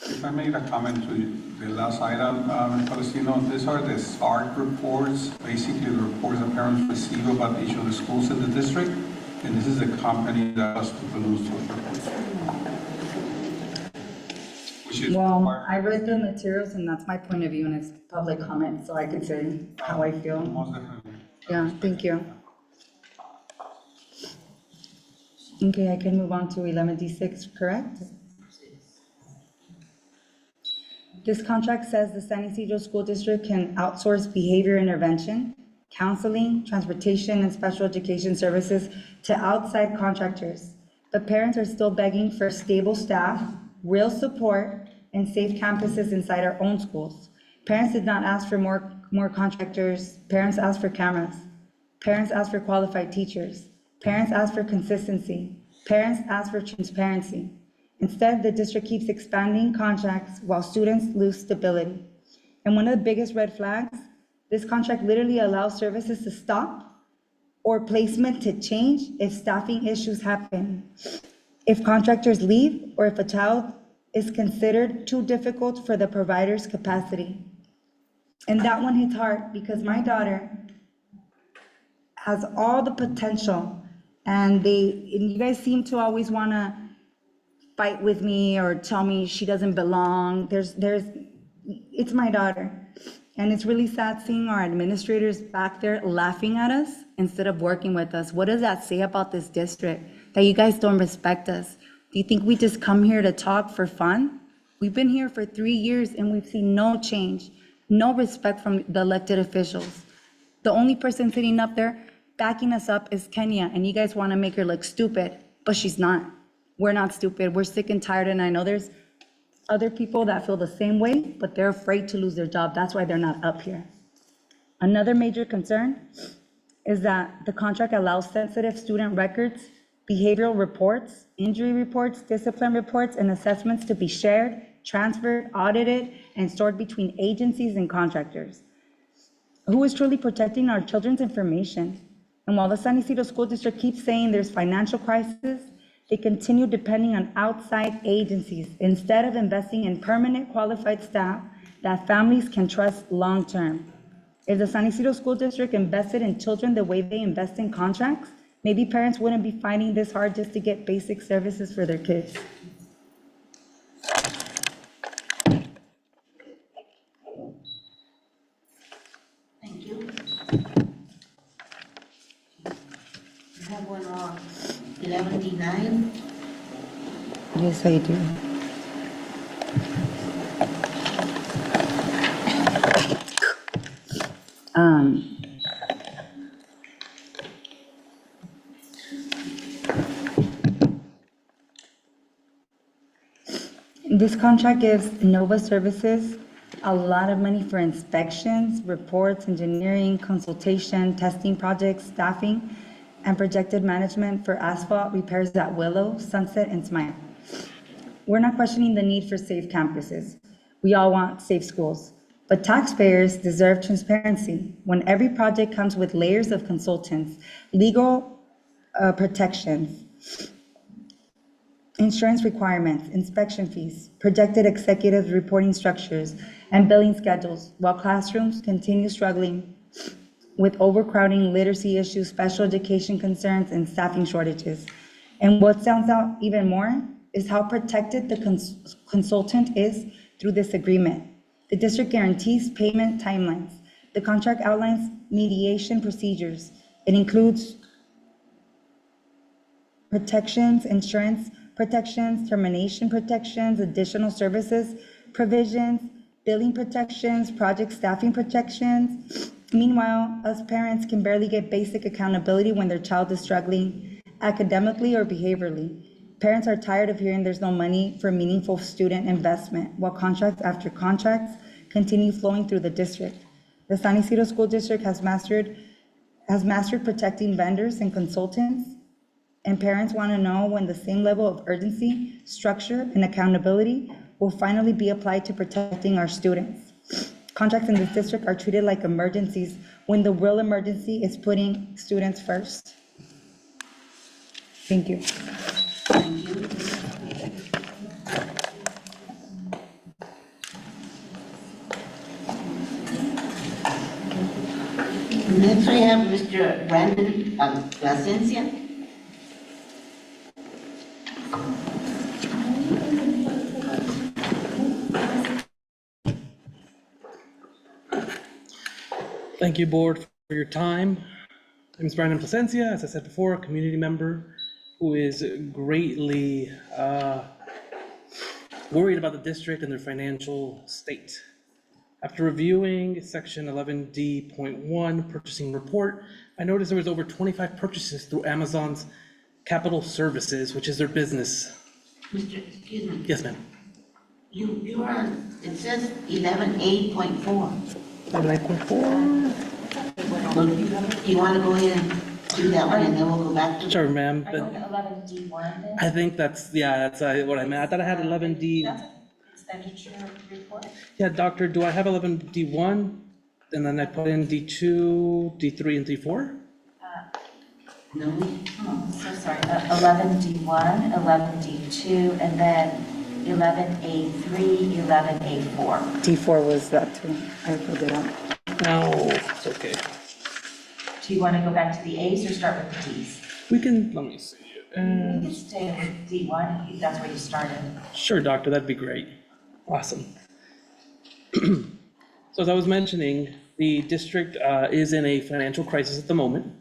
If I made a comment to the last item, Palestino, these are the SART reports, basically the reports that parents receive about each of the schools in the district, and this is the company that has to produce those reports. Well, I read the materials and that's my point of view and it's public comment, so I can say how I feel. Most definitely. Yeah, thank you. Okay, I can move on to 11D6, correct? This contract says the San Ysidro School District can outsource behavior intervention, counseling, transportation, and special education services to outside contractors. But parents are still begging for stable staff, real support, and safe campuses inside our own schools. Parents did not ask for more contractors. Parents asked for cameras. Parents asked for qualified teachers. Parents asked for consistency. Parents asked for transparency. Instead, the district keeps expanding contracts while students lose stability. And one of the biggest red flags, this contract literally allows services to stop or placement to change if staffing issues happen, if contractors leave, or if a child is considered too difficult for the provider's capacity. And that one hits hard because my daughter has all the potential, and you guys seem to always want to fight with me or tell me she doesn't belong. It's my daughter. And it's really sad seeing our administrators back there laughing at us instead of working with us. What does that say about this district? That you guys don't respect us? Do you think we just come here to talk for fun? We've been here for 3 years and we've seen no change, no respect from the elected officials. The only person sitting up there backing us up is Kenya, and you guys want to make her look stupid, but she's not. We're not stupid. We're sick and tired, and I know there's other people that feel the same way, but they're afraid to lose their job. That's why they're not up here. Another major concern is that the contract allows sensitive student records, behavioral reports, injury reports, discipline reports, and assessments to be shared, transferred, audited, and stored between agencies and contractors. Who is truly protecting our children's information? And while the San Ysidro School District keeps saying there's financial crisis, they continue depending on outside agencies instead of investing in permanent qualified staff that families can trust long-term. If the San Ysidro School District invested in children the way they invest in contracts, maybe parents wouldn't be finding this hard just to get basic services for their kids. Thank you. You have one more, 11D9. Yes, I do. This contract gives Nova Services a lot of money for inspections, reports, engineering, consultation, testing projects, staffing, and projected management for asphalt repairs at Willow, Sunset, and Smile. We're not questioning the need for safe campuses. We all want safe schools. But taxpayers deserve transparency. When every project comes with layers of consultants, legal protections, insurance requirements, inspection fees, projected executive reporting structures, and billing schedules, while classrooms continue struggling with overcrowding, literacy issues, special education concerns, and staffing shortages. And what stands out even more is how protected the consultant is through this agreement. The district guarantees payment timelines. The contract outlines mediation procedures. It includes protections, insurance protections, termination protections, additional services provisions, billing protections, project staffing protections. Meanwhile, us parents can barely get basic accountability when their child is struggling academically or behaviorally. Parents are tired of hearing there's no money for meaningful student investment, while contracts after contracts continue flowing through the district. The San Ysidro School District has mastered protecting vendors and consultants, and parents want to know when the same level of urgency, structure, and accountability will finally be applied to protecting our students. Contracts in this district are treated like emergencies when the real emergency is putting students first. Thank you. Thank you. Next, we have Mr. Brandon Plasencia. Thank you, board, for your time. My name is Brandon Plasencia, as I said before, a community member who is greatly worried about the district and their financial state. After reviewing section 11D.1 purchasing report, I noticed there was over 25 purchases through Amazon's Capital Services, which is their business. Mr. Excuse me. Yes, ma'am. You are on, it says 11A.4. 11.4. You want to go ahead and do that one, and then we'll go back to. Sure, ma'am, Are you but on 11D1 then? I think that's what I meant. I thought I had 11D. That's an expenditure report. Yeah, doctor, do I have 11D1? And then I put in D2, D3, and D4? No. Oh, so sorry, 11D1, 11D2, and then 11A3, 11A4. D4 was that too. I filled it out. No, it's okay. Do you want to go back to the A's or start with the D's? We can, let me see. You can stay with D1, if that's where you started. Sure, doctor, that'd be great. Awesome. So as I was mentioning, the district is in a financial crisis at the moment.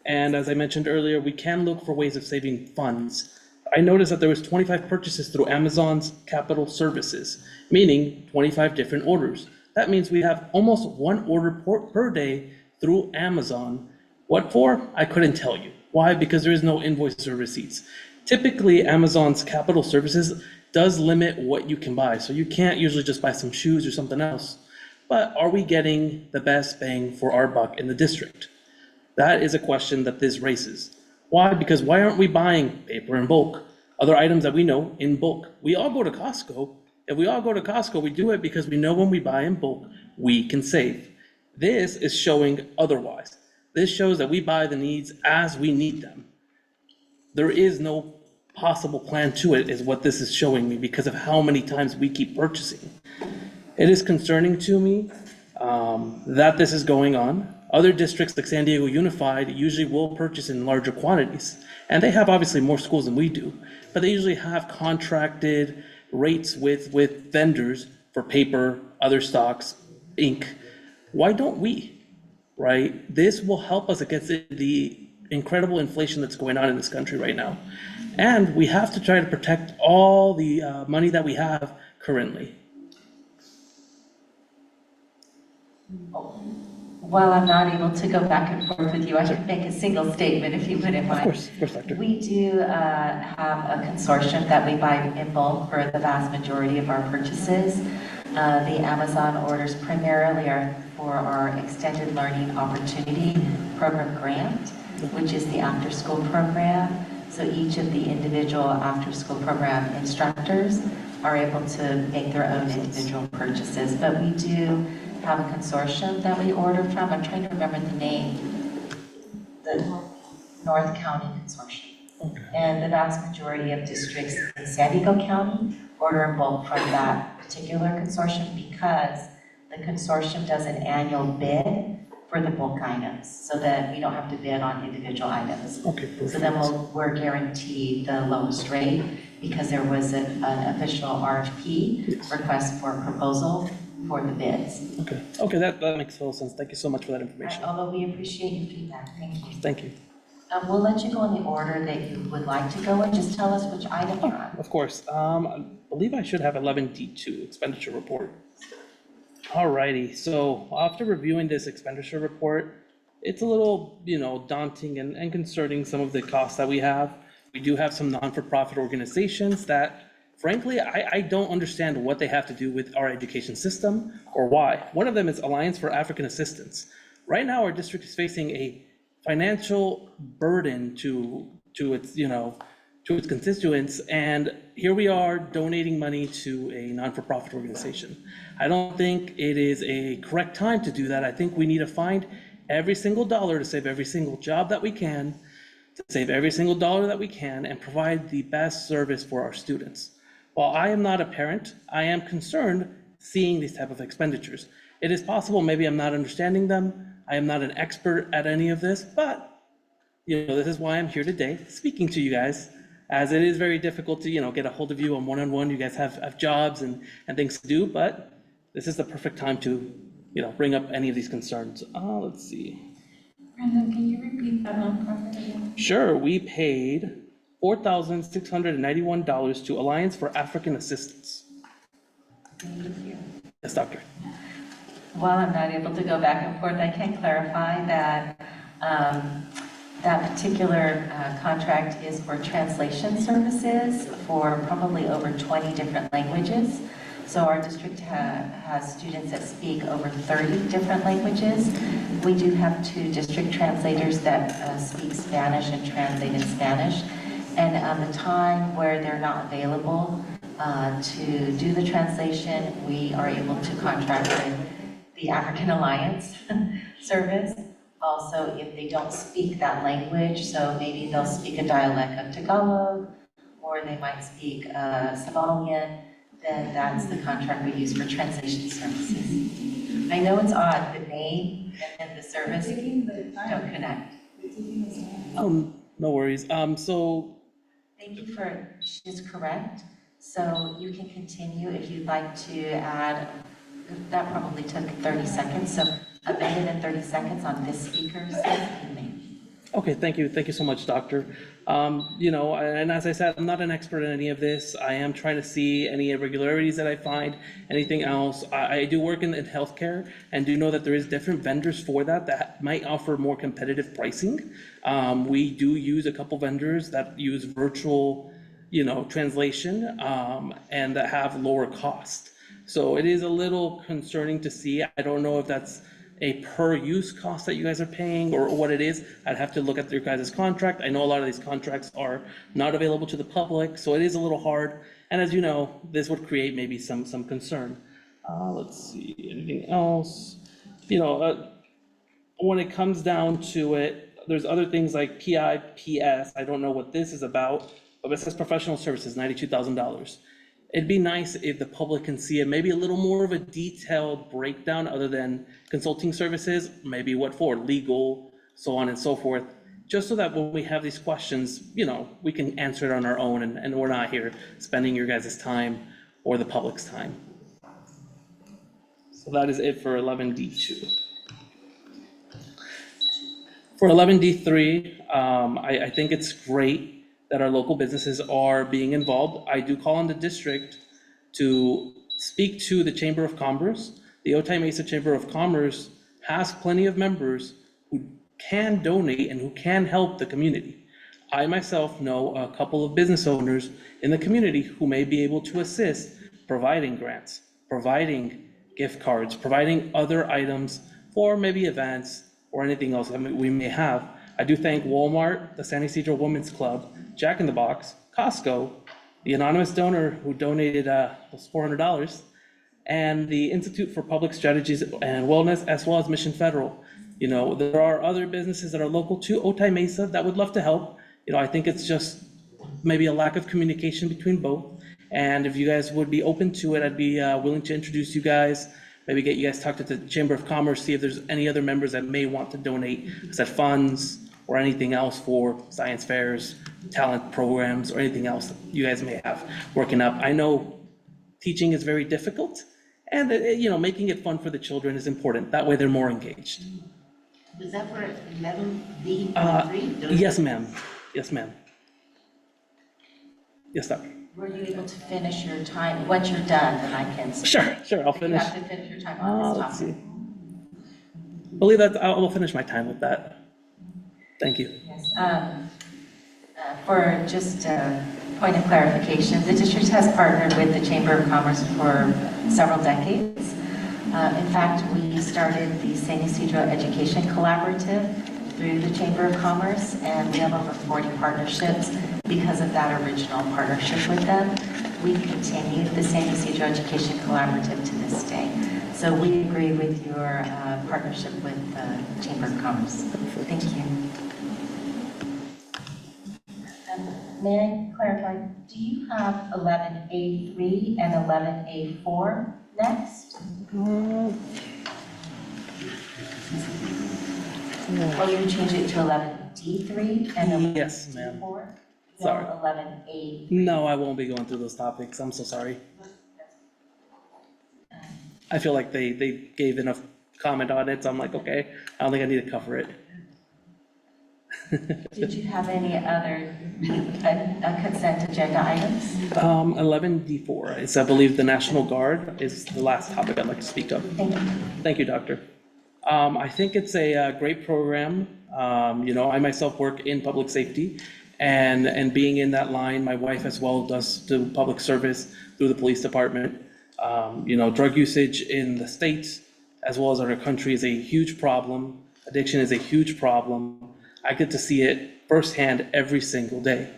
And as I mentioned earlier, we can look for ways of saving funds. I noticed that there was 25 purchases through Amazon's Capital Services, meaning 25 different orders. That means we have almost one order per day through Amazon. What for? I couldn't tell you. Why? Because there is no invoice or receipts. Typically, Amazon's Capital Services does limit what you can buy. So you can't usually just buy some shoes or something else. But are we getting the best bang for our buck in the district? That is a question that this raises. Why? Because why aren't we buying paper in bulk? Other items that we know in bulk. We all go to Costco. If we all go to Costco, we do it because we know when we buy in bulk, we can save. This is showing otherwise. This shows that we buy the needs as we need them. There is no possible plan to it, is what this is showing me, because of how many times we keep purchasing. It is concerning to me that this is going on. Other districts like San Diego Unified usually will purchase in larger quantities, and they have obviously more schools than we do, but they usually have contracted rates with vendors for paper, other stocks, ink. Why don't we, right? This will help us against the incredible inflation that's going on in this country right now. And we have to try to protect all the money that we have currently. While I'm not able to go back and forth with you, I should make a single statement if you wouldn't mind. Of course, Doctor. We do have a consortium that we buy in bulk for the vast majority of our purchases. The Amazon orders primarily are for our Extended Learning Opportunity Program grant, which is the after-school program. So each of the individual after-school program instructors are able to make their own individual purchases. But we do have a consortium that we order from. I'm trying to remember the name. The North County Consortium. And the vast majority of districts in San Diego County order in bulk from that particular consortium because the consortium does an annual bid for the bulk items so that we don't have to bid on individual items. Okay, perfect. So then we're guaranteed the lowest rate because there was an official RFP request for proposal for the bids. Okay, that makes total sense. Thank you so much for that information. Although we appreciate your feedback, thank you. Thank you. We'll let you go in the order that you would like to go and just tell us which item you're on. Of course. I believe I should have 11D2, expenditure report. Alrighty, so after reviewing this expenditure report, it's a little, daunting and concerning, some of the costs that we have. We do have some non-for-profit organizations that, frankly, I don't understand what they have to do with our education system or why. One of them is Alliance for African Assistance. Right now, our district is facing a financial burden to its, to its constituents, and here we are donating money to a non-for-profit organization. I don't think it is a correct time to do that. I think we need to find every single dollar to save every single job that we can, to save every single dollar that we can, and provide the best service for our students. While I am not a parent, I am concerned seeing these type of expenditures. It is possible maybe I'm not understanding them. I am not an expert at any of this, but this is why I'm here today, speaking to you guys, as it is very difficult to, get a hold of you on one-on-one. You guys have jobs and things to do, but this is the perfect time to, bring up any of these concerns. Let's see. Brandon, can you repeat that nonprofit again? Sure, we paid $4,691 to Alliance for African Assistance. Yes, Doctor. While I'm not able to go back and forth, I can clarify that that particular contract is for translation services for probably over 20 different languages. So our district has students that speak over 30 different languages. We do have 2 district translators that speak Spanish and translate in Spanish. And on the time where they're not available to do the translation, we are able to contract with the African Alliance service. Also, if they don't speak that language, so maybe they'll speak a dialect of Tagalog, or they might speak Sabalian, then that's the contract we use for translation services. I know it's odd, the name and the service don't connect. No worries. So. Thank you she's correct. So you can continue if you'd like to add, that probably took 30 seconds, so a minute and 30 seconds on this speaker's name. Okay, thank you. Thank you so much, Doctor. And as I said, I'm not an expert in any of this. I am trying to see any irregularities that I find, anything else. I do work in healthcare and do know that there is different vendors for that might offer more competitive pricing. We do use a couple vendors that use virtual, translation and that have lower cost. So it is a little concerning to see. I don't know if that's a per use cost that you guys are paying or what it is. I'd have to look at your guys' contract. I know a lot of these contracts are not available to the public, so it is a little hard. And as you know, this would create maybe some concern. Let's see, anything else? when it comes down to it, there's other things like PIPS. I don't know what this is about, but it says professional services, $92,000. It'd be nice if the public can see it, maybe a little more of a detailed breakdown other than consulting services, maybe what for, legal, so on and so forth, just so that when we have these questions, we can answer it on our own and we're not here spending your guys' time or the public's time. So that is it for 11D2. For 11D3, I think it's great that our local businesses are being involved. I do call on the district to speak to the Chamber of Commerce. The Otay Mesa Chamber of Commerce has plenty of members who can donate and who can help the community. I myself know a couple of business owners in the community who may be able to assist providing grants, providing gift cards, providing other items for maybe events or anything else that we may have. I do thank Walmart, the San Ysidro Women's Club, Jack in the Box, Costco, the anonymous donor who donated those $400, and the Institute for Public Strategies and Wellness, as well as Mission Federal. There are other businesses that are local to Otay Mesa that would love to help. I think it's just maybe a lack of communication between both. And if you guys would be open to it, I'd be willing to introduce you guys, maybe get you guys talked to the Chamber of Commerce, see if there's any other members that may want to donate, set funds or anything else for science fairs, talent programs, or anything else that you guys may have working up. I know teaching is very difficult, and making it fun for the children is important. That way they're more engaged. Was that for 11D3? Yes, ma'am. Yes, ma'am. Yes, doctor. Were you able to finish your time? Once you're done, then I can. Sure, I'll finish. You have to finish your time on this Let's topic. see. I believe that I will finish my time with that. Thank you. Yes. For just a point of clarification, the district has partnered with the Chamber of Commerce for several decades. In fact, we started the San Ysidro Education Collaborative through the Chamber of Commerce, and we have over 40 partnerships because of that original partnership with them. We continue the San Ysidro Education Collaborative to this day. So we agree with your partnership with the Chamber of Commerce. Thank you. May I clarify, do you have 11A3 and 11A4 next? Or you change it to 11D3 and 11D4? Yes, ma'am. No, Sorry. 11A. No, I won't be going through those topics. I'm so sorry. I feel like they gave enough comment on it, so I'm like, okay, I don't think I need to cover it. Did you have any other consent agenda items? 11D4, it's, I believe, the National Guard is the last topic I'd like to speak of. Thank you. Thank you, Doctor. I think it's a great program. I myself work in public safety, and being in that line, my wife as well does do public service through the police department. Drug usage in the state as well as our country is a huge problem. Addiction is a huge problem. I get to see it firsthand every single day.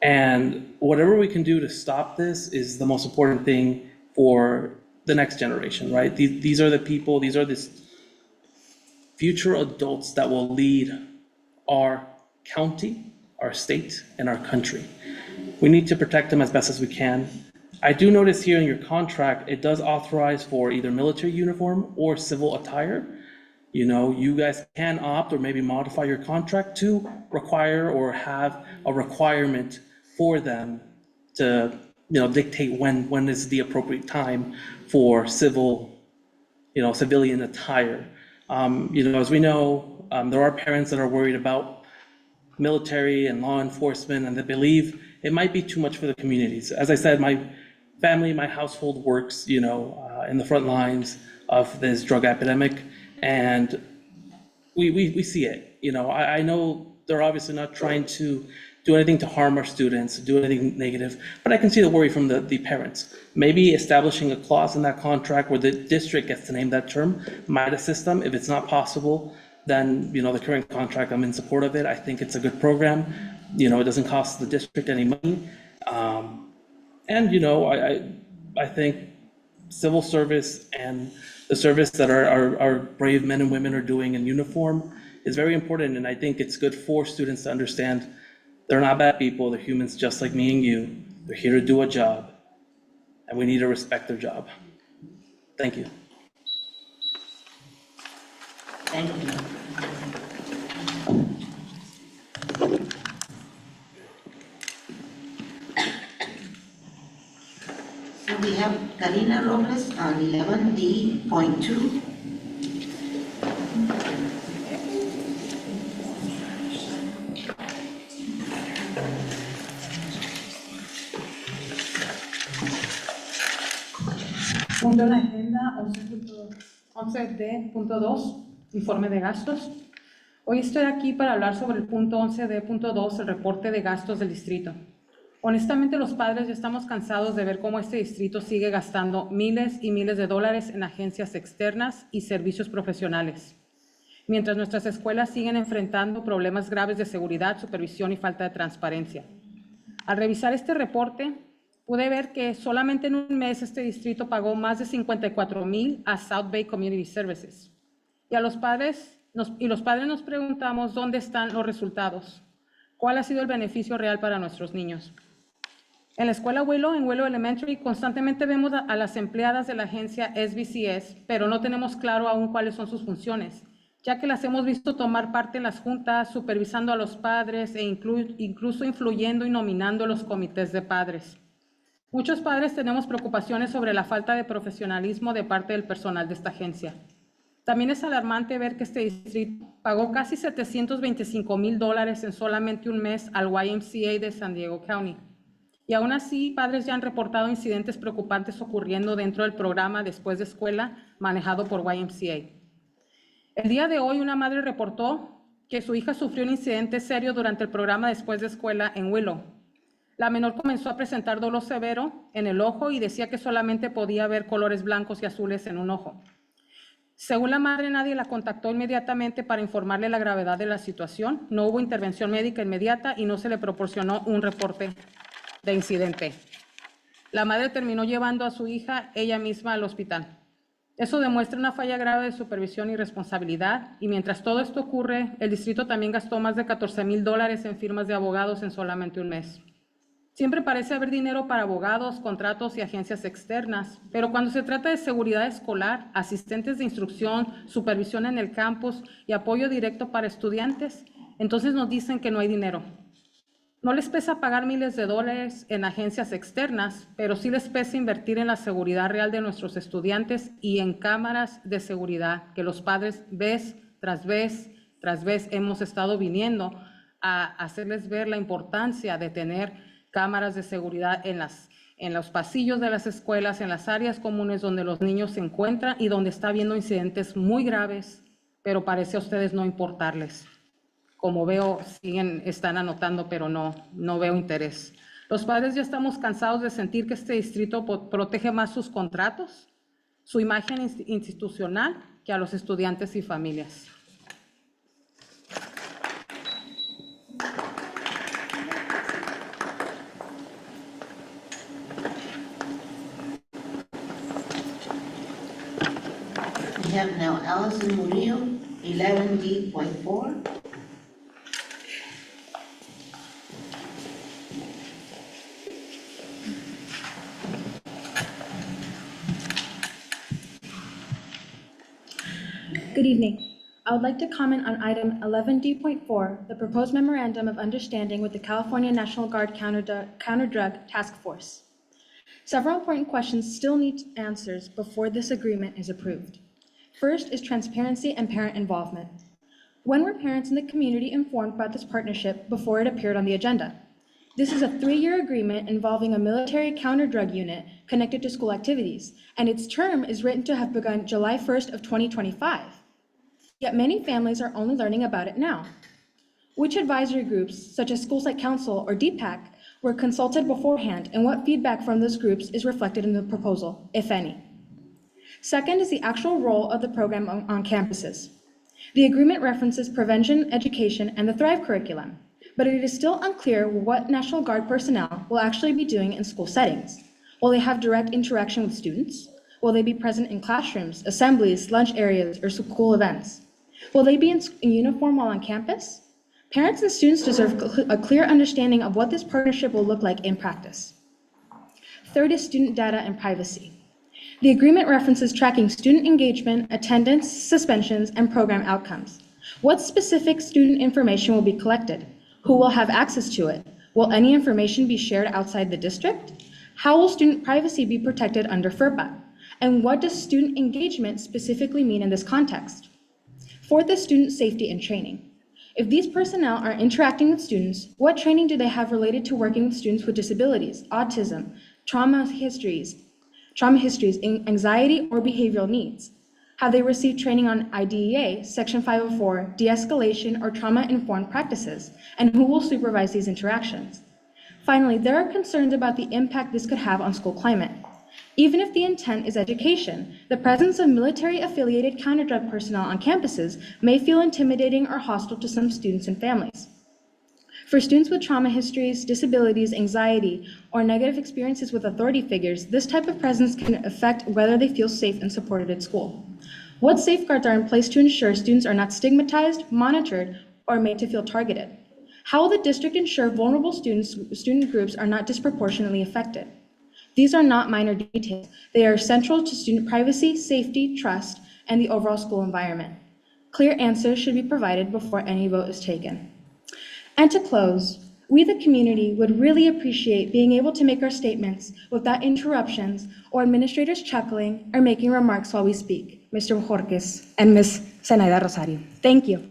And whatever we can do to stop this is the most important thing for the next generation, right? These are the people, these are the future adults that will lead our county, our state, and our country. We need to protect them as best as we can. I do notice here in your contract, it does authorize for either military uniform or civil attire. You guys can opt or maybe modify your contract to require or have a requirement for them to, dictate when is the appropriate time for civilian attire. As we know, there are parents that are worried about military and law enforcement, and they believe it might be too much for the communities. As I said, my family, my household works, in the front lines of this drug epidemic, and we see it. I know they're obviously not trying to do anything to harm our students, do anything negative, but I can see the worry from the parents. Maybe establishing a clause in that contract where the district gets to name that term might assist them. If it's not possible, then, the current contract, I'm in support of it. I think it's a good program. It doesn't cost the district any money. And, I think civil service and the service that our brave men and women are doing in uniform is very important, and I think it's good for students to understand they're not bad people, they're humans just like me and you. They're here to do a job, and we need to respect their job. Thank you. Thank you. So we have Karina Robles on 11D.2. Punto en la agenda 11D.2, informe de gastos. Hoy estoy aquí para hablar sobre el punto 11D.2, el reporte de gastos del distrito. Honestamente, los padres ya estamos cansados de ver cómo este distrito sigue gastando miles y miles de dólares en agencias externas y servicios profesionales, mientras nuestras escuelas siguen enfrentando problemas graves de seguridad, supervisión y falta de transparencia. Al revisar este reporte, pude ver que solamente en un mes este distrito pagó más de $54,000 a South Bay Community Services. Y los padres nos preguntamos dónde están los resultados, cuál ha sido el beneficio real para nuestros niños. En la escuela Willow, en Willow Elementary, constantemente vemos a las empleadas de la agencia SBCS, pero no tenemos claro aún cuáles son sus funciones, ya que las hemos visto tomar parte en las juntas, supervisando a los padres e incluso influyendo y nominando los comités de padres. Muchos padres tenemos preocupaciones sobre la falta de profesionalismo de parte del personal de esta agencia. También es alarmante ver que este distrito pagó casi $725,000 en solamente un mes al YMCA de San Diego County. Y aún así, padres ya han reportado incidentes preocupantes ocurriendo dentro del programa después de escuela manejado por YMCA. El día de hoy, una madre reportó que su hija sufrió un incidente serio durante el programa después de escuela en Willow. La menor comenzó a presentar dolor severo en el ojo y decía que solamente podía ver colores blancos y azules en un ojo. Según la madre, nadie la contactó inmediatamente para informarle la gravedad de la situación. No hubo intervención médica inmediata y no se le proporcionó un reporte de incidente. La madre terminó llevando a su hija ella misma al hospital. Eso demuestra una falla grave de supervisión y responsabilidad, y mientras todo esto ocurre, el distrito también gastó más de $14,000 en firmas de abogados en solamente un mes. Siempre parece haber dinero para abogados, contratos y agencias externas, pero cuando se trata de seguridad escolar, asistentes de instrucción, supervisión en el campus y apoyo directo para estudiantes, entonces nos dicen que no hay dinero. No les pesa pagar miles de dólares en agencias externas, pero sí les pesa invertir en la seguridad real de nuestros estudiantes y en cámaras de seguridad que los padres vez tras vez hemos estado viniendo a hacerles ver la importancia de tener cámaras de seguridad en los pasillos de las escuelas, en las áreas comunes donde los niños se encuentran y donde está habiendo incidentes muy graves, pero parece a ustedes no importarles. Como veo, están anotando, pero no veo interés. Los padres ya estamos cansados de sentir que este distrito protege más sus contratos, su imagen institucional, que a los estudiantes y familias. We have now Allison Murillo, 11D.4. Good evening. I would like to comment on item 11D.4, the proposed memorandum of understanding with the California National Guard Counter-Drug Task Force. Several important questions still need answers before this agreement is approved. First is transparency and parent involvement. When were parents in the community informed about this partnership before it appeared on the agenda? This is a 3-year agreement involving a military counter-drug unit connected to school activities, and its term is written to have begun July 1st of 2025. Yet many families are only learning about it now. Which advisory groups, such as School Site Council or DPAC, were consulted beforehand, and what feedback from those groups is reflected in the proposal, if any? Second is the actual role of the program on campuses. The agreement references prevention, education, and the Thrive curriculum, but it is still unclear what National Guard personnel will actually be doing in school settings. Will they have direct interaction with students? Will they be present in classrooms, assemblies, lunch areas, or school events? Will they be in uniform while on campus? Parents and students deserve a clear understanding of what this partnership will look like in practice. Third is student data and privacy. The agreement references tracking student engagement, attendance, suspensions, and program outcomes. What specific student information will be collected? Who will have access to it? Will any information be shared outside the district? How will student privacy be protected under FERPA? And what does student engagement specifically mean in this context? Fourth is student safety and training. If these personnel are interacting with students, what training do they have related to working with students with disabilities, autism, trauma histories, anxiety, or behavioral needs? Have they received training on IDEA, Section 504, de-escalation, or trauma-informed practices? And who will supervise these interactions? Finally, there are concerns about the impact this could have on school climate. Even if the intent is education, the presence of military-affiliated counter-drug personnel on campuses may feel intimidating or hostile to some students and families. For students with trauma histories, disabilities, anxiety, or negative experiences with authority figures, this type of presence can affect whether they feel safe and supported at school. What safeguards are in place to ensure students are not stigmatized, monitored, or made to feel targeted? How will the district ensure vulnerable student groups are not disproportionately affected? These are not minor details. They are central to student privacy, safety, trust, and the overall school environment. Clear answers should be provided before any vote is taken. And to close, we, the community, would really appreciate being able to make our statements without interruptions or administrators chuckling or making remarks while we speak. Mr. Jorges and Ms. Zenaida Rosario. Thank you.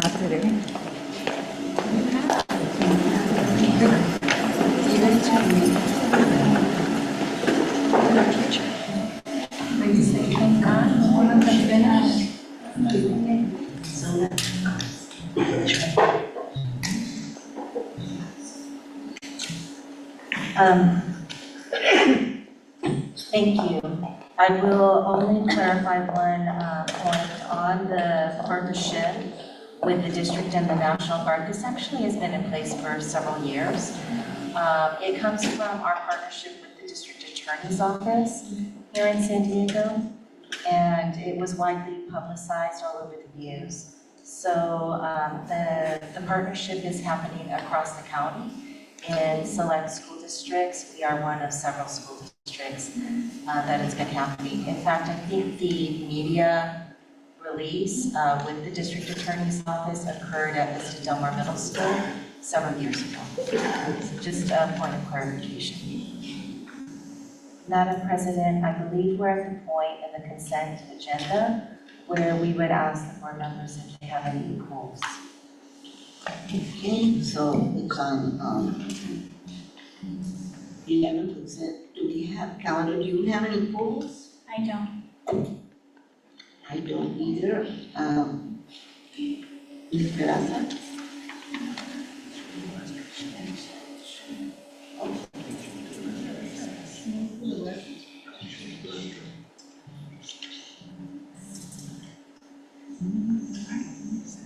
Not today. Please say thank God. One of the finished. Thank you. I will only clarify one point on the partnership with the district and the National Guard. This actually has been in place for several years. It comes from our partnership with the district attorney's office here in San Diego, and it was widely publicized all over the news. So the partnership is happening across the county in select school districts. We are one of several school districts that has been happening. In fact, I think the media release with the district attorney's office occurred at Vista Del Mar Middle School several years ago. So just a point of clarification. Madam President, I believe we're at the point in the consent agenda where we would ask the board members if they have any polls. Okay, so it's on, 11%. Do we have, calendar, do you have any polls? I don't. I don't either. Ms. Peraza?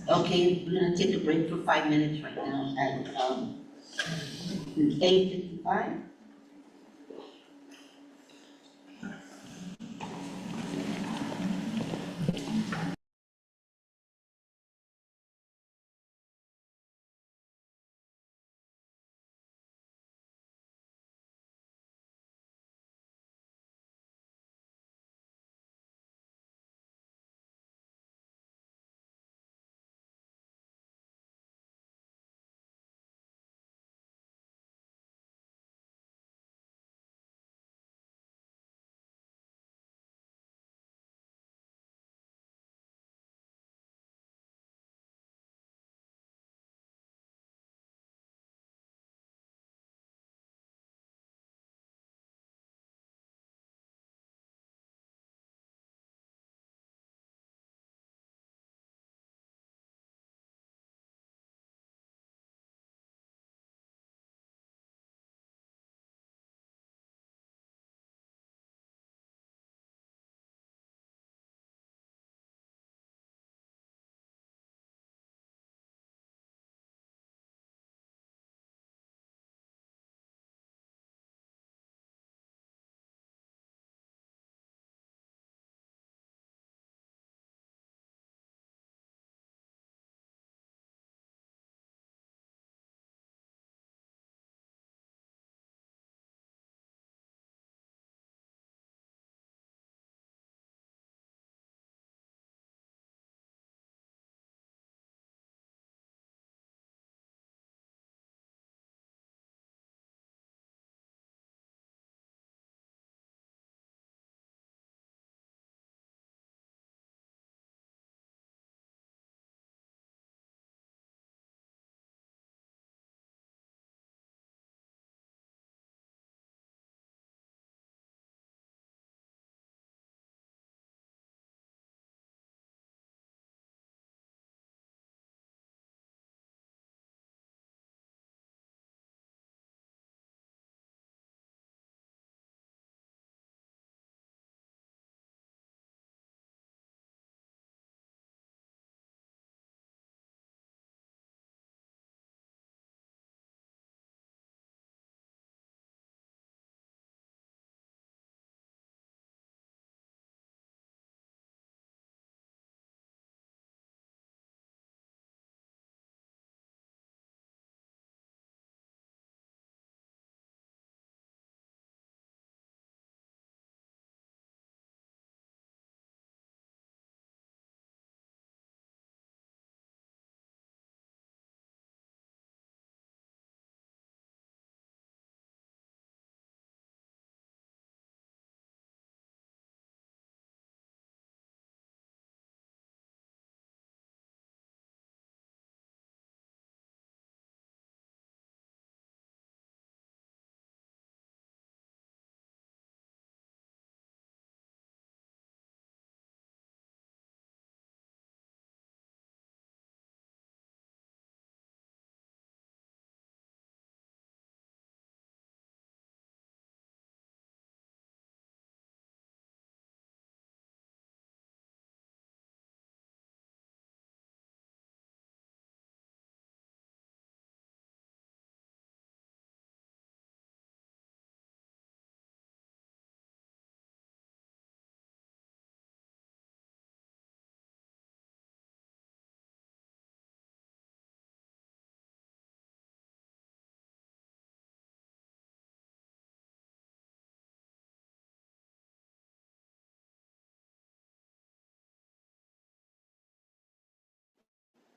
Okay, we're gonna take a break for 5 minutes right now at 8:55.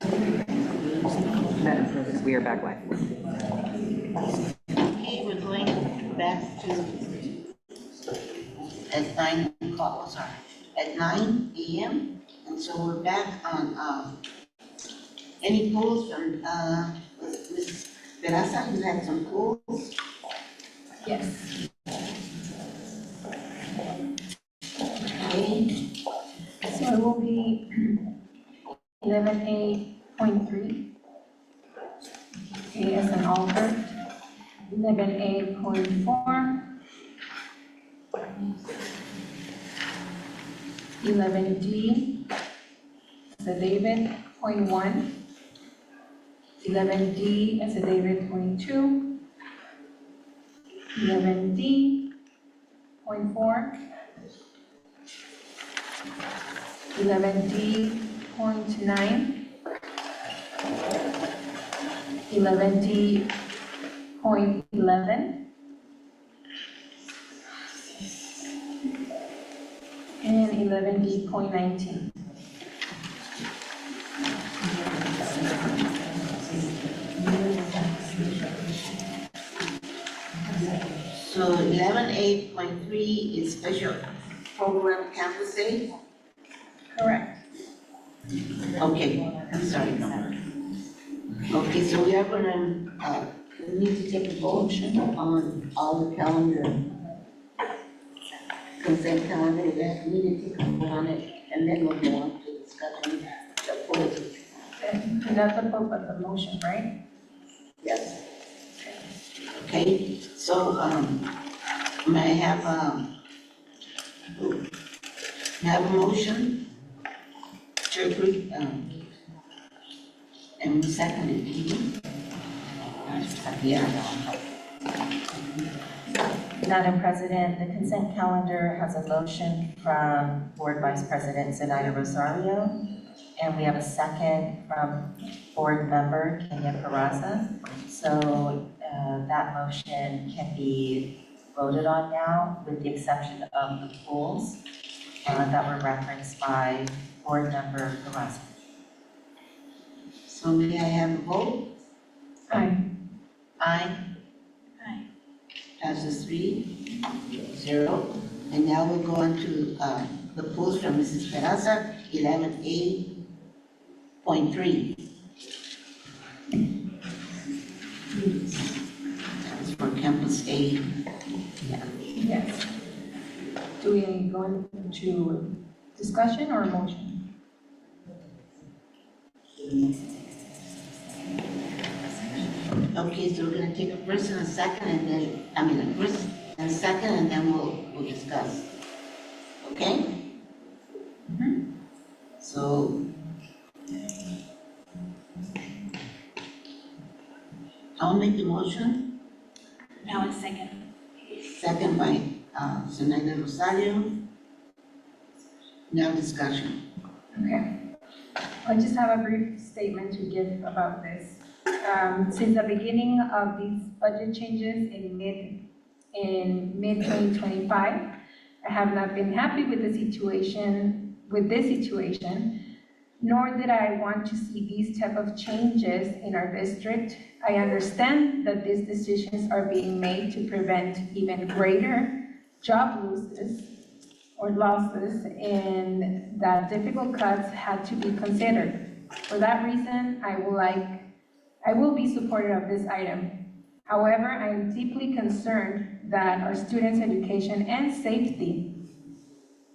Madam President, we are back live. Okay, we're going back to at 9 o'clock, sorry, at 9 a.m. And so we're back on, any polls from, Ms. Peraza, you had some polls? Yes. Okay, So it will be 11A.3. A as an alter. 11A.4. 11D as a David, .1. 11D as a David, .2. 11D, .4. 11D, .9. 11D, .11. And 11D.19. so 11A.3 is special program campus aid? Correct. Okay, I'm sorry. Okay, so we are gonna, we need to take a vote on all the calendar, consent calendar, we need to take a vote on it, and then we'll go on to discussion the polls. And that's a vote of the motion, right? Yes. Okay, so, may I have a motion to approve, and second it, yeah. Madam President, the consent calendar has a motion from Board Vice President Zenaida Rosario, and we have a second from Board Member Kenya Peraza. So that motion can be voted on now, with the exception of the polls that were referenced by Board Member Peraza. So may I have a vote? Aye. Aye. Aye. Passes 3-0. And now we'll go on to the polls from Mrs. Peraza, 11A.3. That's for campus aid. Yes. Do we go into discussion or motion? Okay, so we're gonna take a first and a second, and then, a first and a second, and then we'll discuss. Okay? So. I'll make the motion. Now a second. Second by, Zenaida Rosario. Now discussion. Okay. I just have a brief statement to give about this. Since the beginning of these budget changes in mid-2025, I have not been happy with this situation, nor did I want to see these type of changes in our district. I understand that these decisions are being made to prevent even greater job losses, and that difficult cuts had to be considered. For that reason, I will be supportive of this item. However, I am deeply concerned that our students' education and safety,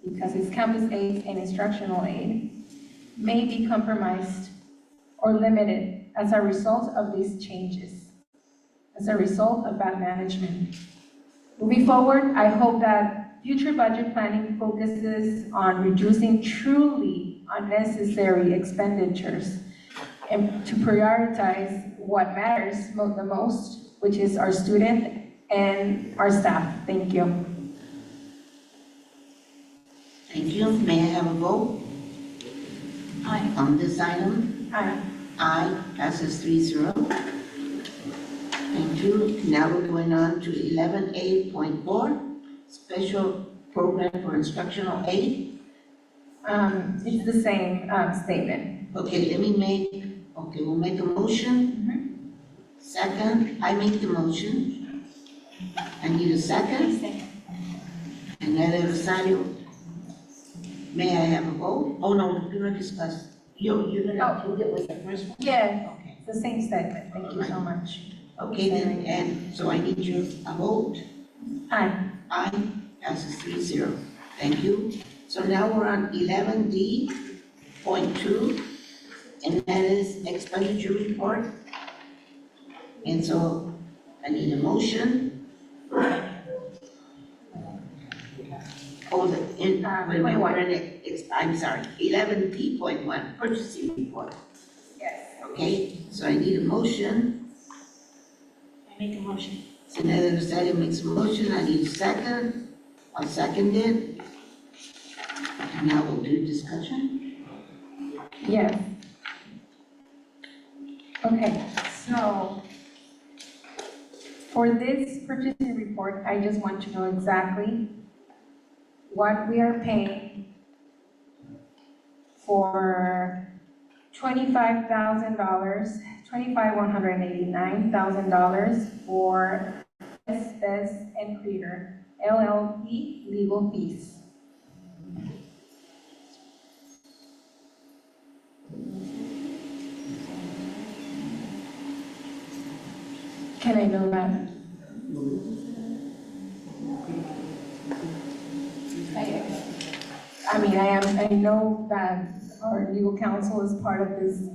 because it's campus aid and instructional aid, may be compromised or limited as a result of these changes, as a result of bad management. Moving forward, I hope that future budget planning focuses on reducing truly unnecessary expenditures and to prioritize what matters the most, which is our student and our staff. Thank you. Thank you. May I have a vote? Aye. On this item? Aye. Aye, passes 3-0. Thank you. Now we're going on to 11A.4, special program for instructional aid. It's the same statement. Okay, let me make Okay, we'll make a motion. Second, I make the motion. I need a second. And then Rosario, may I have a vote? Oh, no, we're gonna discuss. You're gonna approve it with the first one? Yes, it's the same statement. Thank you so much. Okay, then, and so I need a vote. Aye. Aye, passes 3-0. Thank you. So now we're on 11D.2, and that is expenditure report. And so I need a motion. Oh, I'm sorry, 11P.1, purchasing report. Yes. Okay, so I need a motion. I make a motion. So now that Rosario makes a motion, I need a second. I'll second it. And now we'll do discussion. Yes. Okay, so for this purchasing report, I just want to know exactly what we are paying for $25,000, $25,189,000 for SYSD and Creator LLP legal fees. Can I know that? I mean, I know that our legal counsel is part of this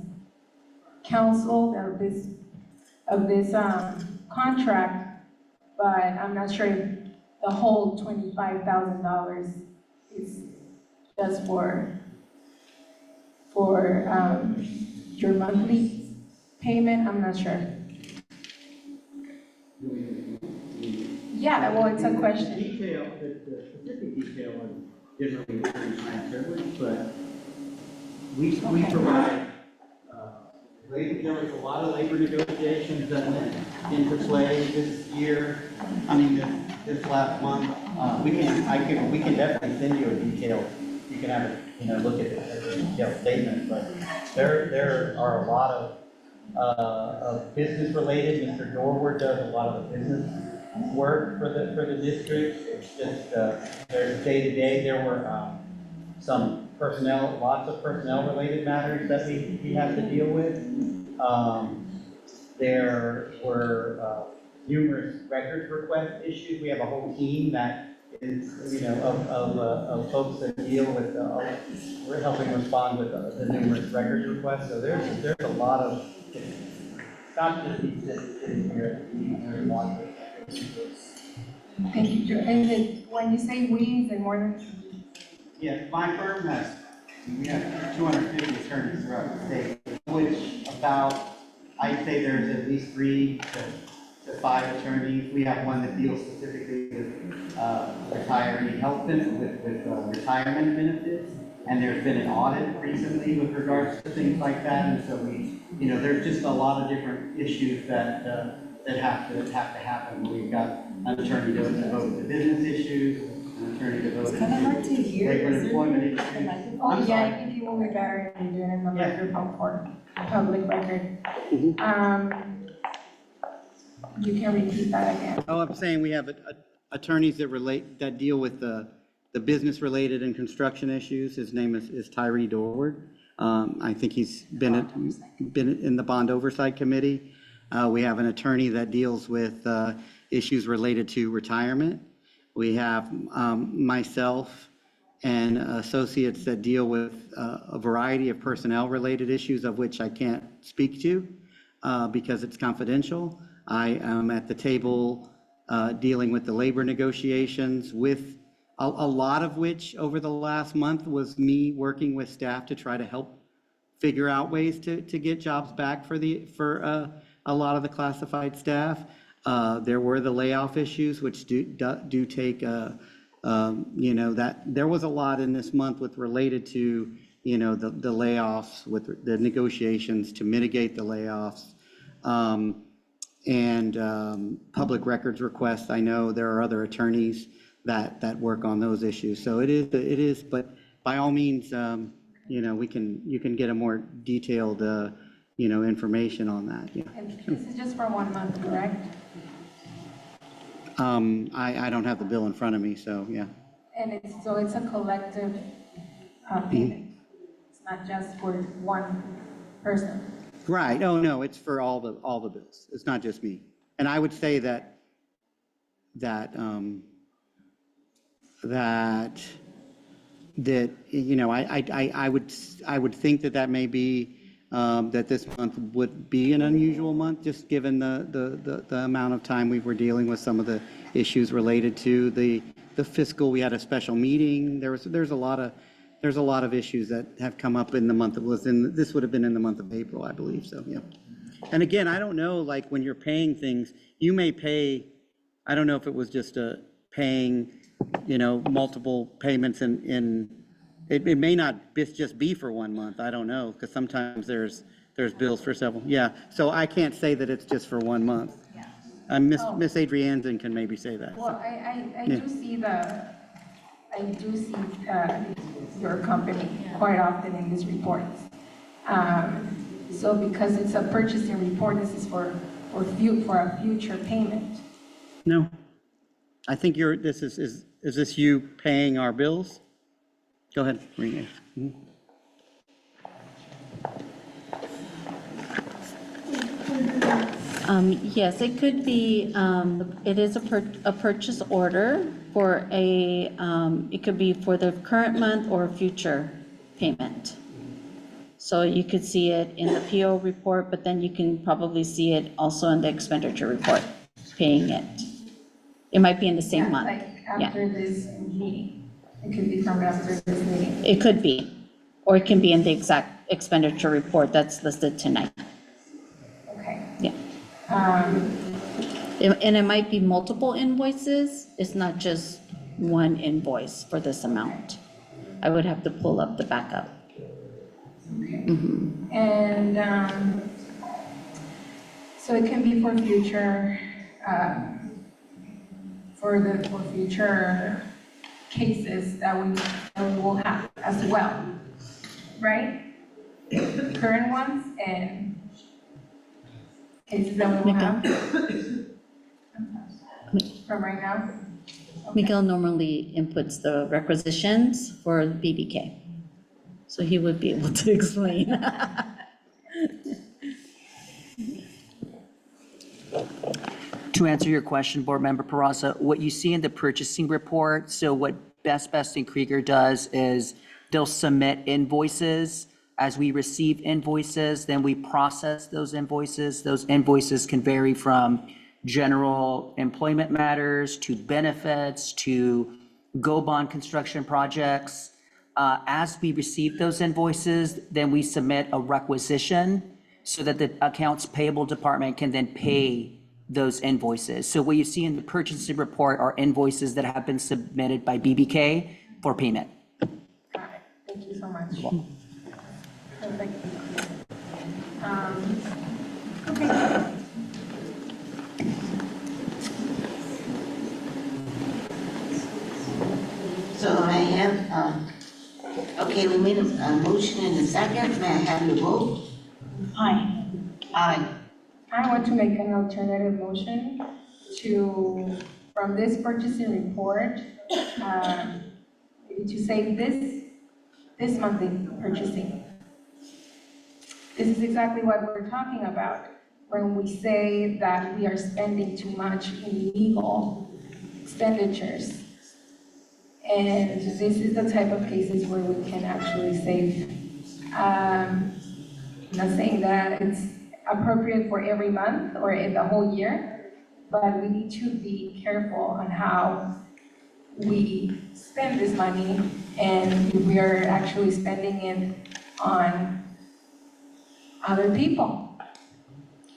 council, of this contract, but I'm not sure if the whole $25,000 is just for your monthly payment. I'm not sure. Yeah, well, it's a question. The specific detail on generally attorney privilege, but we provide, there was a lot of labor negotiations that went into play this year, this last month. We can definitely send you a detail. You can have it, look at the detailed statement, but there are a lot of business related. Mr. Dorward does a lot of the business work for the district. It's just, there's day to day, there were some personnel, lots of personnel related matters that he had to deal with. There were numerous records request issues. We have a whole team that is, of folks that deal with, we're helping respond with the numerous records requests. So there's a lot of, not just these sitting here, there's a lot of. Thank you, Joe. And when you say we, is it more than? Yeah, my firm we have 250 attorneys throughout the state, which I'd say there's at least 3 to 5 attorneys. We have one that deals specifically with retiree health benefits, with retirement benefits, and there's been an audit recently with regards to things like that, and so there's just a lot of different issues that have to happen. We've got an attorney devoted to business issues, an attorney devoted to labor and employment issues. Oh, yeah, I think it will be better than doing it on the record for public record. You can repeat that again. Oh, I'm saying we have attorneys that deal with the business related and construction issues. His name is Tyree Dorward. I think he's been in the Bond Oversight Committee. We have an attorney that deals with issues related to retirement. We have myself and associates that deal with a variety of personnel-related issues, of which I can't speak to because it's confidential. I am at the table dealing with the labor negotiations, with a lot of which over the last month was me working with staff to try to help figure out ways to get jobs back for a lot of the classified staff. There were the layoff issues, which do take, that there was a lot in this month with related to, the layoffs, with the negotiations to mitigate the layoffs, and public records requests. I know there are other attorneys that work on those issues. So it is, but by all means, you can get a more detailed information on that, yeah. And this is just for 1 month, correct? I don't have the bill in front of me, so, yeah. And it's a collective payment. It's not just for one person. Right, oh, no, it's for all the bills. It's not just me. And I would say that I would think that may be, that this month would be an unusual month, just given the amount of time we were dealing with some of the issues related to the fiscal. We had a special meeting. There's a lot of issues that have come up in the month this would have been in the month of April, I believe, so, yeah. And again, I don't know, like, when you're paying things, you may pay, I don't know if it was just paying, multiple payments it may not just be for 1 month, I don't know, because sometimes there's bills for several, yeah. So I can't say that it's just for 1 month. Miss Adrianzen can maybe say that. Well, I Yeah. do see your company quite often in these reports. So because it's a purchasing report, this is for a future payment. No, I think is this you paying our bills? Go ahead, Renee. Yes, it could be, it is a purchase order for it could be for the current month or future payment. So you could see it in the PO report, but then you can probably see it also in the expenditure report, paying it. It might be in the same month. Like after this meeting. It could be from after this meeting. It could be, or it can be in the exact expenditure report that's listed tonight. Okay. Yeah. And it might be multiple invoices. It's not just one invoice for this amount. I would have to pull up the backup. Okay. Mm-hmm. And so it can be for future, for future cases that we will have as well, right? Current ones and cases that we will have from right now. Miguel normally inputs the requisitions for BBK, so he would be able to explain. To answer your question, Board Member Peraza, what you see in the purchasing report, so what Best and Krieger does is they'll submit invoices. As we receive invoices, then we process those invoices. Those invoices can vary from general employment matters to benefits to go bond construction projects. As we receive those invoices, then we submit a requisition so that the accounts payable department can then pay those invoices. So what you see in the purchasing report are invoices that have been submitted by BBK for payment. Got it. Thank you so much. Perfect. Okay. So I have, okay, we made a motion in a second. May I have your vote? Aye. Aye. I want to make an alternative motion from this purchasing report, to say this monthly purchasing. This is exactly what we're talking about when we say that we are spending too much in legal expenditures. And this is the type of cases where we can actually save. I'm not saying that it's appropriate for every month or in the whole year, but we need to be careful on how we spend this money and if we are actually spending it on other people,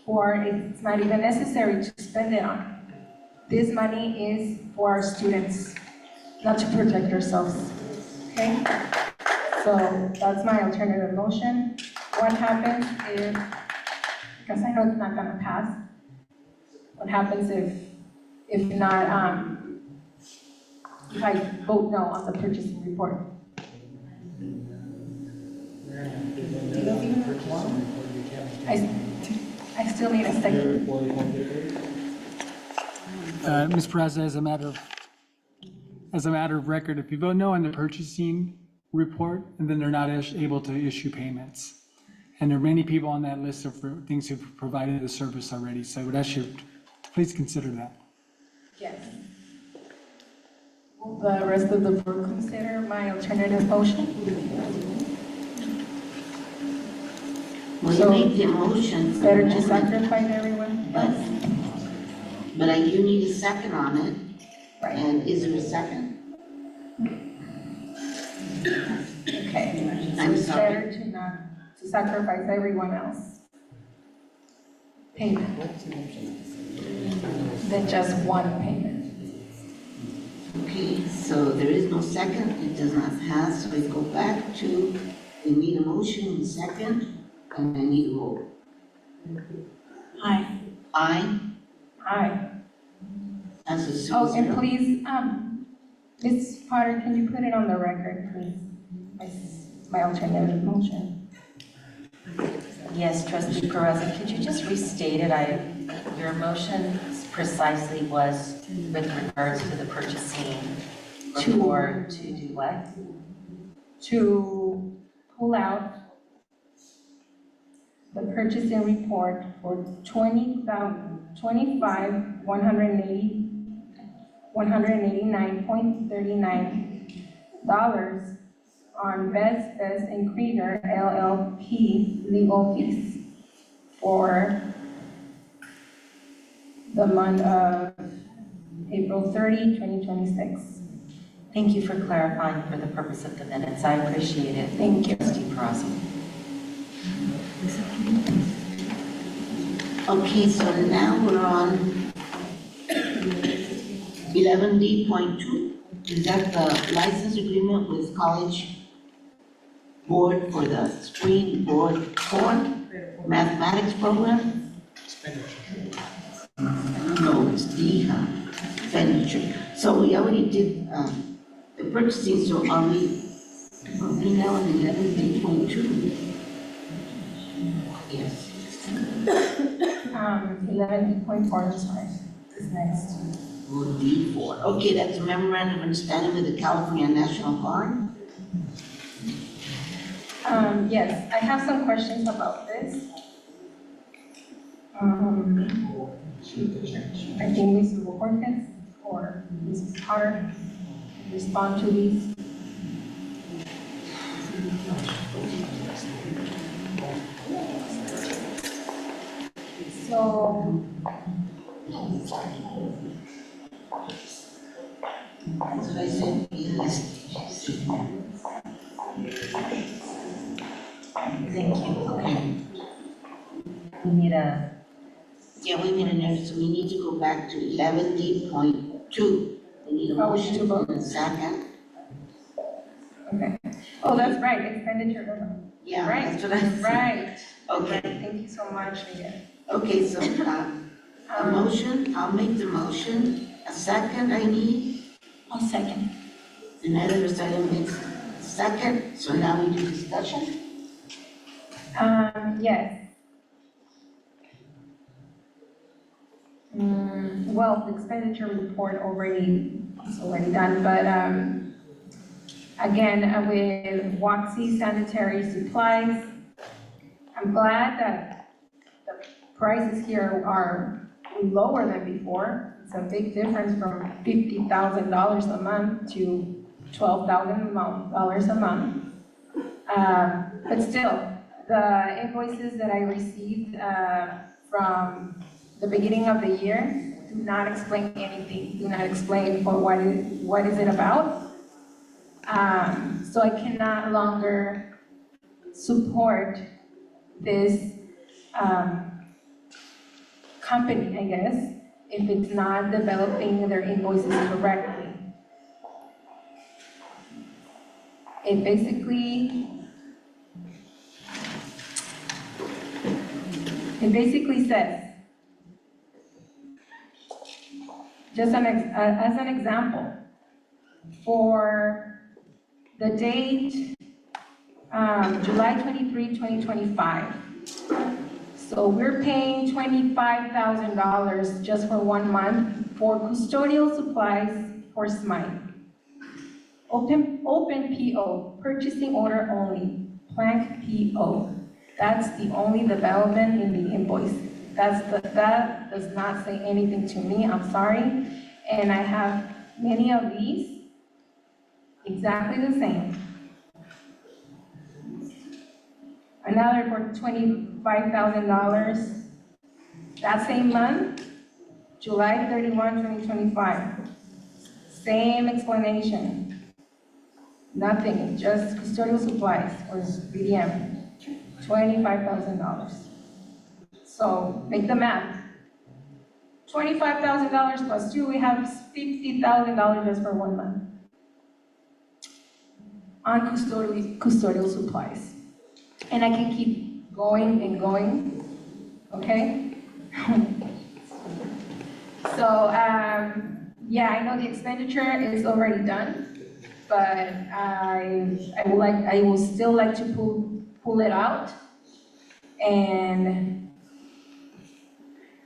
or it's not even necessary to spend it on. This money is for our students, not to protect ourselves, okay? So that's my alternative motion. What happens if, because I know it's not gonna pass, what happens if not, if I vote no on the purchasing report? I still need a second. Ms. Peraza, as a matter of record, if you vote no on the purchasing report, and then they're not able to issue payments. And there are many people on that list of things who've provided the service already, so I would ask you to please consider that. Yes. Will the rest of the board consider my alternative motion? Well, you So, make the motion. Better to sacrifice everyone else? But you need a second on it. Right. And is there a second? Okay. So I'm it's sorry. better to sacrifice everyone else payment than just one payment. Okay, so there is no second, it does not pass, so we go back to, we need a motion and second, and I need a vote. Aye. Aye, Aye. as a 6-0. Oh, and please, Ms. Potter, can you put it on the record, please? My alternative motion. Yes, trustee Peraza, could you just restate it? Your motion precisely was with regards to the purchasing report to do what? To pull out the purchasing report for $189.39 on Best and Krieger LLP legal fees for the month of April 30, 2026. Thank you for clarifying for the purpose of the minutes. I appreciate it. Thank you. Trustee Peraza. Okay, so now we're on 11D.2. Is that the license agreement with College Board for the Spring Board Core Mathematics Program? No, it's D, expenditure. So we already did the purchasing, so are we now on 11D.2? Yes. 11D.4, sorry, is next. D4. Okay, that's a memorandum of understanding with the California National Guard. Yes, I have some questions about this. I think Mrs. Borges or Mrs. Potter respond to these. So, That's what I said. Thank you. Okay. We need a, Yeah, we need an, so we need to go back to 11D.2. We need a motion to vote. and a second. okay. Oh, that's right, expenditure. Yeah, Right, that's what I said. right. Okay. Thank you so much, Miguel. Okay, so a motion, I'll make the motion. A second I need. I'll second. Another Rosario makes a second, so now we do discussion. Yes. Well, the expenditure report is already done, but again, with Waxy sanitary supplies, I'm glad that the prices here are lower than before. It's a big difference from $50,000 a month to $12,000 a month. But still, the invoices that I received from the beginning of the year do not explain anything, do not explain what is it about. So I can no longer support this company, I guess, if it's not developing their invoices correctly. It basically says, just as an example, for the date July 23, 2025, So we're paying $25,000 just for 1 month for custodial supplies for SMILE. Open PO, purchasing order only, blank PO. That's the only development in the invoice. That does not say anything to me, I'm sorry. And I have many of these, exactly the same. Another for $25,000, that same month, July 31, 2025. Same explanation. Nothing, just custodial supplies or BDM, $25,000. So make the math. $25,000 plus 2, we have $50,000 just for 1 month on custodial supplies. And I can keep going and going, okay? So, yeah, I know the expenditure is already done, but I will still like to pull it out and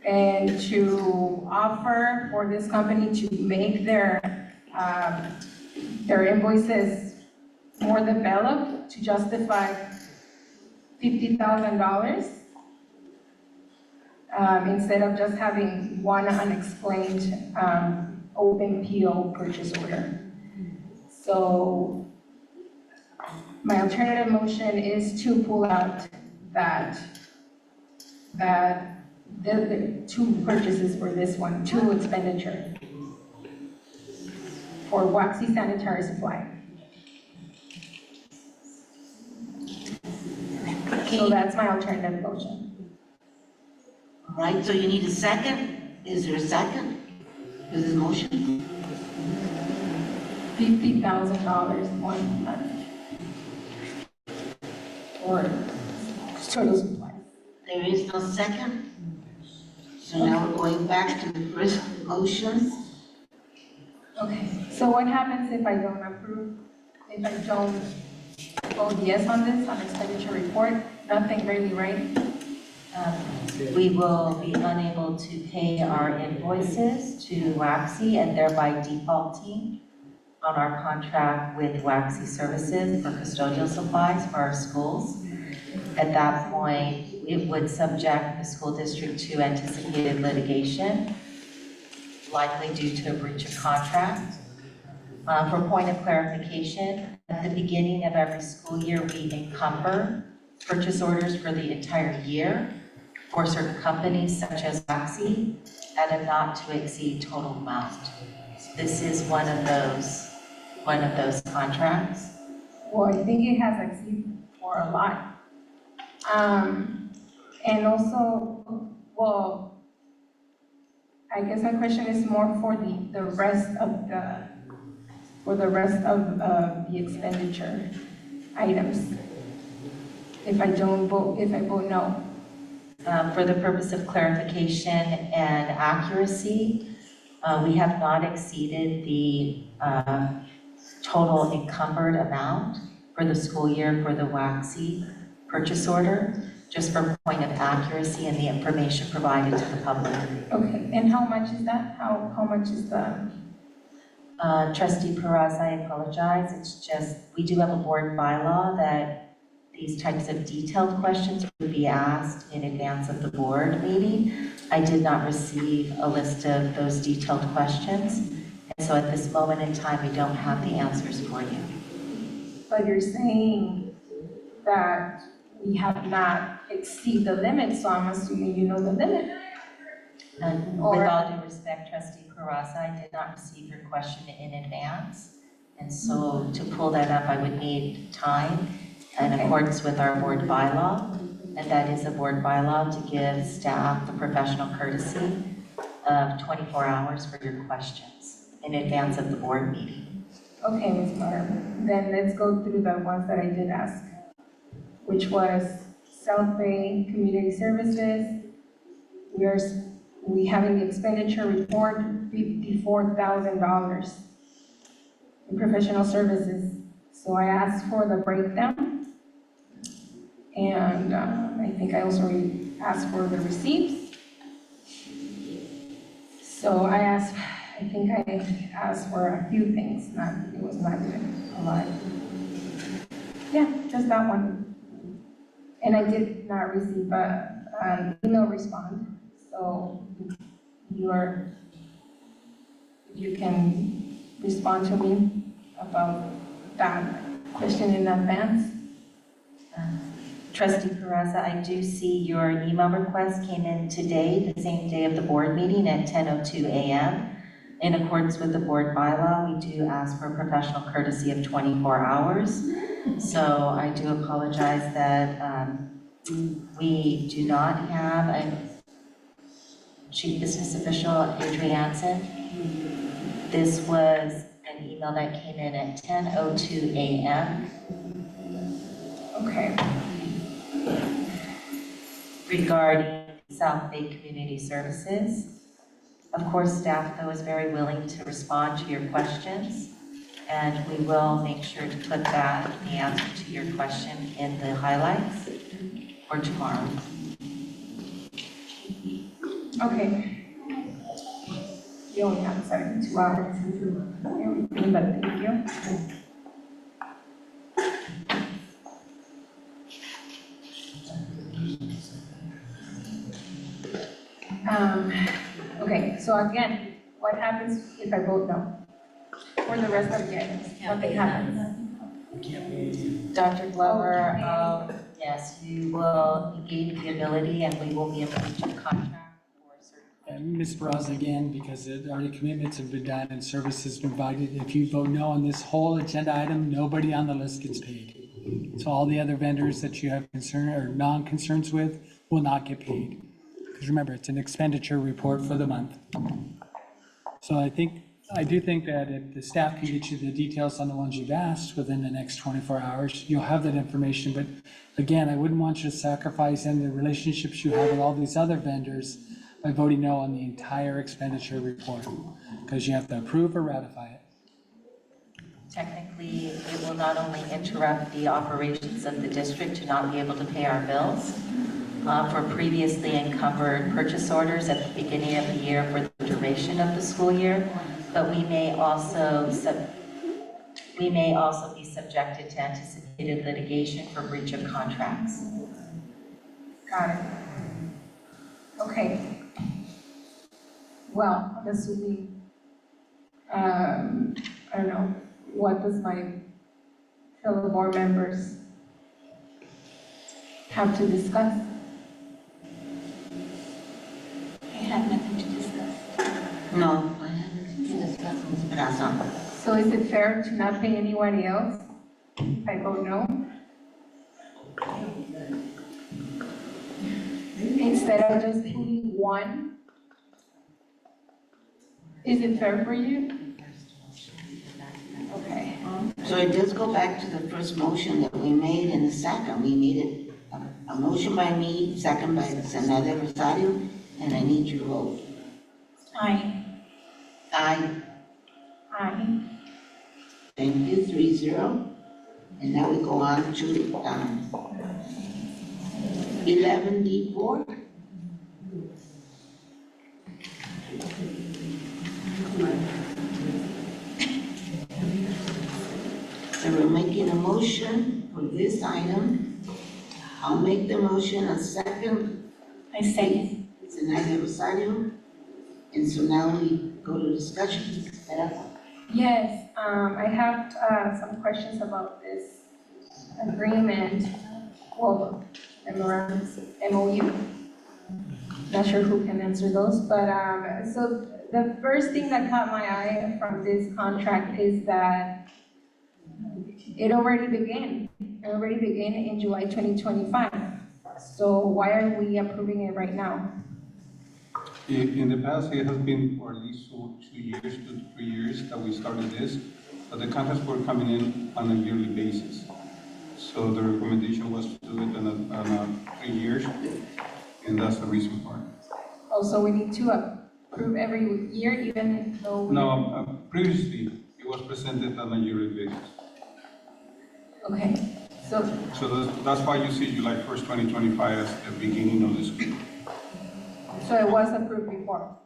to offer for this company to make their invoices more developed to justify $50,000 instead of just having one unexplained open PO purchase order. So my alternative motion is to pull out the 2 purchases for this one, 2 expenditure for waxy sanitary supply. So that's my alternative motion. All right, so you need a second? Is there a second for this motion? $50,000 1 month. Or total supplies. There is no second? So now we're going back to the first motion. Okay, so what happens if I don't approve, if I don't vote yes on this, on expenditure report? Nothing really, right? We will be unable to pay our invoices to Waxy and thereby defaulting on our contract with Waxy Services for custodial supplies for our schools. At that point, it would subject the school district to anticipated litigation, likely due to a breach of contract. For point of clarification, at the beginning of every school year, we encumber purchase orders for the entire year for certain companies such as Waxy at a not to exceed total amount. This is one of those contracts. Well, I think it has exceeded for a lot. And also, well, I guess my question is more for the rest of the expenditure items. If I vote no. For the purpose of clarification and accuracy, we have not exceeded the total encumbered amount for the school year for the Waxy purchase order, just for point of accuracy and the information provided to the public. Okay, and how much is that? How much is the? Trustee Peraza, I apologize. It's just, we do have a board bylaw that these types of detailed questions would be asked in advance of the board meeting. I did not receive a list of those detailed questions. And so at this moment in time, we don't have the answers for you. But you're saying that we have not exceeded the limit, so I'm assuming you know the limit. And with all due respect, Trustee Peraza, I did not receive your question in advance. And so to pull that up, I would need time in accordance with our board bylaw. And that is a board bylaw to give staff the professional courtesy of 24 hours for your questions in advance of the board meeting. Okay, Ms. Barber, then let's go through the ones that I did ask, which was South Bay Community Services. We have in the expenditure report $54,000 in professional services. So I asked for the breakdown. And I think I also ask for the receipts. So I think I asked for a few things, it was not even a lot. Yeah, just that one. And I did not receive an email response, so you can respond to me about that question in advance. Trustee Peraza, I do see your email request came in today, the same day of the board meeting at 10:02 a.m. In accordance with the board bylaw, we do ask for professional courtesy of 24 hours. So I do apologize that we do not have a chief business official, Adrianson. This was an email that came in at 10:02 a.m. Okay. Regarding South Bay Community Services. Of course, staff though is very willing to respond to your questions, and we will make sure to put that, the answer to your question, in the highlights for tomorrow. Okay. You only have 72 hours to do everything, but thank you. Okay, so again, what happens if I vote no? For the rest of the items, nothing happens. Dr. Glover, yes, you will gain the ability and we will be able to reach a contract for certain. And Ms. Barraza, again, because already commitments have been done and services been provided, if you vote no on this whole agenda item, nobody on the list gets paid. So all the other vendors that you have concern or non-concerns with will not get paid. Because remember, it's an expenditure report for the month. So I do think that if the staff can get you the details on the ones you've asked within the next 24 hours, you'll have that information. But again, I wouldn't want you to sacrifice any of the relationships you have with all these other vendors by voting no on the entire expenditure report, because you have to approve or ratify it. Technically, it will not only interrupt the operations of the district to not be able to pay our bills for previously encumbered purchase orders at the beginning of the year for the duration of the school year, but we may also be subjected to anticipated litigation for breach of contracts. Got it. Okay. Well, I'm assuming, I don't know, what does my fellow board members have to discuss? I have nothing to discuss. No, I haven't discussed Ms. Peraza. So is it fair to not pay anybody else if I vote no? Instead of just putting one? Is it fair for you? Okay. So it does go back to the first motion that we made in the second. We needed a motion by me, second by Senator Rosario, and I need your vote. Aye. Aye. Aye. Thank you, 3-0. And now we go on to 11D4. So we're making a motion for this item. I'll make the motion a second. I second. Senator Rosario. And so now we go to discussion. Yes, I have some questions about this agreement, well, MOU. Not sure who can answer those, but so the first thing that caught my eye from this contract is that it already began in July 2025. So why are we approving it right now? In the past, it has been for at least 2 years, 2 to 3 years that we started this, but the contracts were coming in on a yearly basis. So the recommendation was to do it on 3 years, and that's the reason for it. Oh, so we need to approve every year, even though we... No, previously, it was presented on a yearly basis. Okay, So, So that's why you see July 1st, 2025 as the beginning of the school. so it was approved before?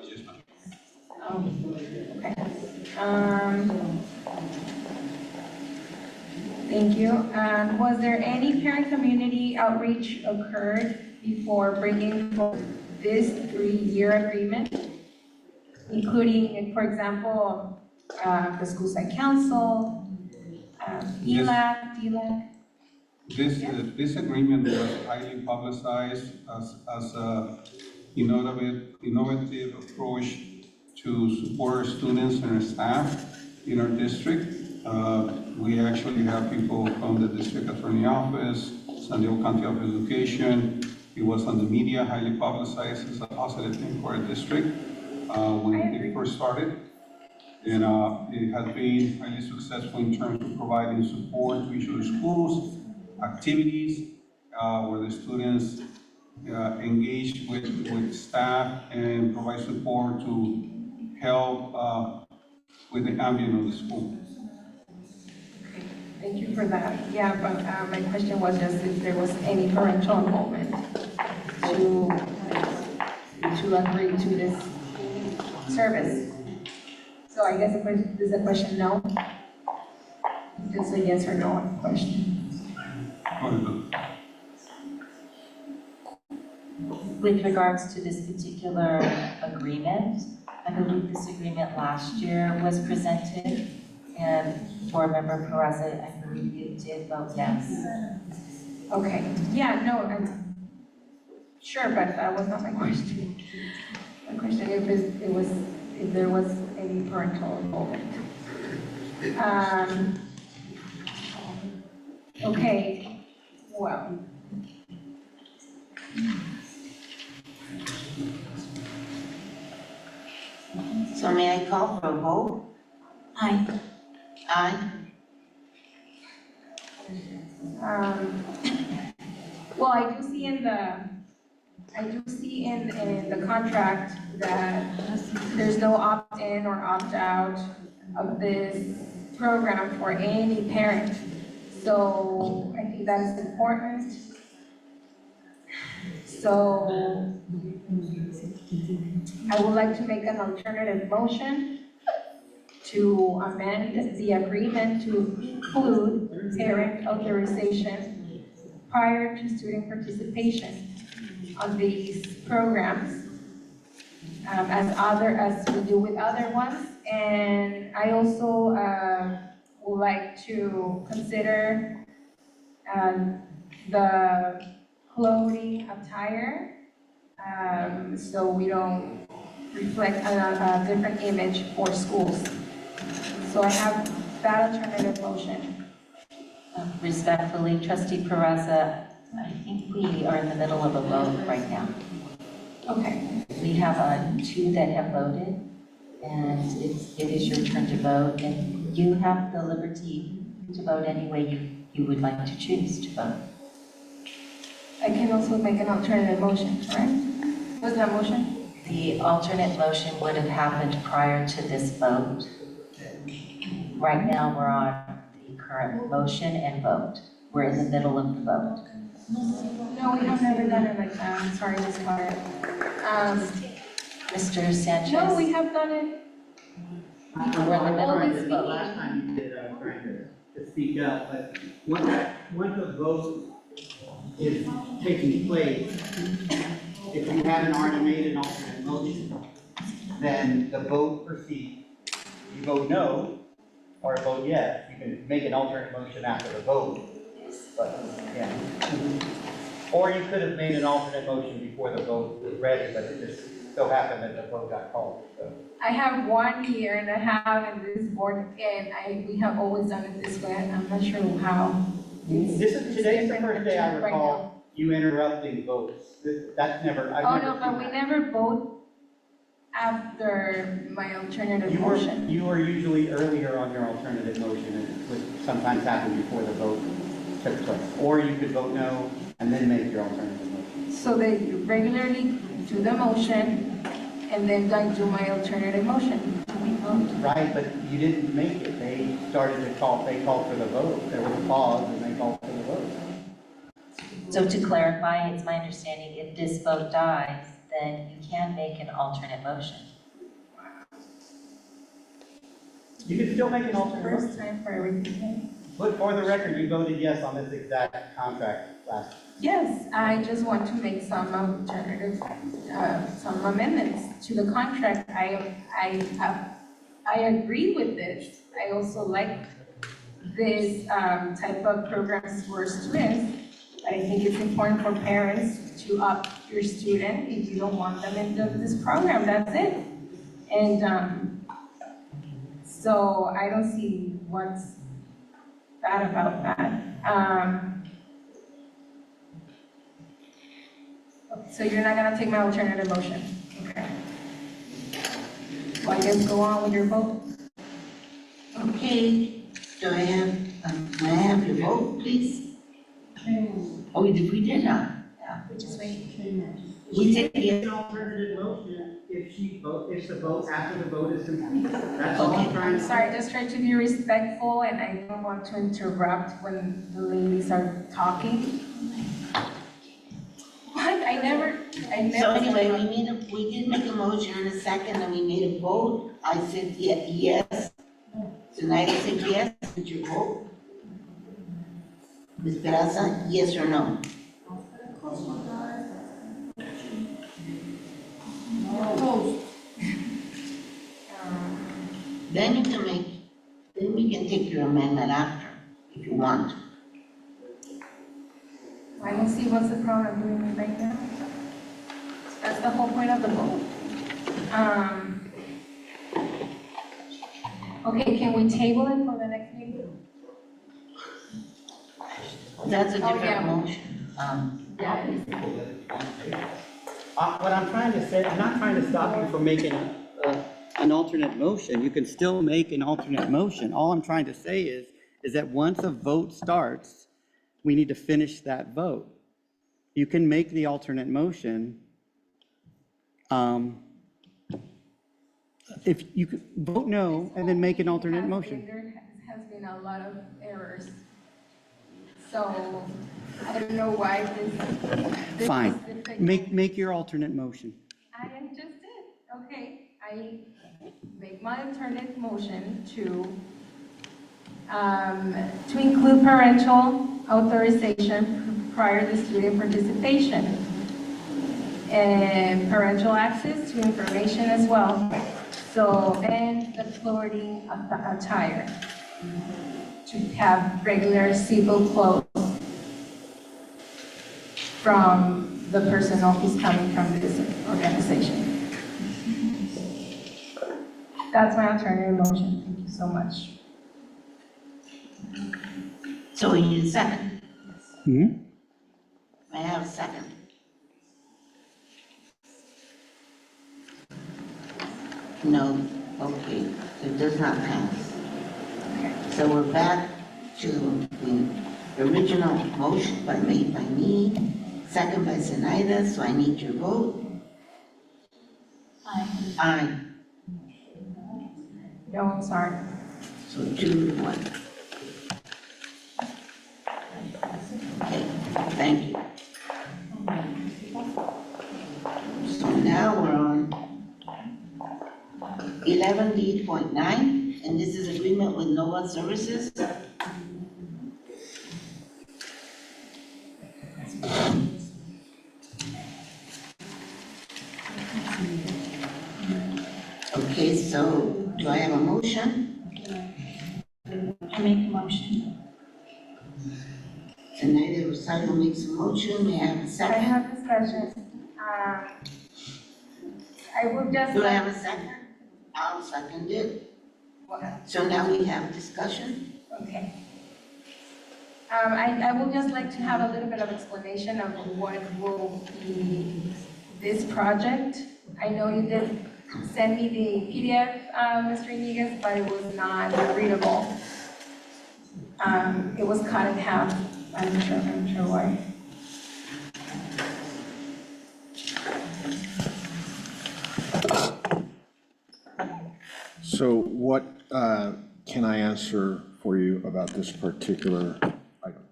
Yes, ma'am. Okay. Thank you. Was there any parent community outreach occurred before bringing forward this 3-year agreement? Including, for example, the school site council, ELAC, DLAC? This agreement was highly publicized as a innovative approach to support students and staff in our district. We actually have people from the district attorney office, San Diego County Office of Education. It was on the media, highly publicized as a positive thing for our district when it first started. And it has been highly successful in terms of providing support to each of the schools, activities where the students engage with staff and provide support to help with the ambient of the school. Thank you for that. Yeah, but my question was just if there was any parental involvement to agree to this service. So I guess is the question no? Just a yes or no question. With regards to this particular agreement, I believe this agreement last year was presented, and Board Member Peraza, I believe you did vote yes. Okay, yeah, no, I'm sure, but that was not my question. My question if there was any parental involvement. Okay, well. So may I call for a vote? Aye. Aye. Well, I do see in the contract that there's no opt-in or opt-out of this program for any parent. So I think that is important. So I would like to make an alternative motion to amend the agreement to include parent authorization prior to student participation on these programs, as we do with other ones. And I also would like to consider the clothing attire, so we don't reflect a different image for schools. So I have that alternative motion. Respectfully, Trustee Peraza, I think we are in the middle of a vote right now. Okay. We have 2 that have voted, and it is your turn to vote, and you have the liberty to vote any way you would like to choose to vote. I can also make an alternative motion, right? What's that motion? The alternate motion would have happened prior to this vote. Right now, we're on the current motion and vote. We're in the middle of the vote. No, we have never done it like that. I'm sorry, Ms. Carter. Mr. Sanchez? No, we have done it. We're in the middle of the vote. Last time you did, I was trying to speak up, but once a vote is taking place, if you haven't already made an alternate motion, then the vote proceeds. You vote no, or vote yes. You can make an alternate motion after the vote, but, yeah. Or you could have made an alternate motion before the vote was ready, but it just so happened that the vote got called, so. I have 1 year and a half in this board, and we have always done it this way, and I'm not sure how. Today's the first day I recall you interrupting votes. That's never, I've Oh, never no, seen but we that. never vote after my alternative motion. You were usually earlier on your alternative motion, and it would sometimes happen before the vote took place. Or you could vote no and then make your alternative motion. So they regularly do the motion, and then I do my alternative motion. vote. Right, but you didn't make it. They started to call, they called for the vote. There was a pause and they called for the vote. So to clarify, it's my understanding if this vote dies, then you can make an alternate motion. You can still make an alternate First motion. time for everything. But for the record, you voted yes on this exact contract last. Yes, I just want to make some alternative, some amendments to the contract. I agree with this. I also like this type of programs for students. But I think it's important for parents to opt your student if you don't want them in this program, that's it. And so I don't see what's bad about that. So you're not gonna take my alternative motion? Okay. Well, I guess go on with your vote. Okay, do I have, may I have your vote, please? Oh, we did, huh? Yeah. We just wait. We said yes. An alternative motion if the vote, after the vote is complete. That's all I'm trying I'm to. sorry, just try to be respectful and I don't want to interrupt when the ladies are talking. What? I never. So anyway, we did make a motion and a second and we made a vote. I said yes. So Naida said yes, did you vote? Ms. Peraza, yes or no? Then you can make, then we can take your amendment after, if you want. I don't see what's the problem doing it right now. That's the whole point of the vote. Okay, can we table it for the next meeting? That's a Oh, different yeah. motion. Yeah. What I'm trying to say, I'm not trying to stop you from making an alternate motion. You can still make an alternate motion. All I'm trying to say is that once a vote starts, we need to finish that vote. You can make the alternate motion. If you could vote no and then make an alternate motion. There has been a lot of errors. So I don't know why this Fine. specific- Make your alternate motion. I just did, okay. I make my alternate motion to include parental authorization prior to student participation. And parental access to information as well. So, and the clothing attire. To have regular civil clothes from the personnel who's coming from this organization. That's my alternative motion. Thank you so much. So we need a second. Hmm? May I have a second? No, okay, it does not pass. So we're back to the original motion made by me, second by Zenaida, so I need your vote. Aye. Aye. No, I'm sorry. So 2-1. Okay, thank you. So now we're on 11D.9, and this is agreement with NOAA Services. Okay, so do I have a motion? I make a motion. Zenaida Rosario makes a motion, may I have a I second? have discussion. I would just. Do I have a second? I'll second it. So now we have discussion? Okay. I would just like to have a little bit of explanation of what will be this project. I know you did send me the PDF, Mr. Iniguez, but it was not readable. It was cut in half. I'm not sure why. So what can I answer for you about this particular item?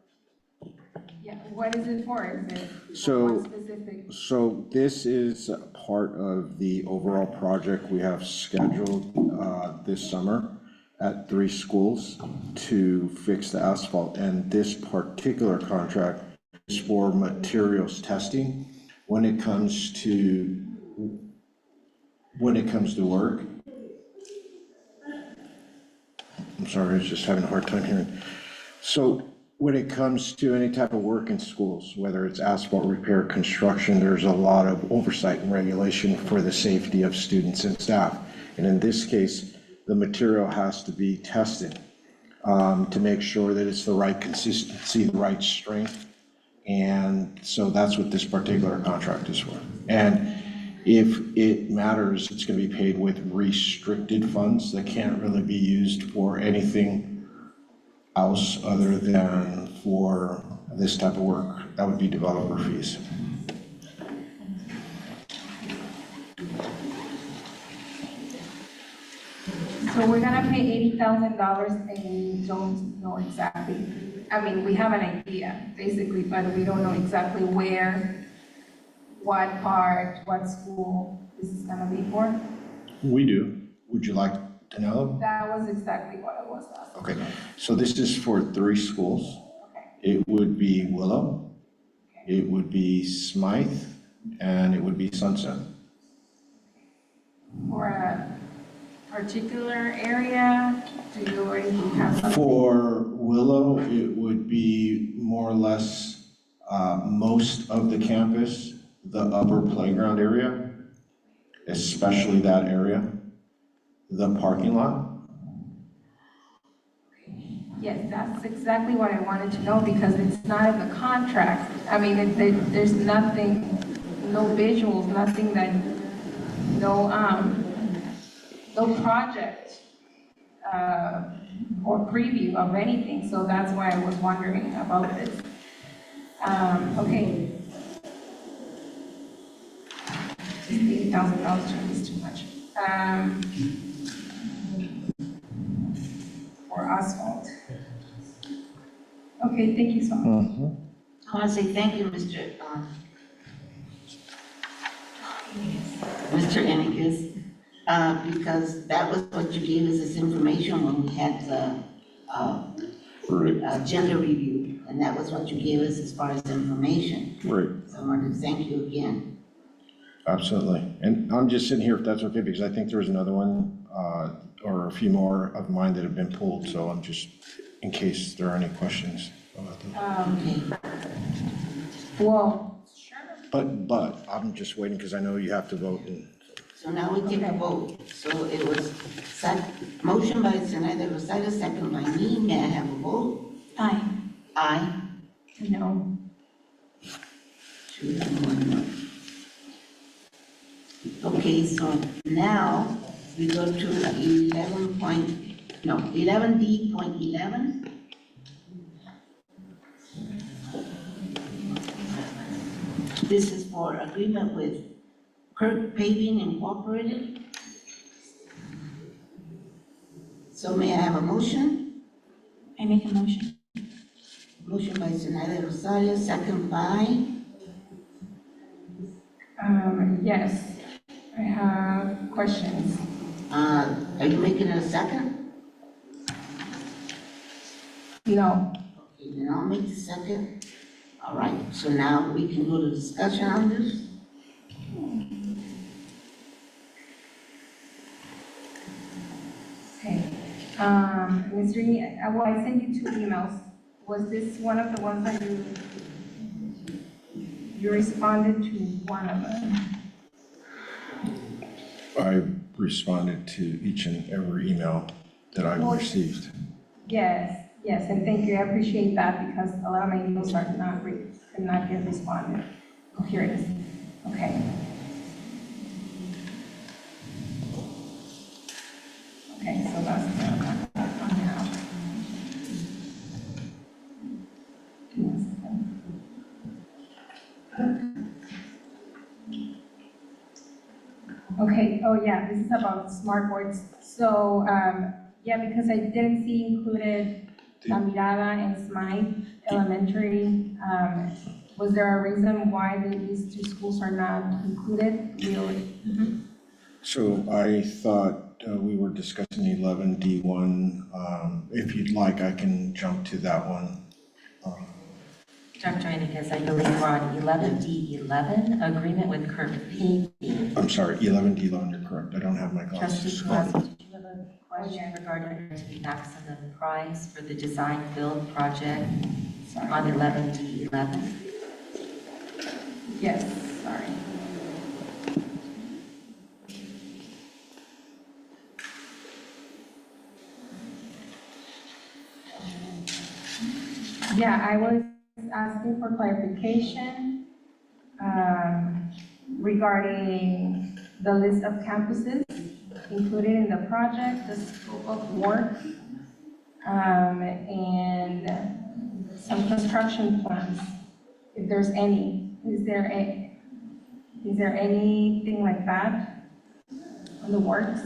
Yeah, what is it for? Is it So, what specific? so this is part of the overall project we have scheduled this summer at 3 schools to fix the asphalt. And this particular contract is for materials testing when it comes to work. I'm sorry, I was just having a hard time hearing. So when it comes to any type of work in schools, whether it's asphalt repair, construction, there's a lot of oversight and regulation for the safety of students and staff. And in this case, the material has to be tested to make sure that it's the right consistency, the right strength. And so that's what this particular contract is for. And if it matters, it's going to be paid with restricted funds that can't really be used for anything else other than for this type of work. That would be developer fees. So we're gonna pay $80,000 and we don't know exactly, I mean, we have an idea, basically, but we don't know exactly where, what part, what school this is gonna be for? We do. Would you like to know? That was exactly what I was asking. Okay, so this is for 3 schools. It would be Willow, it would be Smythe, and it would be Sunset. For a particular area, do you already have something? For Willow, it would be more or less most of the campus, the upper playground area, especially that area, the parking lot. Yes, that's exactly what I wanted to know, because it's not in the contract. I mean, there's nothing, no visuals, nothing that, no project or preview of anything, so that's why I was wondering about this. Okay. Just $80,000 is too much. For asphalt. Okay, thank you so much. I want to say thank you, Mr. Enriquez, because that was what you gave us, this information when we had the gender review, and that was what you gave us as far as information. Right. So I wanted to thank you again. Absolutely. And I'm just sitting here, if that's okay, because I think there was another one or a few more of mine that have been pulled, so I'm just, in case there are any questions about them. Well, But I'm just waiting because I know you have to vote. And So now we take a vote. So it was motion by Senator Rosado, second by me. May I have a vote? Aye. Aye. No. 2 and 1 no. Okay, so now we go to 11D.11. This is for agreement with Kirk Paving Incorporated. So may I have a motion? I make a motion. Motion by Senator Rosario, second by? Yes, I have questions. Are you making it a second? No. Okay, then I'll make the second. All right, so now we can go to discussion on this. Okay. Ms. Rini, well, I sent you 2 emails. Was this one of the ones that you responded to one of them? I responded to each and every email that I've received. Yes, and thank you. I appreciate that, because a lot of my emails are could not get responded. Oh, here it is. Okay. Okay, so that's now. Okay, oh yeah, this is about smart boards. So, yeah, because I didn't see included La Mirada and Smythe Elementary. Was there a reason why these two schools are not included? So I thought we were discussing 11D1. If you'd like, I can jump to that one. Dr. Enriquez, I believe we're on 11D11, agreement with Kirk P. I'm sorry, 11D11, you're correct. I don't have my glasses. Trustee Peraza, did you have a question regarding the tax and the price for the design build project on 11D11? Yes, sorry. Yeah, I was asking for clarification regarding the list of campuses included in the project, the scope of work, and some construction plans, if there's any. Is there anything like that on the works?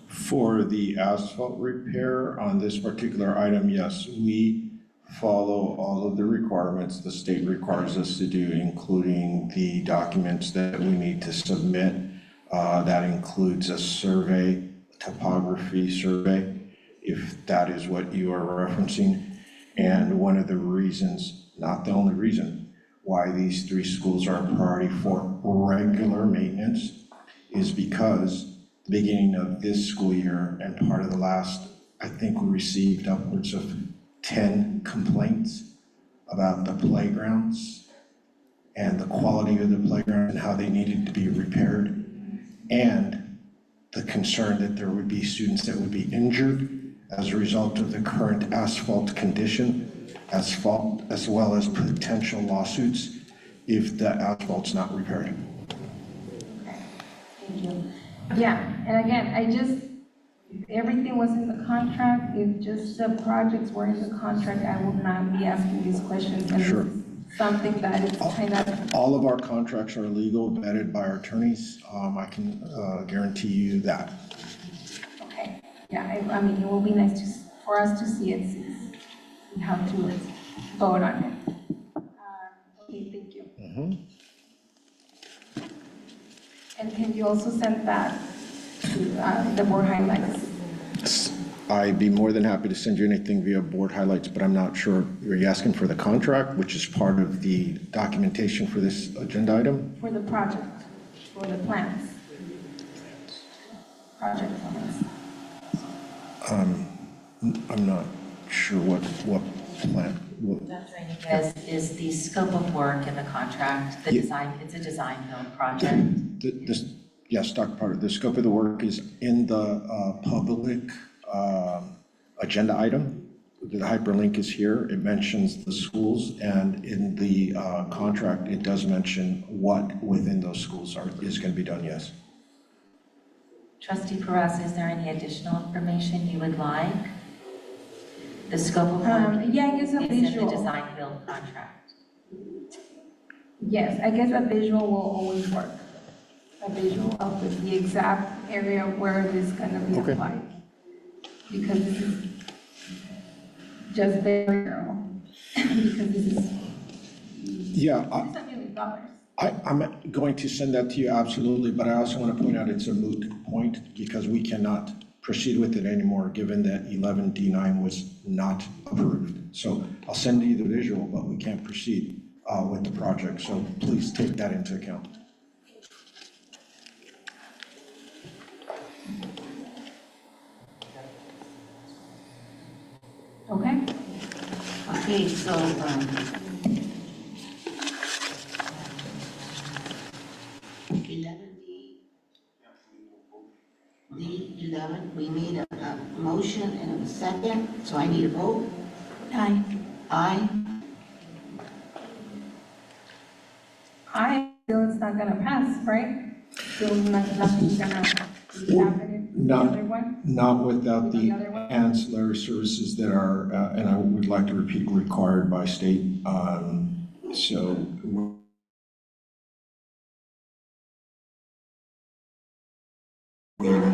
For the asphalt repair on this particular item, yes, we follow all of the requirements the state requires us to do, including the documents that we need to submit. That includes a survey, topography survey, if that is what you are referencing. And one of the reasons, not the only reason, why these three schools are a priority for regular maintenance is because the beginning of this school year and part of the last, I think we received upwards of 10 complaints about the playgrounds and the quality of the playground and how they needed to be repaired, and the concern that there would be students that would be injured as a result of the current asphalt condition, asphalt, as well as potential lawsuits if the asphalt's not repaired. Thank you. Yeah, and again, if everything was in the contract, if just the projects were in the contract, I would not be asking these questions. And Sure. this is something that is kind of, All of our contracts are legal, vetted by our attorneys. I can guarantee you that. okay. Yeah, I mean, it will be nice for us to see it, and how to vote on it. Okay, thank you. And can you also send that to the board highlights? I'd be more than happy to send you anything via board highlights, but I'm not sure. Are you asking for the contract, which is part of the documentation for this agenda item? For the project, for the plans? Project plans. I'm not sure what plan. Dr. Enriquez, is the scope of work in the contract, the design, it's a design build project? Yes, Dr. Potter, the scope of the work is in the public agenda item. The hyperlink is here. It mentions the schools, and in the contract, it does mention what within those schools is going to be done, yes. Trustee Peraza, is there any additional information you would like? The scope of work Yeah, I guess a is in the visual. design build contract. Yes, I guess a visual will always work. A visual of the exact area where it is gonna be Okay. applied. Because this is just very narrow. Because this is, Yeah, it's $1 million. I'm going to send that to you, absolutely, but I also want to point out it's a moot point because we cannot proceed with it anymore, given that 11D9 was not approved. So I'll send you the visual, but we can't proceed with the project, so please take that into account. Okay? Okay, so, D11, we need a motion and a second, so I need a vote. Aye. Aye. I feel it's not gonna pass, right? Still nothing's gonna happen in the other one? Not without the other one? ancillary services that are, and I would like to repeat, required by state. So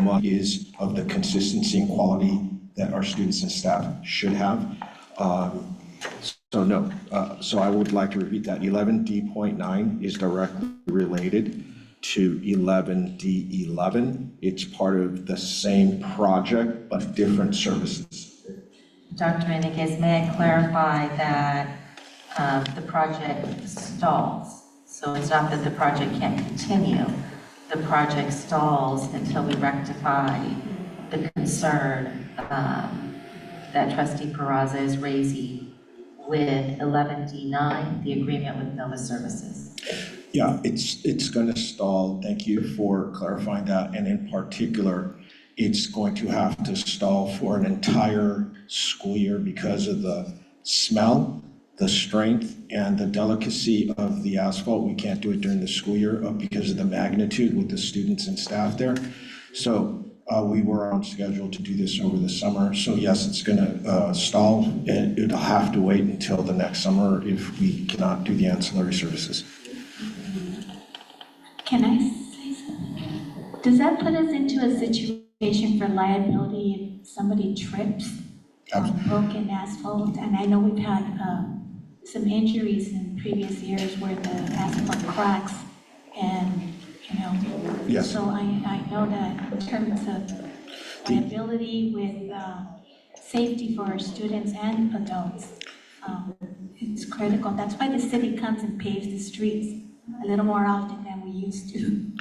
among is of the consistency and quality that our students and staff should have. So no, so I would like to repeat that. 11D.9 is directly related to 11D11. It's part of the same project, but different services. Dr. Enriquez, may I clarify that the project stalls? So it's not that the project can't continue. The project stalls until we rectify the concern that Trustee Peraza is raising with 11D9, the agreement with Nova Services. Yeah, it's going to stall. Thank you for clarifying that. And in particular, it's going to have to stall for an entire school year because of the smell, the strength, and the delicacy of the asphalt. We can't do it during the school year because of the magnitude with the students and staff there. So we were on schedule to do this over the summer. So yes, it's going to stall, and it'll have to wait until the next summer if we cannot do the ancillary services. Can I say something? Does that put us into a situation for liability if somebody trips on broken asphalt? And I know we've had some injuries in previous years where the asphalt cracks and, you know. Yes. So I know that in terms of liability with safety for our students and adults, it's critical. That's why the city comes and paves the streets a little more often than we used to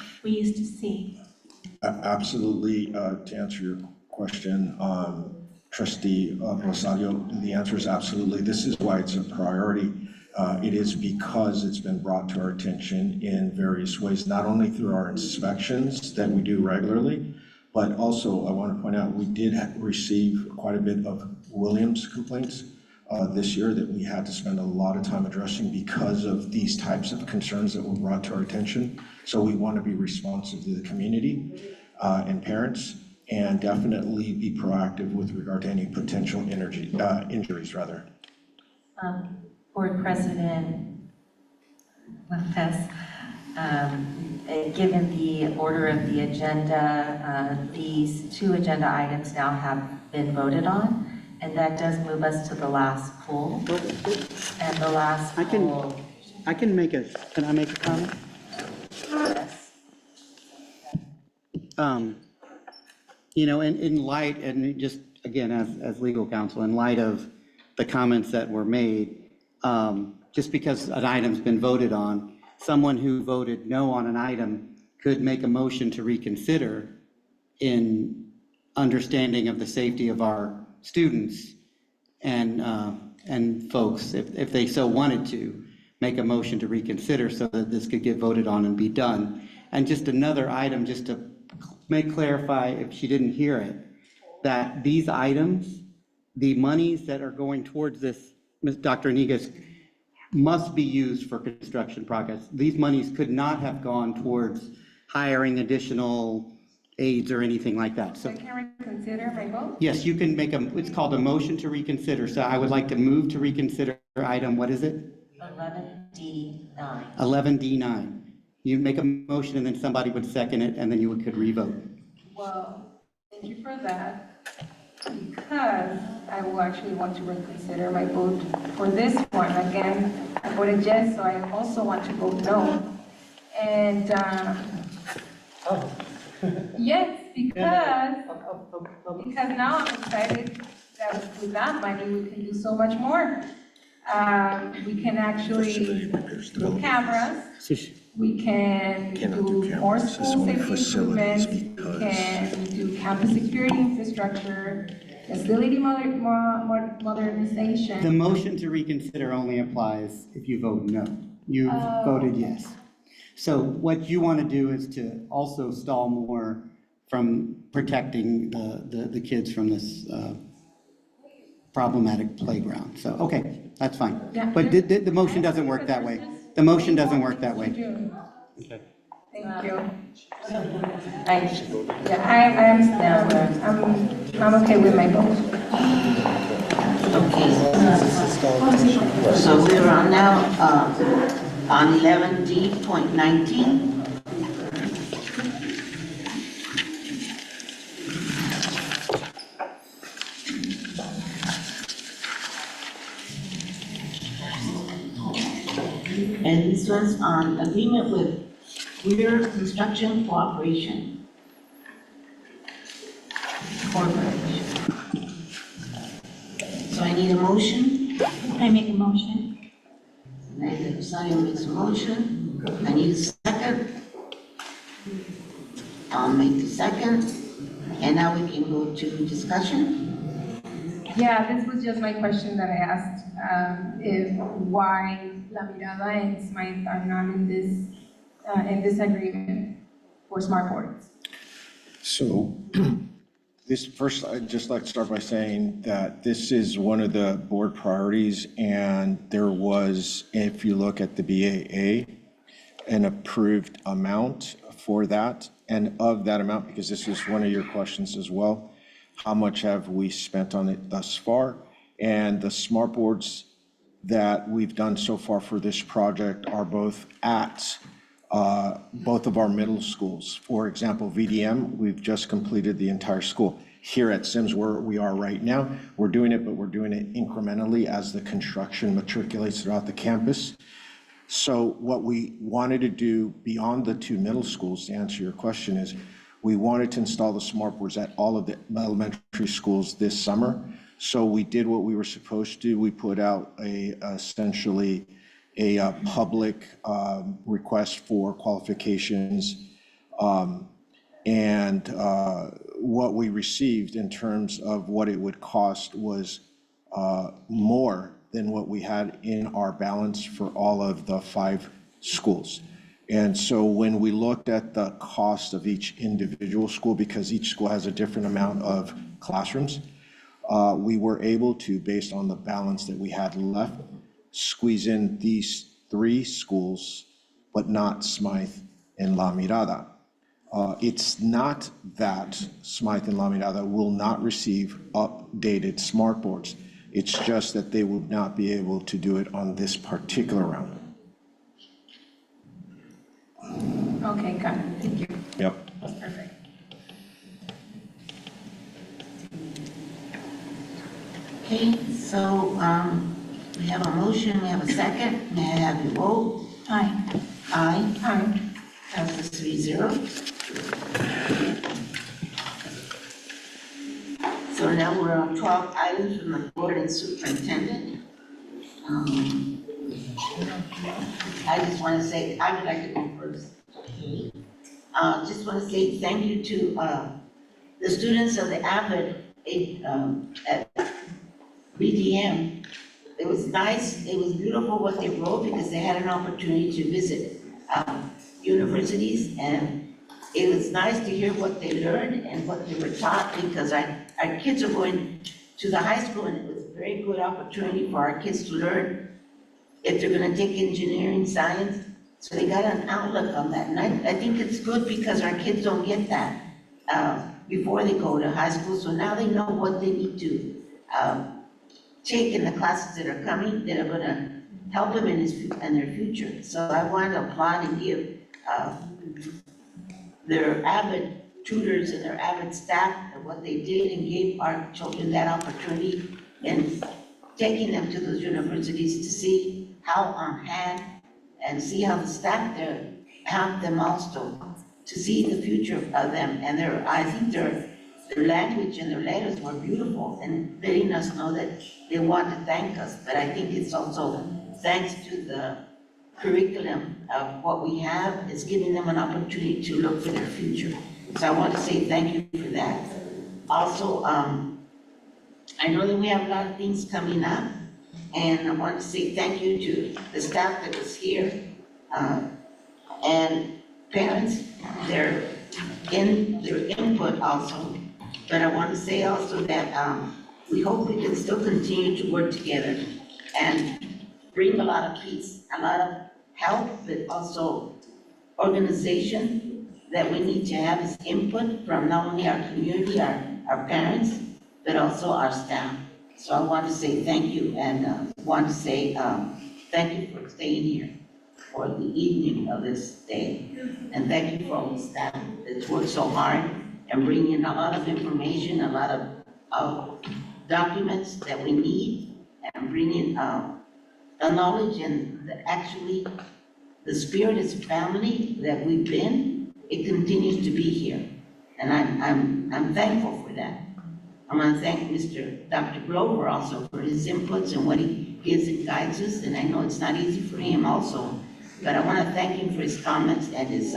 see. Absolutely. To answer your question, Trustee Rosario, the answer is absolutely. This is why it's a priority. It is because it's been brought to our attention in various ways, not only through our inspections that we do regularly, but also I want to point out we did receive quite a bit of Williams complaints this year that we had to spend a lot of time addressing because of these types of concerns that were brought to our attention. So we want to be responsive to the community and parents, and definitely be proactive with regard to any potential injuries, rather. Board President Lopez, given the order of the agenda, these two agenda items now have been voted on. And that does move us to the last poll. And the last poll. Can I make a comment? Yes. You know, in light, and just again, as legal counsel, in light of the comments that were made, just because an item's been voted on, someone who voted no on an item could make a motion to reconsider in understanding of the safety of our students and folks, if they so wanted to, make a motion to reconsider so that this could get voted on and be done. And just another item, just to clarify if she didn't hear it, that these items, the monies that are going towards this, Ms. Dr. Inigas, must be used for construction projects. These monies could not have gone towards hiring additional aides or anything like that. So Can I reconsider my vote? yes, you can make it's called a motion to reconsider. So I would like to move to reconsider item, what is it? 11D9. 11D9. You make a motion and then somebody would second it and then you could revote. Well, thank you for that, because I will actually want to reconsider my vote for this one. Again, I voted yes, so I also want to vote no. And, yes, because now I'm excited that with that money, we can do so much more. We can actually do cameras, we can do more school safety improvements, we can do campus security infrastructure, facility modernization. The motion to reconsider only applies if you vote no. You voted yes. So what you want to do is to also stall more from protecting the kids from this problematic playground. So, okay, that's fine. Yeah. But the motion doesn't work that way. The motion doesn't work that way. Okay. Thank you. I I understand. I'm okay with my vote. Okay. So we're on now, on 11D.19. And this one's on agreement with Weir Construction Cooperation. So I need a motion. I make a motion. Nadia Rosario makes a motion. I need a second. I'll make the second. And now we can go to discussion. Yeah, this was just my question that I asked, if why La Mirada and Smythe are not in this agreement for smart boards. So this first, I'd just like to start by saying that this is one of the board priorities, and there was, if you look at the BAA, an approved amount for that. And of that amount, because this is one of your questions as well, how much have we spent on it thus far? And the smart boards that we've done so far for this project are both at both of our middle schools. For example, VDM, we've just completed the entire school. Here at Sims, where we are right now, we're doing it, but we're doing it incrementally as the construction matriculates throughout the campus. So what we wanted to do beyond the two middle schools, to answer your question, is we wanted to install the smart boards at all of the elementary schools this summer. So we did what we were supposed to. We put out essentially a public request for qualifications. And what we received in terms of what it would cost was more than what we had in our balance for all of the 5 schools. And so when we looked at the cost of each individual school, because each school has a different amount of classrooms, we were able to, based on the balance that we had left, squeeze in these 3 schools, but not Smythe and La Mirada. It's not that Smythe and La Mirada will not receive updated smart boards. It's just that they will not be able to do it on this particular round. Okay, got it, thank you. Yep. That's perfect. Okay, so we have a motion, we have a second. May I have your vote? Aye. Aye. Aye. Passes 3-0. So now we're on 12 items from the board and superintendent. I just want to say, I would like to go first. Okay. Just want to say thank you to the students of the AVID at BDM. It was nice, it was beautiful what they wrote because they had an opportunity to visit universities, and it was nice to hear what they learned and what they were taught, because our kids are going to the high school, and it was a very good opportunity for our kids to learn if they're gonna take engineering, science. So they got an outlook on that, and I think it's good because our kids don't get that before they go to high school, so now they know what they need to take in the classes that are coming, that are gonna help them in their future. So I want to applaud and give their AVID tutors and their AVID staff and what they did and gave our children that opportunity, and taking them to those universities to see how on hand and see how the staff there helped them also to see the future of them. And I think their language and their letters were beautiful, and letting us know that they want to thank us. But I think it's also thanks to the curriculum of what we have, it's giving them an opportunity to look for their future. So I want to say thank you for that. Also, I know that we have a lot of things coming up, and I want to say thank you to the staff that was here, and parents, their input also. But I want to say also that we hope we can still continue to work together and bring a lot of peace, a lot of help, but also organization that we need to have is input from not only our community, our parents, but also our staff. So I want to say thank you, and want to say thank you for staying here for the evening of this day. And thank you for all the staff that's worked so hard and bringing in a lot of information, a lot of documents that we need, and bringing the knowledge and actually the spirit as a family that we've been, it continues to be here. And I'm thankful for that. I want to thank Dr. Grover also for his inputs and what he gives and guides us. And I know it's not easy for him also, but I want to thank him for his comments and his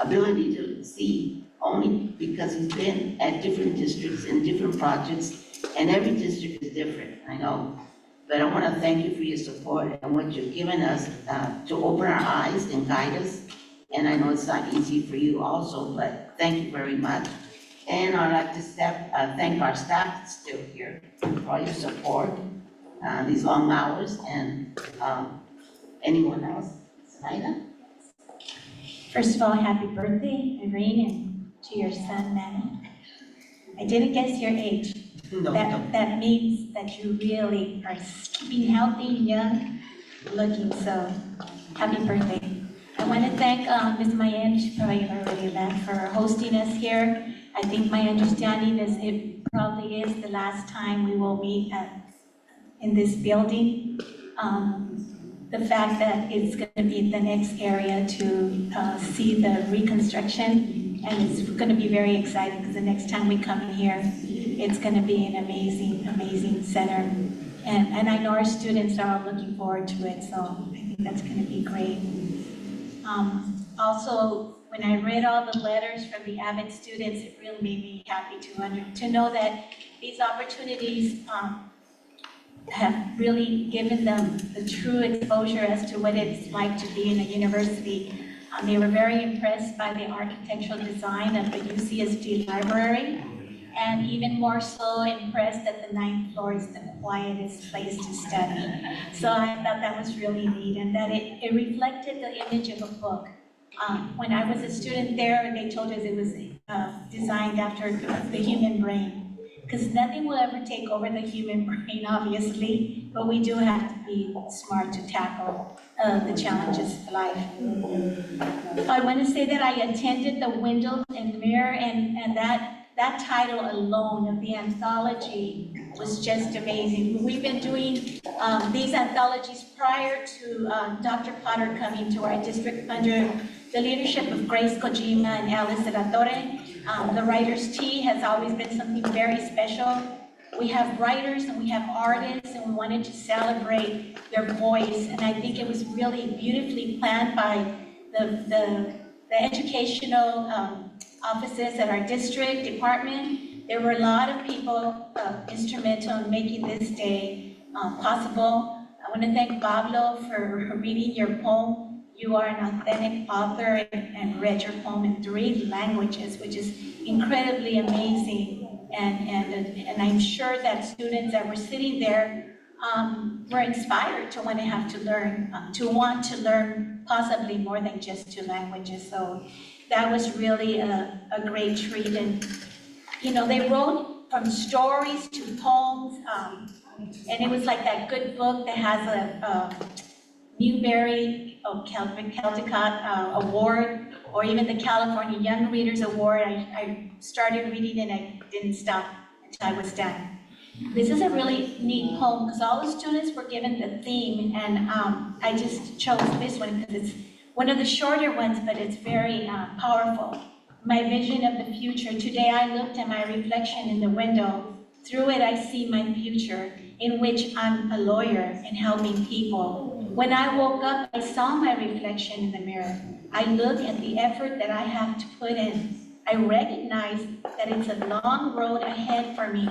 ability to see, only because he's been at different districts and different projects, and every district is different, I know. But I want to thank you for your support and what you've given us to open our eyes and guide us. And I know it's not easy for you also, but thank you very much. And I'd like to thank our staff that's still here for all your support, these long hours, and anyone else? Snyder? First of all, happy birthday, Irene, and to your son, Manny. I didn't guess your age. No, That means that you really are keeping healthy, young looking, so happy birthday. I want to thank Ms. Mayen, she probably already left, for hosting us here. I think my understanding is it probably is the last time we will meet in this building. The fact that it's going to be the next area to see the reconstruction, and it's going to be very exciting because the next time we come in here, it's going to be an amazing, amazing center. And I know our students are all looking forward to it, so I think that's going to be great. Also, when I read all the letters from the Avid students, it really made me happy to know that these opportunities have really given them the true exposure as to what it's like to be in a university. They were very impressed by the architectural design of the UCSD library, and even more so impressed that the 9th floor is the quietest place to study. So I thought that was really neat, and that it reflected the image of a book. When I was a student there, they told us it was designed after the human brain, because nothing will ever take over the human brain, obviously, but we do have to be smart to tackle the challenges of life. I want to say that I attended the Windows and Mirror, and that title alone of the anthology was just amazing. We've been doing these anthologies prior to Dr. Potter coming to our district under the leadership of Grace Kojima and Alice Eratore. The Writers' Tea has always been something very special. We have writers and we have artists, and we wanted to celebrate their voice. And I think it was really beautifully planned by the educational offices at our district department. There were a lot of people instrumental in making this day possible. I want to thank Pablo for reading your poem. You are an authentic author and read your poem in 3 languages, which is incredibly amazing. And I'm sure that students that were sitting there were inspired to want to learn possibly more than just 2 languages. So that was really a great treat. And, you know, they wrote from stories to poems, and it was like that good book that has a Newbery Caldecott Award, or even the California Young Readers Award. I started reading and I didn't stop until I was done. This is a really neat poem because all the students were given the theme, and I just chose this one because it's one of the shorter ones, but it's very powerful. My vision of the future. Today I looked at my reflection in the window. Through it I see my future, in which I'm a lawyer and helping people. When I woke up, I saw my reflection in the mirror. I look at the effort that I have to put in. I recognize that it's a long road ahead for me,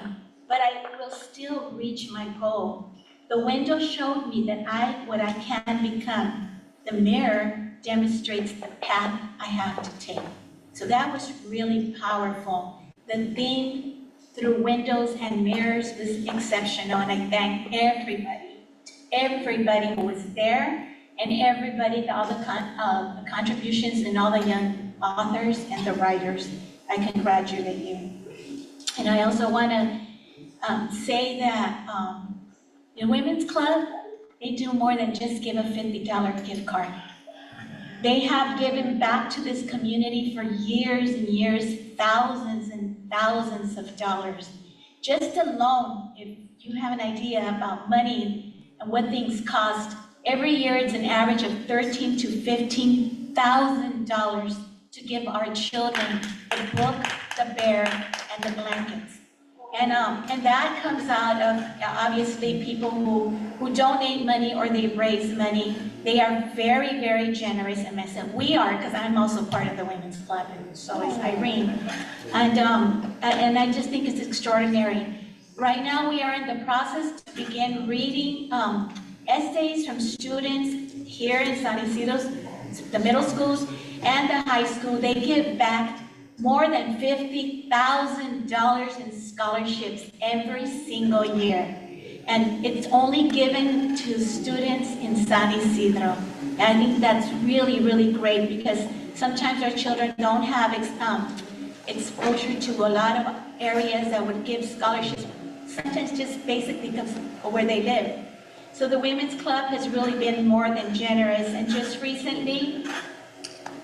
but I will still reach my goal. The window showed me that what I can become. The mirror demonstrates the path I have to take. So that was really powerful. The theme through windows and mirrors was exceptional, and I thank everybody who was there, and everybody, all the contributions, and all the young authors and the writers. I congratulate you. And I also want to say that the Women's Club, they do more than just give a $50 gift card. They have given back to this community for years and years, thousands and thousands of dollars. Just alone, if you have an idea about money, and what things cost. Every year, it's an average of $13,000 to $15,000 to give our children the book, the bear, and the blankets. And that comes out of, obviously, people who donate money or they raise money. They are very, very generous, and I said, we are, because I'm also part of the Women's Club, and so is Irene. And I just think it's extraordinary. Right now, we are in the process to begin reading essays from students here in San Ysidro, the middle schools and the high school. They give back more than $50,000 in scholarships every single year. And it's only given to students in San Ysidro. And I think that's really, really great, because sometimes our children don't have exposure to a lot of areas that would give scholarships, sometimes just basically because of where they live. So the Women's Club has really been more than generous, and just recently,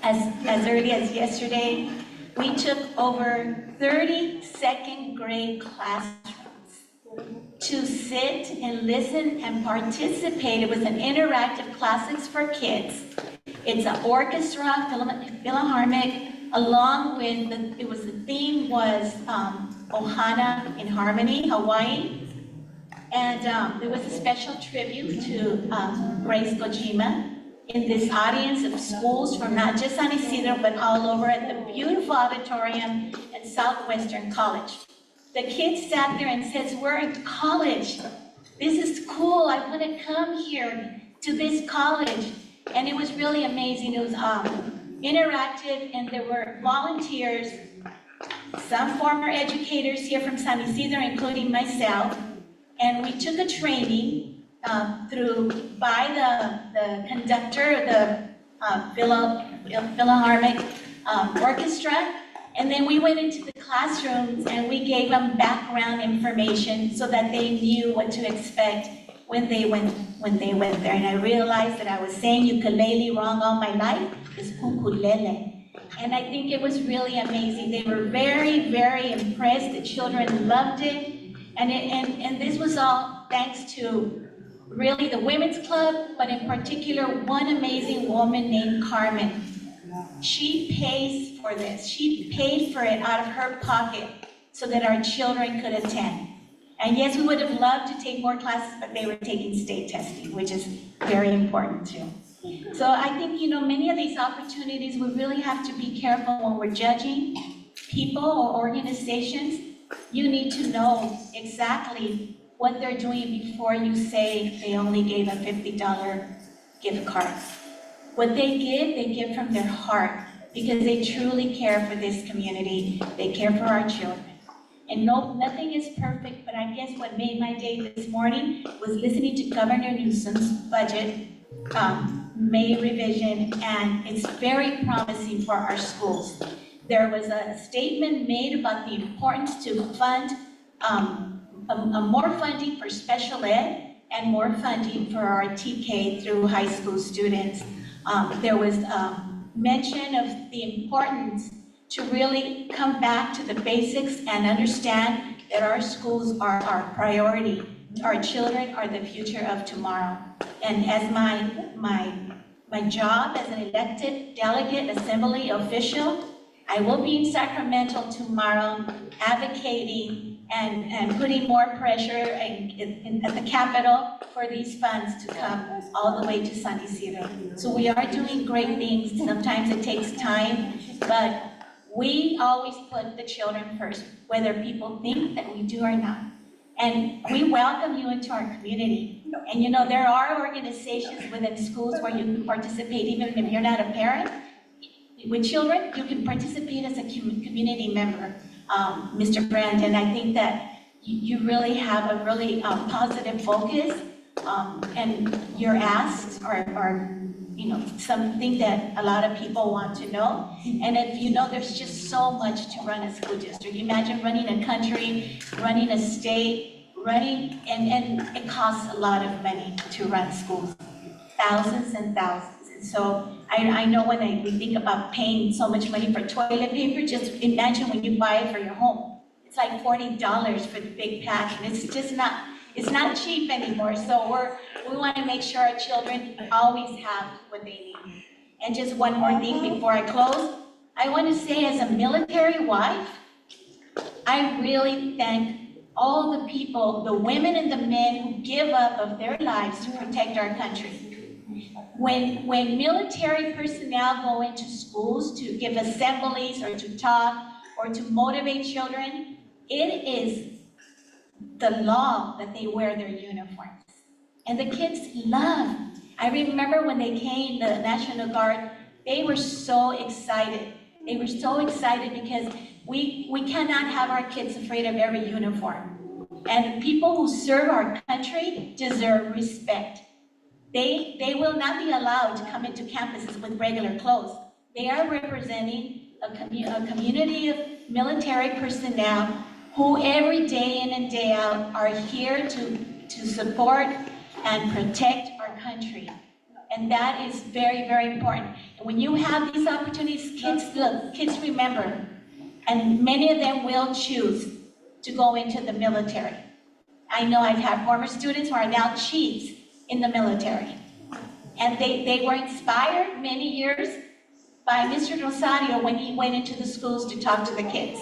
as early as yesterday, we took over 30 second grade classrooms to sit and listen and participate. It was an interactive classics for kids. It's an orchestra, philharmonic, along with, the theme was Ohana in Harmony, Hawaii. And there was a special tribute to Grace Kojima in this audience of schools from not just San Ysidro, but all over at the beautiful auditorium at Southwestern College. The kids sat there and said, we're in college. This is cool. I want to come here to this college. And it was really amazing. It was interactive, and there were volunteers, some former educators here from San Ysidro, including myself. And we took a training by the conductor of the Philharmonic Orchestra. And then we went into the classrooms and we gave them background information so that they knew what to expect when they went there. And I realized that I was saying ukulele wrong all my life. It's ukulele. And I think it was really amazing. They were very, very impressed. The children loved it. And this was all thanks to really the Women's Club, but in particular, one amazing woman named Carmen. She pays for this. She paid for it out of her pocket so that our children could attend. And yes, we would have loved to take more classes, but they were taking state testing, which is very important too. So I think, many of these opportunities, we really have to be careful when we're judging people or organizations. You need to know exactly what they're doing before you say they only gave a $50 gift card. What they give from their heart, because they truly care for this community. They care for our children. And nothing is perfect, but I guess what made my day this morning was listening to Governor Newsom's budget May revision, and it's very promising for our schools. There was a statement made about the importance to fund more funding for special ed and more funding for our TK through high school students. There was mention of the importance to really come back to the basics and understand that our schools are our priority. Our children are the future of tomorrow. And as my job as an elected delegate assembly official, I will be in Sacramento tomorrow advocating and putting more pressure at the Capitol for these funds to come all the way to San Ysidro. So we are doing great things. Sometimes it takes time, but we always put the children first, whether people think that we do or not. And we welcome you into our community. And there are organizations within schools where you can participate even if you're not a parent. With children, you can participate as a community member, Mr. Brandon. I think that you really have a really positive focus, and your asks are something that a lot of people want to know. And if there's just so much to run a school district. Imagine running a country, running a state, and it costs a lot of money to run schools, thousands and thousands. And so I know when we think about paying so much money for toilet paper, just imagine when you buy it for your home. It's like $40 for the big pack, and it's It's not cheap anymore, so we want to make sure our children always have what they need. And just one more thing before I close. I want to say, as a military wife, I really thank all the people, the women and the men who give up of their lives to protect our country. When military personnel go into schools to give assemblies or to talk or to motivate children, it is the law that they wear their uniforms. And the kids love. I remember when they came, the National Guard, they were so excited. They were so excited because we cannot have our kids afraid of every uniform. And people who serve our country deserve respect. They will not be allowed to come into campuses with regular clothes. They are representing a community of military personnel who every day in and day out are here to support and protect our country. And that is very, very important. And when you have these opportunities, kids remember, and many of them will choose to go into the military. I know I've had former students who are now chiefs in the military. And they were inspired many years by Mr. Rosario when he went into the schools to talk to the kids.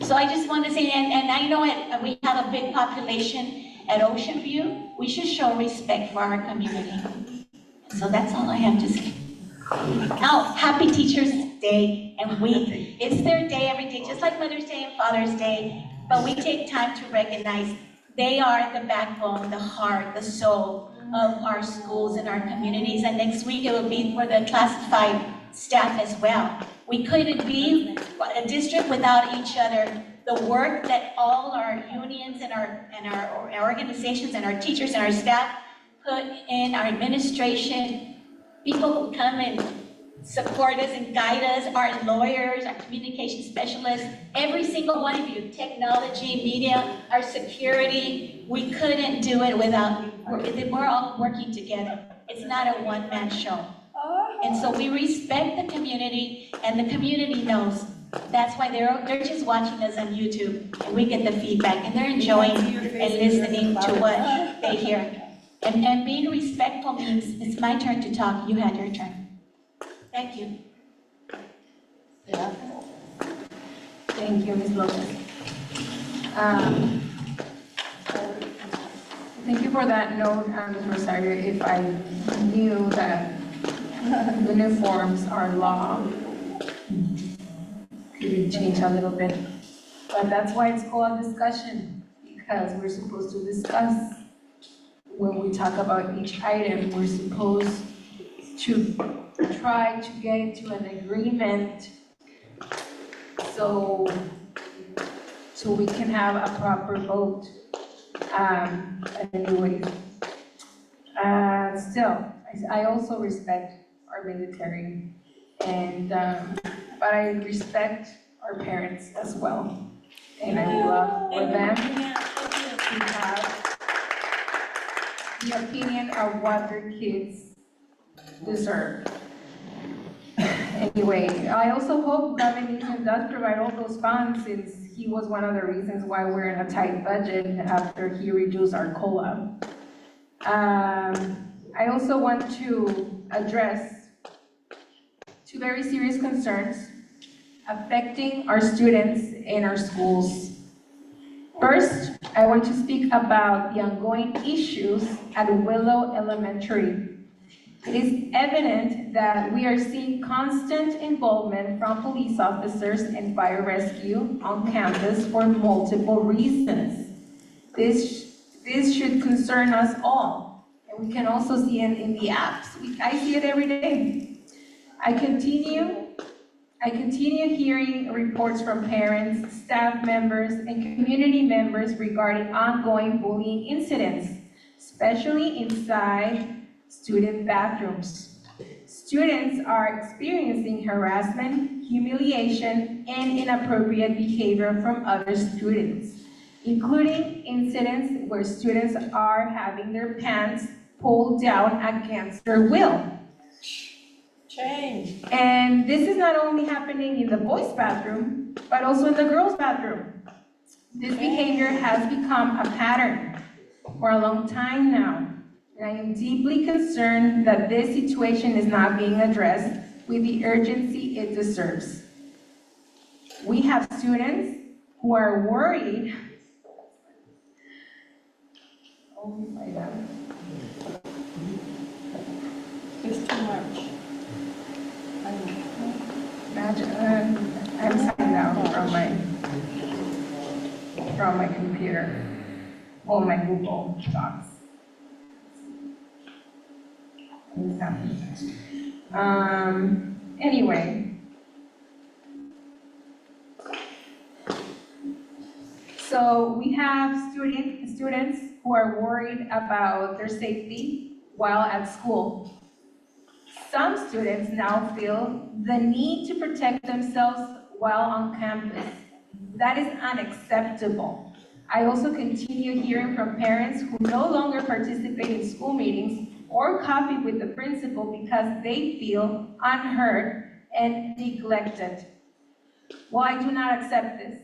So I just want to say, and I know we have a big population at Ocean View, we should show respect for our community. So that's all I have to say. Oh, happy Teachers Day and Week. It's their day every day, just like Mother's Day and Father's Day, but we take time to recognize they are the backbone, the heart, the soul of our schools and our communities. And next week it will be for the classified staff as well. We couldn't be a district without each other. The work that all our unions and our organizations and our teachers and our staff put in, our administration, people who come and support us and guide us, our lawyers, our communication specialists, every single one of you, technology, media, our security, we couldn't do it without, we're all working together. It's not a one-man show. And so we respect the community, and the community knows. That's why they're just watching us on YouTube, and we get the feedback, and they're enjoying and listening to what they hear. And being respectful means it's my turn to talk, you had your turn. Thank you. Thank you, Ms. Lopez. Thank you for that note, Ms. Rosario. If I knew that uniforms are law, could change a little bit. But that's why it's called a discussion, because we're supposed to discuss. When we talk about each item, we're supposed to try to get into an agreement so we can have a proper vote. Anyways, still, I also respect our military, and but I respect our parents as well, and I would love for them to have the opinion of what their kids deserve. Anyway, I also hope Gavin Newsom does provide all those funds, since he was one of the reasons why we're in a tight budget after he reduced our COLA. I also want to address two very serious concerns affecting our students in our schools. First, I want to speak about the ongoing issues at Willow Elementary. It is evident that we are seeing constant involvement from police officers and fire rescue on campus for multiple reasons. This should concern us all, and we can also see it in the apps. I see it every day. I continue hearing reports from parents, staff members, and community members regarding ongoing bullying incidents, especially inside student bathrooms. Students are experiencing harassment, humiliation, and inappropriate behavior from other students, including incidents where students are having their pants pulled down against their will. Change. And this is not only happening in the boys' bathroom, but also in the girls' bathroom. This behavior has become a pattern. for a long time now, and I am deeply concerned that this situation is not being addressed with the urgency it deserves. We have students who are worried. Oh my God. It's too much. Imagine, I'm signed out from my computer, or my Google Docs. What's happening? Anyway. So we have students who are worried about their safety while at school. Some students now feel the need to protect themselves while on campus. That is unacceptable. I also continue hearing from parents who no longer participate in school meetings or copy with the principal because they feel unheard and neglected. While I do not accept this,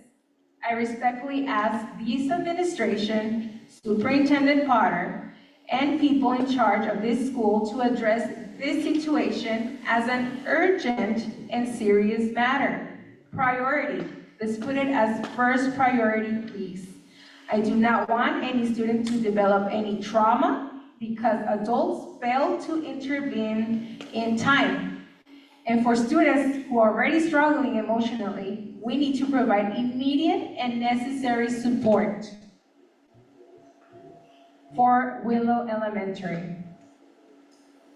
I respectfully ask this administration, Superintendent Potter, and people in charge of this school to address this situation as an urgent and serious matter. Priority. Let's put it as first priority, please. I do not want any student to develop any trauma because adults fail to intervene in time. And for students who are already struggling emotionally, we need to provide immediate and necessary support. For Willow Elementary.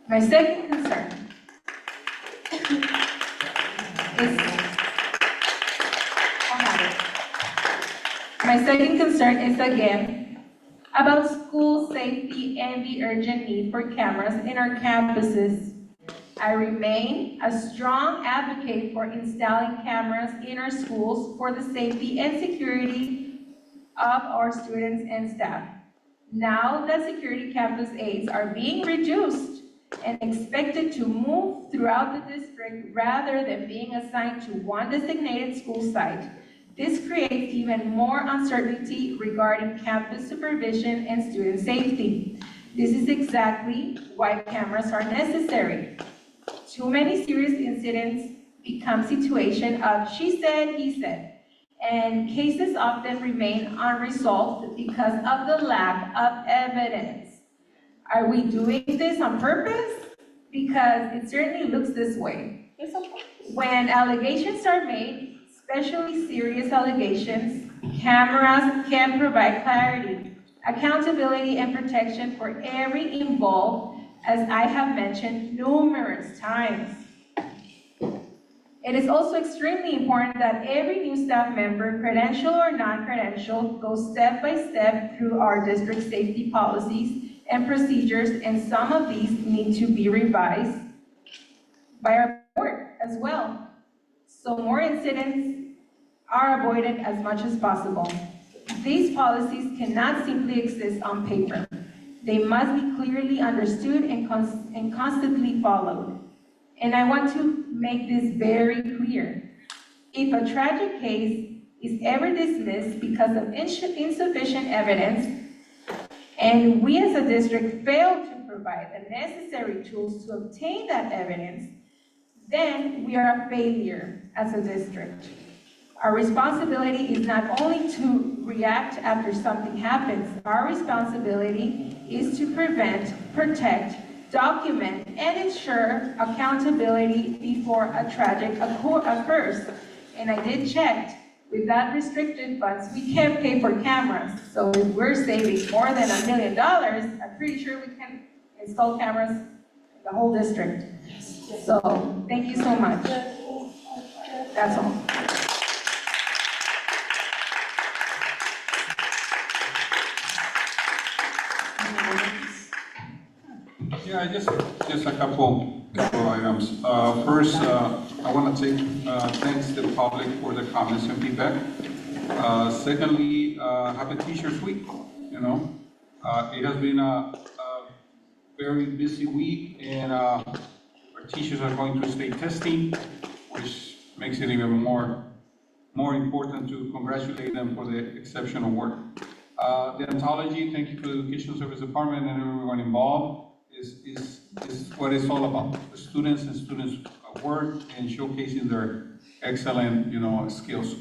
My second concern is again about school safety and the urgent need for cameras in our campuses. I remain a strong advocate for installing cameras in our schools for the safety and security of our students and staff. Now that security campus aides are being reduced and expected to move throughout the district rather than being assigned to one designated school site, this creates even more uncertainty regarding campus supervision and student safety. This is exactly why cameras are necessary. Too many serious incidents become situation of she said, he said, and cases often remain unresolved because of the lack of evidence. Are we doing this on purpose? Because it certainly looks this way. When allegations are made, especially serious allegations, cameras can provide clarity, accountability, and protection for every involved, as I have mentioned numerous times. It is also extremely important that every new staff member, credential or non-credential, goes step by step through our district safety policies and procedures, and some of these need to be revised by our board as well, so more incidents are avoided as much as possible. These policies cannot simply exist on paper. They must be clearly understood and constantly followed. And I want to make this very clear. If a tragic case is ever dismissed because of insufficient evidence, and we as a district fail to provide the necessary tools to obtain that evidence, then we are a failure as a district. Our responsibility is not only to react after something happens, our responsibility is to prevent, protect, document, and ensure accountability before a tragic occurs. And I did check, with that restricted funds, we can't pay for cameras. So if we're saving more than $1 million, I'm pretty sure we can install cameras in the whole district. So thank you so much. That's all. Yeah, just a couple items. First, I want to thanks the public for the comments and feedback. Secondly, happy Teachers Week. It has been a very busy week, and our teachers are going through state testing, which makes it even more important to congratulate them for the exceptional work. The ontology, thank you for the Education Service Department and everyone involved, is what it's all about. The students and students' work and showcasing their excellent, skills.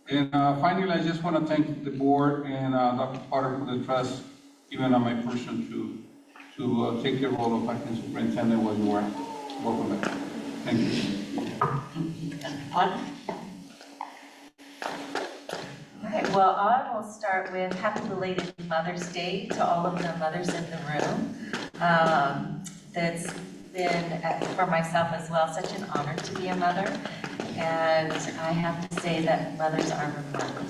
And finally, I just want to thank the board and Dr. Potter for the trust given on my person to take the role of acting superintendent while you were welcome back. Thank you. Dr. Potter? All right, well, I will start with happy belated Mother's Day to all of the mothers in the room. That's been, for myself as well, such an honor to be a mother. And I have to say that mothers are remarkable.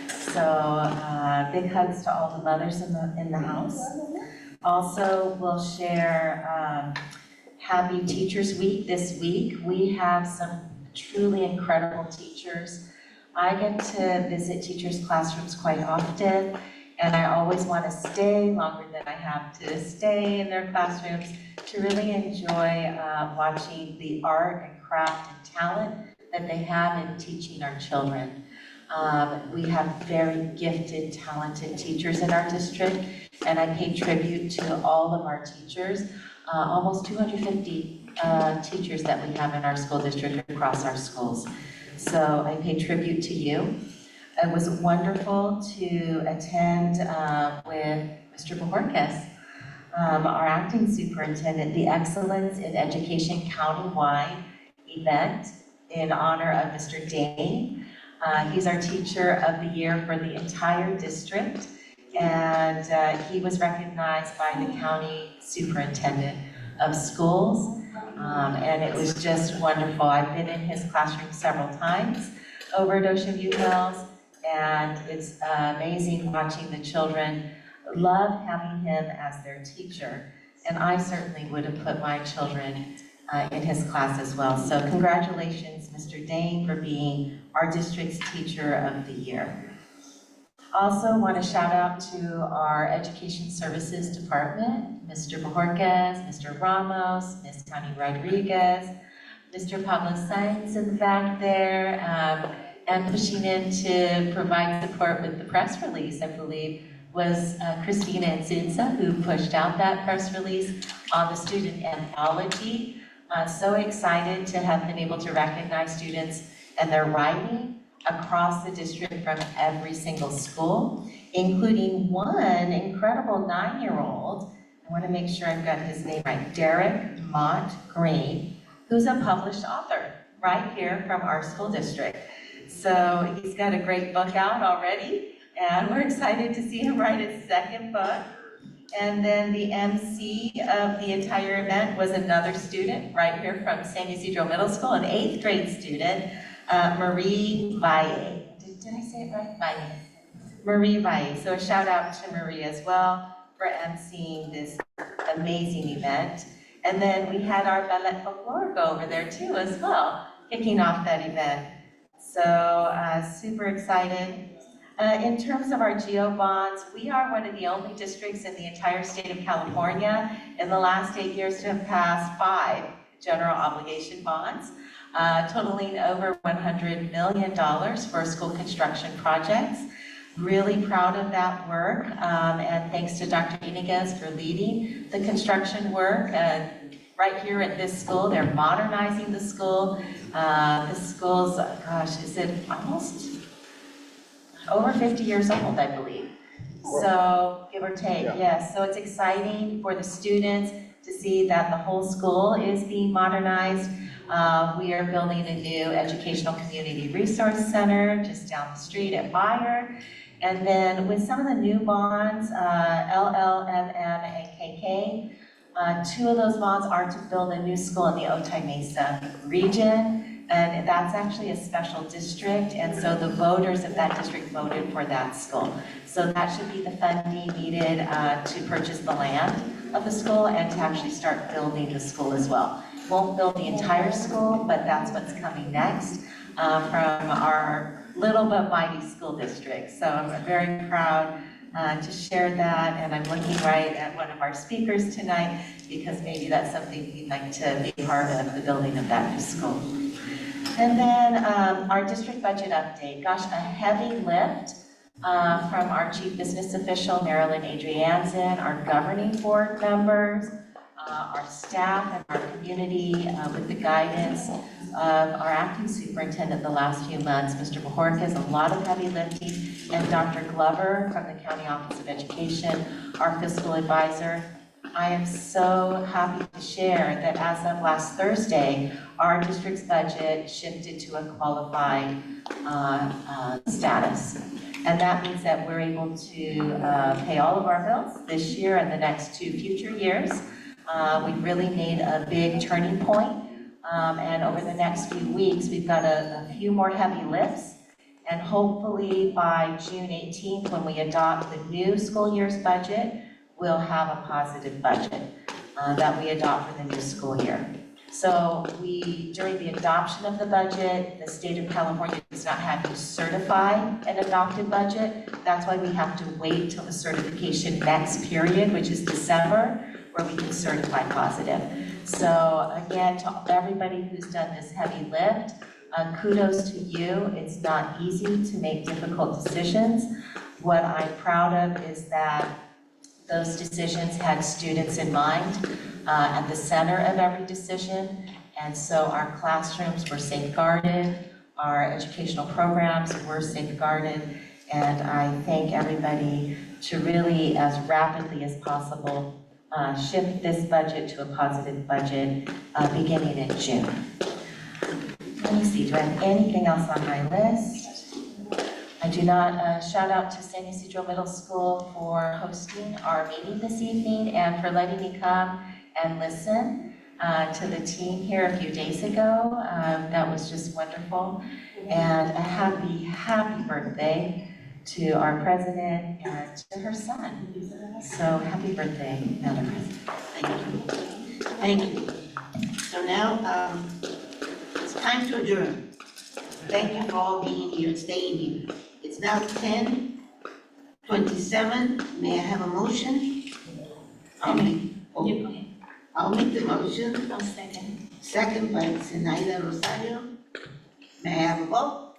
So big hugs to all the mothers in the house. Also, we'll share Happy Teachers Week this week. We have some truly incredible teachers. I get to visit teachers' classrooms quite often, and I always want to stay longer than I have to stay in their classrooms to really enjoy watching the art and craft and talent that they have in teaching our children. We have very gifted, talented teachers in our district, and I pay tribute to all of our teachers, almost 250 teachers that we have in our school district across our schools. So I pay tribute to you. It was wonderful to attend with Mr. Bojorquez, our acting superintendent, the Excellence in Education Countywide event in honor of Mr. Dane. He's our Teacher of the Year for the entire district, and he was recognized by the County Superintendent of Schools, and it was just wonderful. I've been in his classroom several times over at Ocean View Hills, and it's amazing watching the children love having him as their teacher, and I certainly would have put my children in his class as well. So congratulations, Mr. Dane, for being our district's Teacher of the Year. Also want to shout out to our Education Services Department, Mr. Bojorquez, Mr. Ramos, Ms. Tani Rodriguez, Mr. Pablo Sainz in the back there, and pushing in to provide support with the press release, I believe, was Christina Nzunza, who pushed out that press release on the student anthology. So excited to have been able to recognize students and their writing across the district from every single school, including one incredible 9-year-old. I want to make sure I've got his name right, Derek Mott Green, who's a published author right here from our school district. So he's got a great book out already, and we're excited to see him write his second book. And then the MC of the entire event was another student right here from San Ysidro Middle School, an 8th grade student, Marie Valle. Did I say it right? Valle. Marie Valle. So a shout out to Marie as well for emceeing this amazing event. And then we had our ballet folklore go over there too as well, kicking off that event. So super excited. In terms of our GEO bonds, we are one of the only districts in the entire state of California in the last 8 years to have passed 5 general obligation bonds, totaling over $100 million for school construction projects. Really proud of that work, and thanks to Dr. Iniguez for leading the construction work. Right here at this school, they're modernizing the school. The school's, gosh, is it almost over 50 years old, I believe. So, give or take, yes. So it's exciting for the students to see that the whole school is being modernized. We are building a new educational community resource center just down the street at Bayer. And then with some of the new bonds, LLMM and KK, 2 of those bonds are to build a new school in the Otay Mesa region. And that's actually a special district, and so the voters of that district voted for that school. So that should be the funding needed to purchase the land of the school and to actually start building the school as well. Won't build the entire school, but that's what's coming next from our little but mighty school district. So I'm very proud to share that, and I'm looking right at one of our speakers tonight because maybe that's something we'd like to be part of, the building of that new school. And then our district budget update. Gosh, a heavy lift from our Chief Business Official, Marilyn Adrianzen, our governing board members, our staff and our community, with the guidance of our acting superintendent the last few months, Mr. Bajorquez, a lot of heavy lifting, and Dr. Glover from the County Office of Education, our fiscal advisor. I am so happy to share that as of last Thursday, our district's budget shifted to a qualified status. And that means that we're able to pay all of our bills this year and the next 2 future years. We've really made a big turning point. And over the next few weeks, we've got a few more heavy lifts. And hopefully by June 18th, when we adopt the new school year's budget, we'll have a positive budget that we adopt for the new school year. So during the adoption of the budget, the state of California does not have to certify an adopted budget. That's why we have to wait till the certification next period, which is December, where we can certify positive. So again, to everybody who's done this heavy lift, kudos to you. It's not easy to make difficult decisions. What I'm proud of is that those decisions had students in mind at the center of every decision. And so our classrooms were safeguarded, our educational programs were safeguarded, and I thank everybody to really, as rapidly as possible, shift this budget to a positive budget beginning in June. Let me see, do I have anything else on my list? I do not shout out to San Ysidro Middle School for hosting our meeting this evening and for letting me come and listen to the team here a few days ago. That was just wonderful. And a happy, happy birthday to our president and to her son. So happy birthday, Madam President. Thank you. So now, it's time to adjourn. Thank you for all being here and staying here. It's now 10:27. May I have a motion? I'll make the motion. I'll second. Second by Zenaida Rosario. May I have a vote?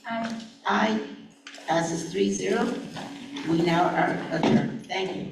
Aye. Aye. Passes 3-0. We now are adjourned. Thank you.